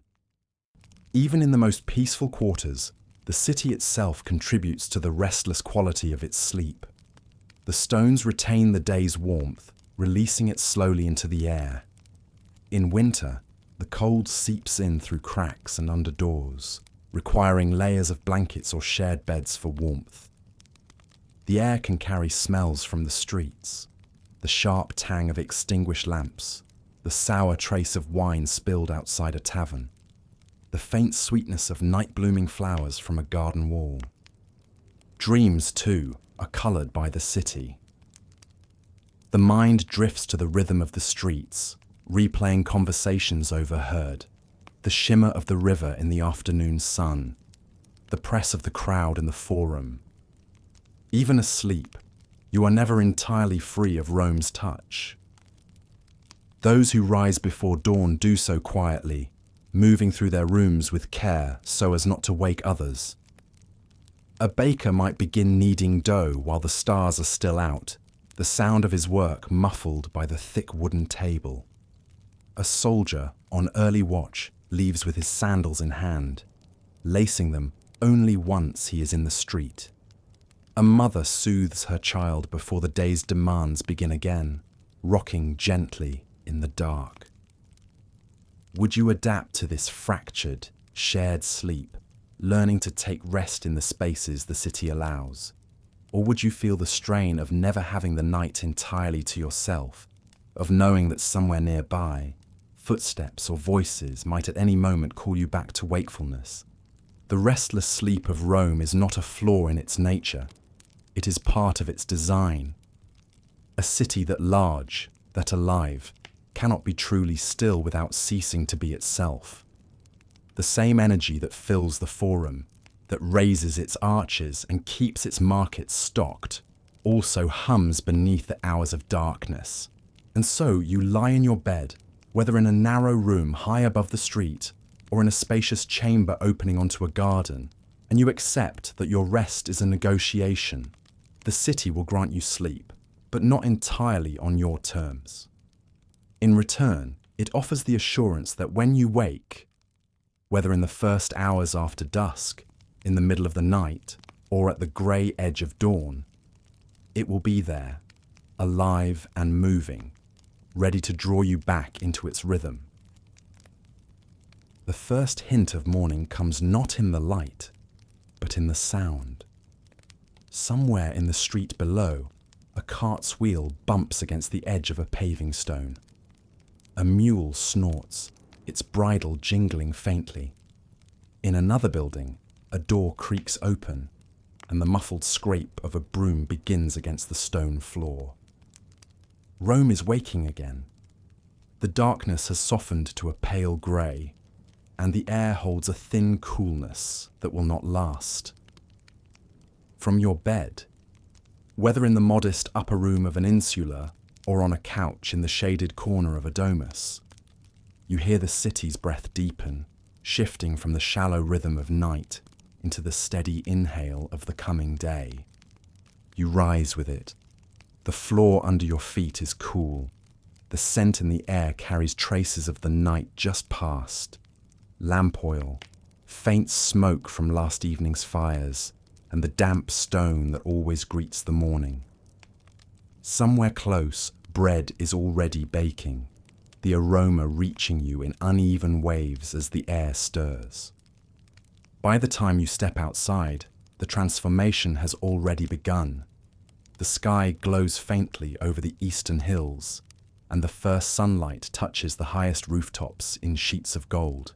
Even in the most peaceful quarters, the city itself contributes to the restless quality of its sleep. The stones retain the day's warmth, releasing it slowly into the air. In winter, the cold seeps in through cracks and under doors, requiring layers of blankets or shared beds for warmth. The air can carry smells from the streets, the sharp tang of extinguished lamps, the sour trace of wine spilled outside a tavern, the faint sweetness of night-blooming flowers from a garden wall. Dreams, too, are coloured by the city. The mind drifts to the rhythm of the streets, replaying conversations overheard, the shimmer of the river in the afternoon sun, the press of the crowd in the forum. Even asleep, you are never entirely free of Rome's touch. Those who rise before dawn do so quietly, moving through their rooms with care so as not to wake others. A baker might begin kneading dough while the stars are still out, the sound of his work muffled by the thick wooden table. A soldier on early watch leaves with his sandals in hand, lacing them only once he is in the street. A mother soothes her child before the day's demands begin again, rocking gently in the dark. Would you adapt to this fractured, shared sleep, learning to take rest in the spaces the city allows? Or would you feel the strain of never having the night entirely to yourself, of knowing that somewhere nearby, footsteps or voices might at any moment call you back to wakefulness? The restless sleep of Rome is not a flaw in its nature. It is part of its design. A city that large, that alive, cannot be truly still without ceasing to be itself. The same energy that fills the forum, that raises its arches and keeps its markets stocked, also hums beneath the hours of darkness. And so you lie in your bed, whether in a narrow room high above the street or in a spacious chamber opening onto a garden, and you accept that your rest is a negotiation. The city will grant you sleep, but not entirely on your terms. In return, it offers the assurance that when you wake, whether in the first hours after dusk, in the middle of the night, or at the grey edge of dawn, it will be there, alive and moving, ready to draw you back into its rhythm. The first hint of morning comes not in the light, but in the sound. Somewhere in the street below, a cart's wheel bumps against the edge of a paving stone. A mule snorts, its bridle jingling faintly. In another building, a door creaks open, and the muffled scrape of a broom begins against the stone floor. Rome is waking again. The darkness has softened to a pale grey, and the air holds a thin coolness that will not last. From your bed, whether in the modest upper room of an insula or on a couch in the shaded corner of a domus, you hear the city's breath deepen, shifting from the shallow rhythm of night into the steady inhale of the coming day. You rise with it. The floor under your feet is cool. The scent in the air carries traces of the night just past. Lamp oil, faint smoke from last evening's fires, and the damp stone that always greets the morning. Somewhere close, bread is already baking, the aroma reaching you in uneven waves as the air stirs. By the time you step outside, the transformation has already begun. The sky glows faintly over the eastern hills, and the first sunlight touches the highest rooftops in sheets of gold.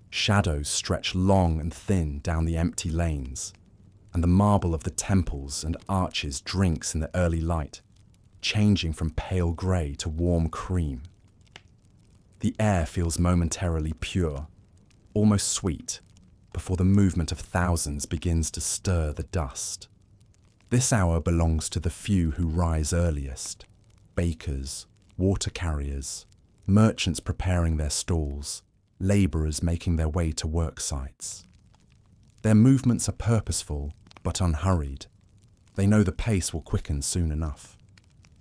Shadows stretch long and thin down the empty lanes, and the marble of the temples and arches drinks in the early light, changing from pale grey to warm cream. The air feels momentarily pure, almost sweet, before the movement of thousands begins to stir the dust. This hour belongs to the few who rise earliest: bakers, water carriers, merchants preparing their stalls, labourers making their way to work sites. Their movements are purposeful but unhurried. They know the pace will quicken soon enough.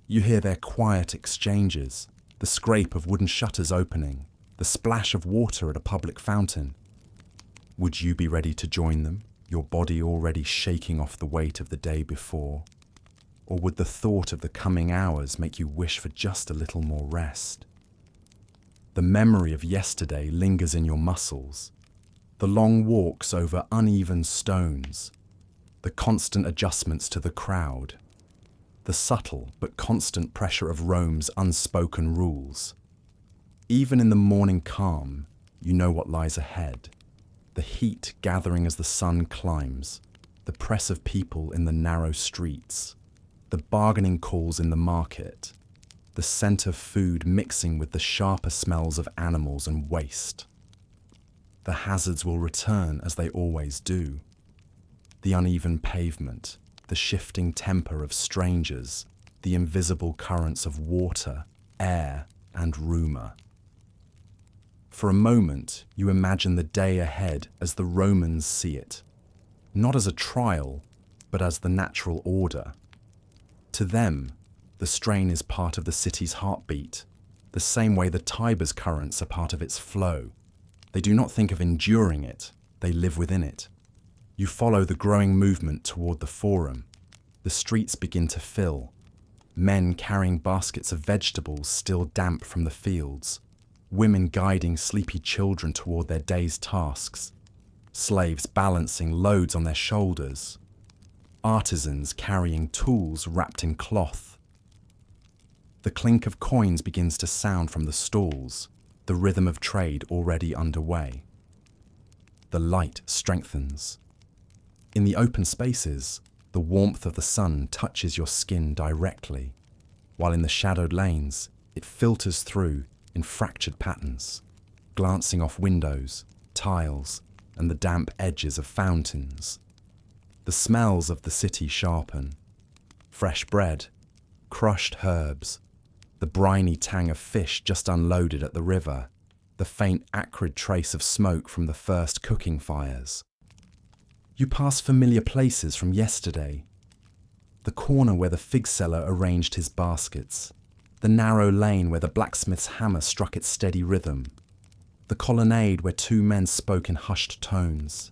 You hear their quiet exchanges, the scrape of wooden shutters opening, the splash of water at a public fountain. Would you be ready to join them, your body already shaking off the weight of the day before? Or would the thought of the coming hours make you wish for just a little more rest? The memory of yesterday lingers in your muscles. The long walks over uneven stones, the constant adjustments to the crowd, the subtle but constant pressure of Rome's unspoken rules. Even in the morning calm, you know what lies ahead. the heat gathering as the sun climbs, the press of people in the narrow streets, the bargaining calls in the market, the scent of food mixing with the sharper smells of animals and waste. The hazards will return as they always do. The uneven pavement, the shifting temper of strangers, the invisible currents of water, air, and rumour. For a moment, you imagine the day ahead as the Romans see it, not as a trial, but as the natural order. To them, the strain is part of the city's heartbeat, the same way the Tiber's currents are part of its flow. They do not think of enduring it, they live within it. You follow the growing movement toward the Forum. The streets begin to fill. Men carrying baskets of vegetables still damp from the fields. Women guiding sleepy children toward their day's tasks. Slaves balancing loads on their shoulders. Artisans carrying tools wrapped in cloth. The clink of coins begins to sound from the stalls, the rhythm of trade already underway. The light strengthens. In the open spaces, the warmth of the sun touches your skin directly, while in the shadowed lanes, it filters through in fractured patterns, glancing off windows, tiles, and the damp edges of fountains. The smells of the city sharpen. Fresh bread, crushed herbs, the briny tang of fish just unloaded at the river, the faint acrid trace of smoke from the first cooking fires. You pass familiar places from yesterday. The corner where the fig seller arranged his baskets, the narrow lane where the blacksmith's hammer struck its steady rhythm, the colonnade where two men spoke in hushed tones.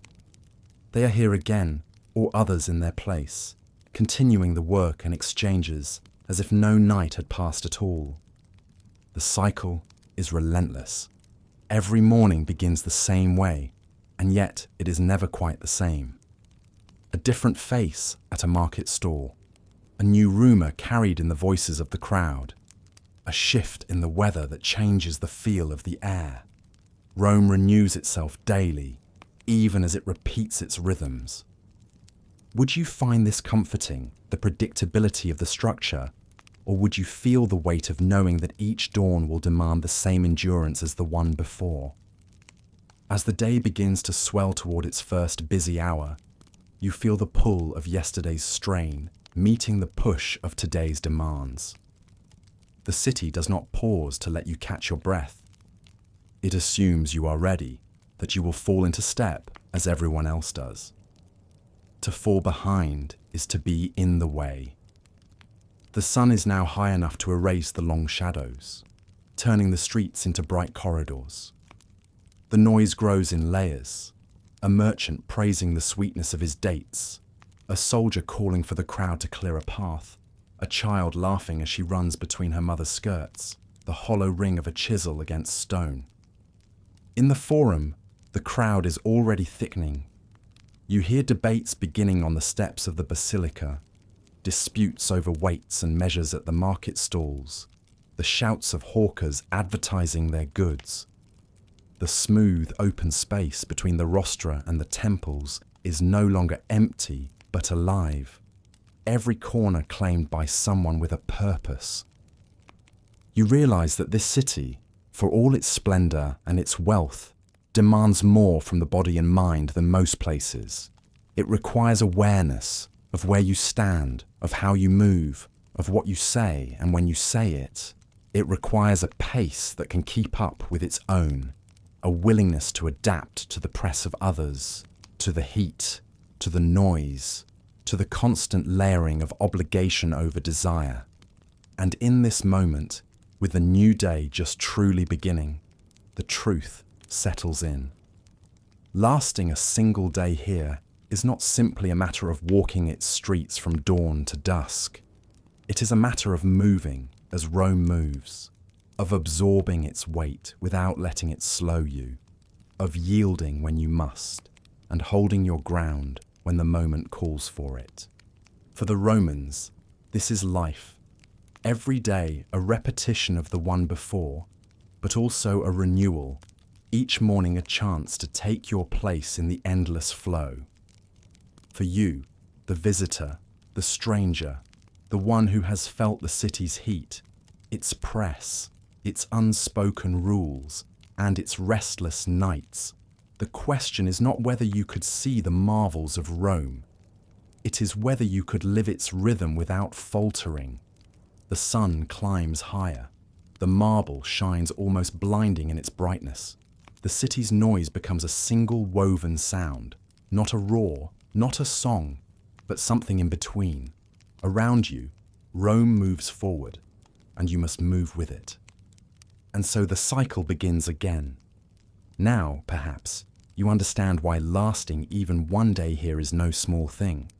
They are here again, or others in their place, continuing the work and exchanges as if no night had passed at all. The cycle is relentless. Every morning begins the same way, and yet it is never quite the same. A different face at a market stall, a new rumour carried in the voices of the crowd, a shift in the weather that changes the feel of the air. Rome renews itself daily, even as it repeats its rhythms. Would you find this comforting, the predictability of the structure, or would you feel the weight of knowing that each dawn will demand the same endurance as the one before? As the day begins to swell toward its first busy hour, you feel the pull of yesterday's strain meeting the push of today's demands. The city does not pause to let you catch your breath. It assumes you are ready, that you will fall into step as everyone else does. To fall behind is to be in the way. The sun is now high enough to erase the long shadows, turning the streets into bright corridors. The noise grows in layers, a merchant praising the sweetness of his dates, a soldier calling for the crowd to clear a path, a child laughing as she runs between her mother's skirts, the hollow ring of a chisel against stone. In the Forum, the crowd is already thickening. You hear debates beginning on the steps of the basilica, disputes over weights and measures at the market stalls, the shouts of hawkers advertising their goods. The smooth, open space between the rostra and the temples is no longer empty, but alive. Every corner claimed by someone with a purpose. You realize that this city, for all its splendor and its wealth, demands more from the body and mind than most places. It requires awareness of where you stand, of how you move, of what you say and when you say it. It requires a pace that can keep up with its own, a willingness to adapt to the press of others, to the heat, to the noise, to the constant layering of obligation over desire. And in this moment, with the new day just truly beginning, the truth settles in. Lasting a single day here is not simply a matter of walking its streets from dawn to dusk. It is a matter of moving as Rome moves, of absorbing its weight without letting it slow you, of yielding when you must, and holding your ground when the moment calls for it. For the Romans, this is life. Every day a repetition of the one before, but also a renewal, each morning a chance to take your place in the endless flow. For you, the visitor, the stranger, the one who has felt the city's heat, its press, its unspoken rules, and its restless nights, the question is not whether you could see the marvels of Rome. It is whether you could live its rhythm without faltering. The sun climbs higher. The marble shines almost blinding in its brightness. The city's noise becomes a single woven sound, not a roar, not a song, but something in between. Around you, Rome moves forward, and you must move with it. And so the cycle begins again. Now, perhaps, you understand why lasting even one day here is no small thing,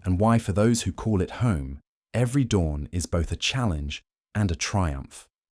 and why for those who call it home, every dawn is both a challenge and a triumph.